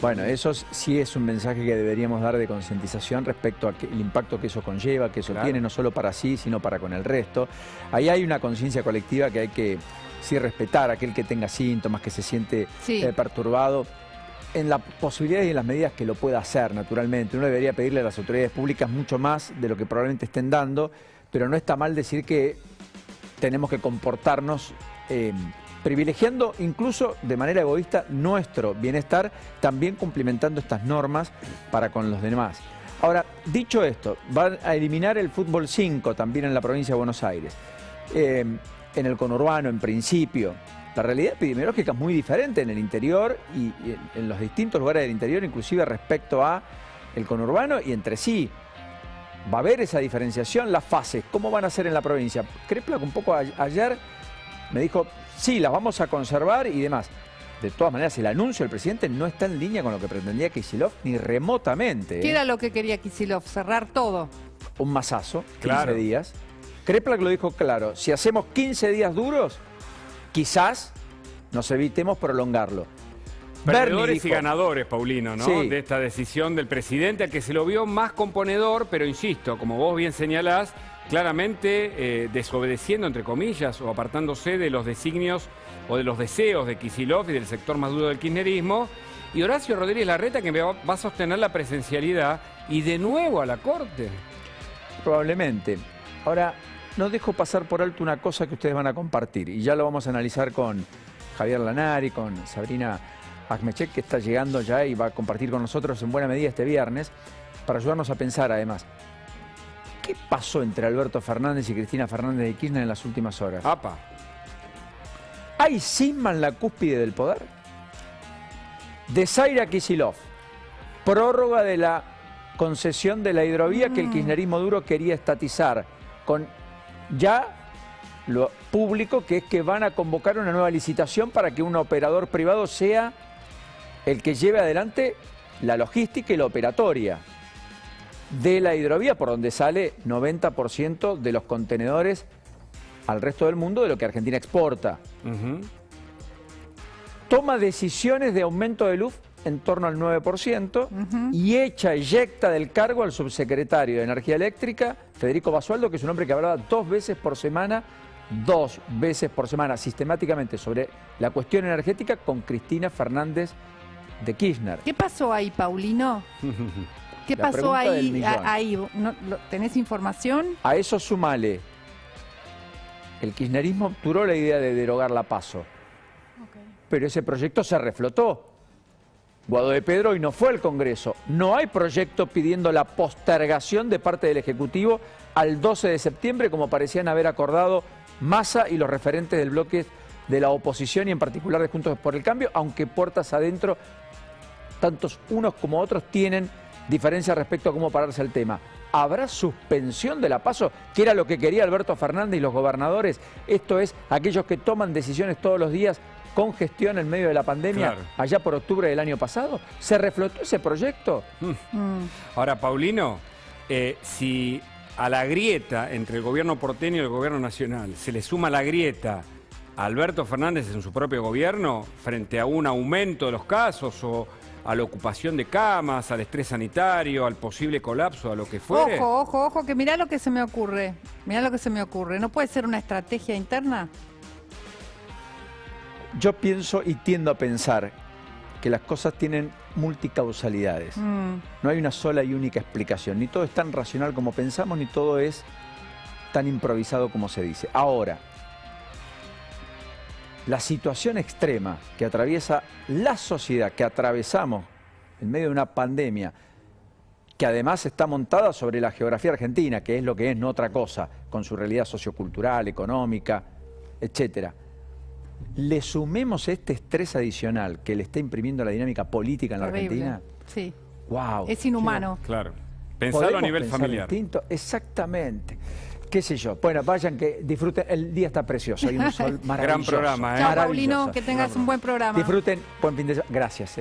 Bueno, eso sí es un mensaje que deberíamos dar de concientización respecto al impacto que eso conlleva, que eso tiene no solo para sí, sino para con el resto. Ahí hay una conciencia colectiva que hay que respetar, aquel que tenga síntomas, que se siente perturbado, en las posibilidades y en las medidas que lo pueda hacer, naturalmente. Uno debería pedirle a las autoridades públicas mucho más de lo que probablemente estén dando, pero no está mal decir que tenemos que comportarnos privilegiando incluso de manera egoísta nuestro bienestar, también cumplimentando estas normas para con los demás. Ahora, dicho esto, van a eliminar el fútbol 5 también en la provincia de Buenos Aires. En el conurbano, en principio. La realidad epidemiológica es muy diferente en el interior y en los distintos lugares del interior, inclusive respecto a el conurbano y entre sí. Va a haber esa diferenciación, las fases, ¿cómo van a ser en la provincia? Kreplak un poco ayer me dijo, sí, las vamos a conservar y demás. De todas maneras, el anuncio del presidente no está en línea con lo que pretendía Kicillof ni remotamente. ¿Qué era lo que quería Kicillof? Cerrar todo. Un masazo, 15 días. Kreplak lo dijo claro, si hacemos 15 días duros, quizás nos evitemos prolongarlo. Perdedores y ganadores, Paulino, ¿no? Sí. De esta decisión del presidente, al que se lo vio más componedor, pero insisto, como vos bien señalás, claramente desobedeciendo, entre comillas, o apartándose de los designios o de los deseos de Kicillof y del sector más duro del kirchnerismo. Y Horacio Rodríguez Larreta, que va a sostener la presencialidad y de nuevo a la Corte. Probablemente. Ahora, no dejo pasar por alto una cosa que ustedes van a compartir y ya lo vamos a analizar con Javier Lanari, con Sabrina Agmechek, que está llegando ya y va a compartir con nosotros en buena medida este viernes para ayudarnos a pensar además. ¿Qué pasó entre Alberto Fernández y Cristina Fernández de Kirchner en las últimas horas? ¡Apa! ¿Hay cisma en la cúspide del poder? Desaire a Kicillof, prórroga de la concesión de la hidrovía que el kirchnerismo duro quería estatizar, con ya lo público, que es que van a convocar una nueva licitación para que un operador privado sea el que lleve adelante la logística y la operatoria de la hidrovía, por donde sale 90% de los contenedores al resto del mundo de lo que Argentina exporta. Toma decisiones de aumento de luz en torno al 9% y eyecta del cargo al subsecretario de Energía Eléctrica, Federico Basualdo, que es un hombre que hablaba 2 veces por semana 2 veces por semana, sistemáticamente, sobre la cuestión energética con Cristina Fernández de Kirchner. ¿Qué pasó ahí, Paulino? ¿Qué La pasó pregunta del millón. ahí? ¿Tenés información? A eso sumale, el kirchnerismo obturó la idea de derogar la PASO, pero ese proyecto se reflotó. Guado de Pedro hoy no fue al Congreso. No hay proyecto pidiendo la postergación de parte del Ejecutivo al 12 de septiembre, como parecían haber acordado Massa y los referentes del bloque de la oposición y en particular de Juntos por el Cambio, aunque puertas adentro, tantos unos como otros tienen diferencias respecto a cómo pararse el tema. ¿Habrá suspensión de la PASO? Que era lo que quería Alberto Fernández y los gobernadores. Esto es, aquellos que toman decisiones todos los días con gestión en medio de la pandemia, allá por octubre del año pasado. ¿Se reflotó ese proyecto? Ahora, Paulino, si a la grieta entre el gobierno porteño y el gobierno nacional se le suma la grieta a Alberto Fernández en su propio gobierno frente a un aumento de los casos o a la ocupación de camas, al estrés sanitario, al posible colapso, a lo que fuere. Ojo, que mirá lo que se me ocurre. Mirá lo que se me ocurre. ¿No puede ser una estrategia interna? Yo pienso y tiendo a pensar que las cosas tienen multicausalidades. No hay una sola y única explicación. Ni todo es tan racional como pensamos, ni todo es tan improvisado como se dice. Ahora, la situación extrema que atraviesa la sociedad, que atravesamos en medio de una pandemia, que además está montada sobre la geografía argentina, que es lo que es, no otra cosa, con su realidad sociocultural, económica, etcétera. Le sumemos este estrés adicional que le está imprimiendo la dinámica política en la Argentina. Sí. Wow. Es inhumano. Claro. Pensarlo a nivel familiar. Distinto? Exactamente. Qué sé yo. Bueno, vayan que disfruten. El día está precioso. Hay un sol maravilloso. Gran programa, Chao, Paulino. Que tengas un buen programa. Disfruten. Buen fin de semana. Gracias.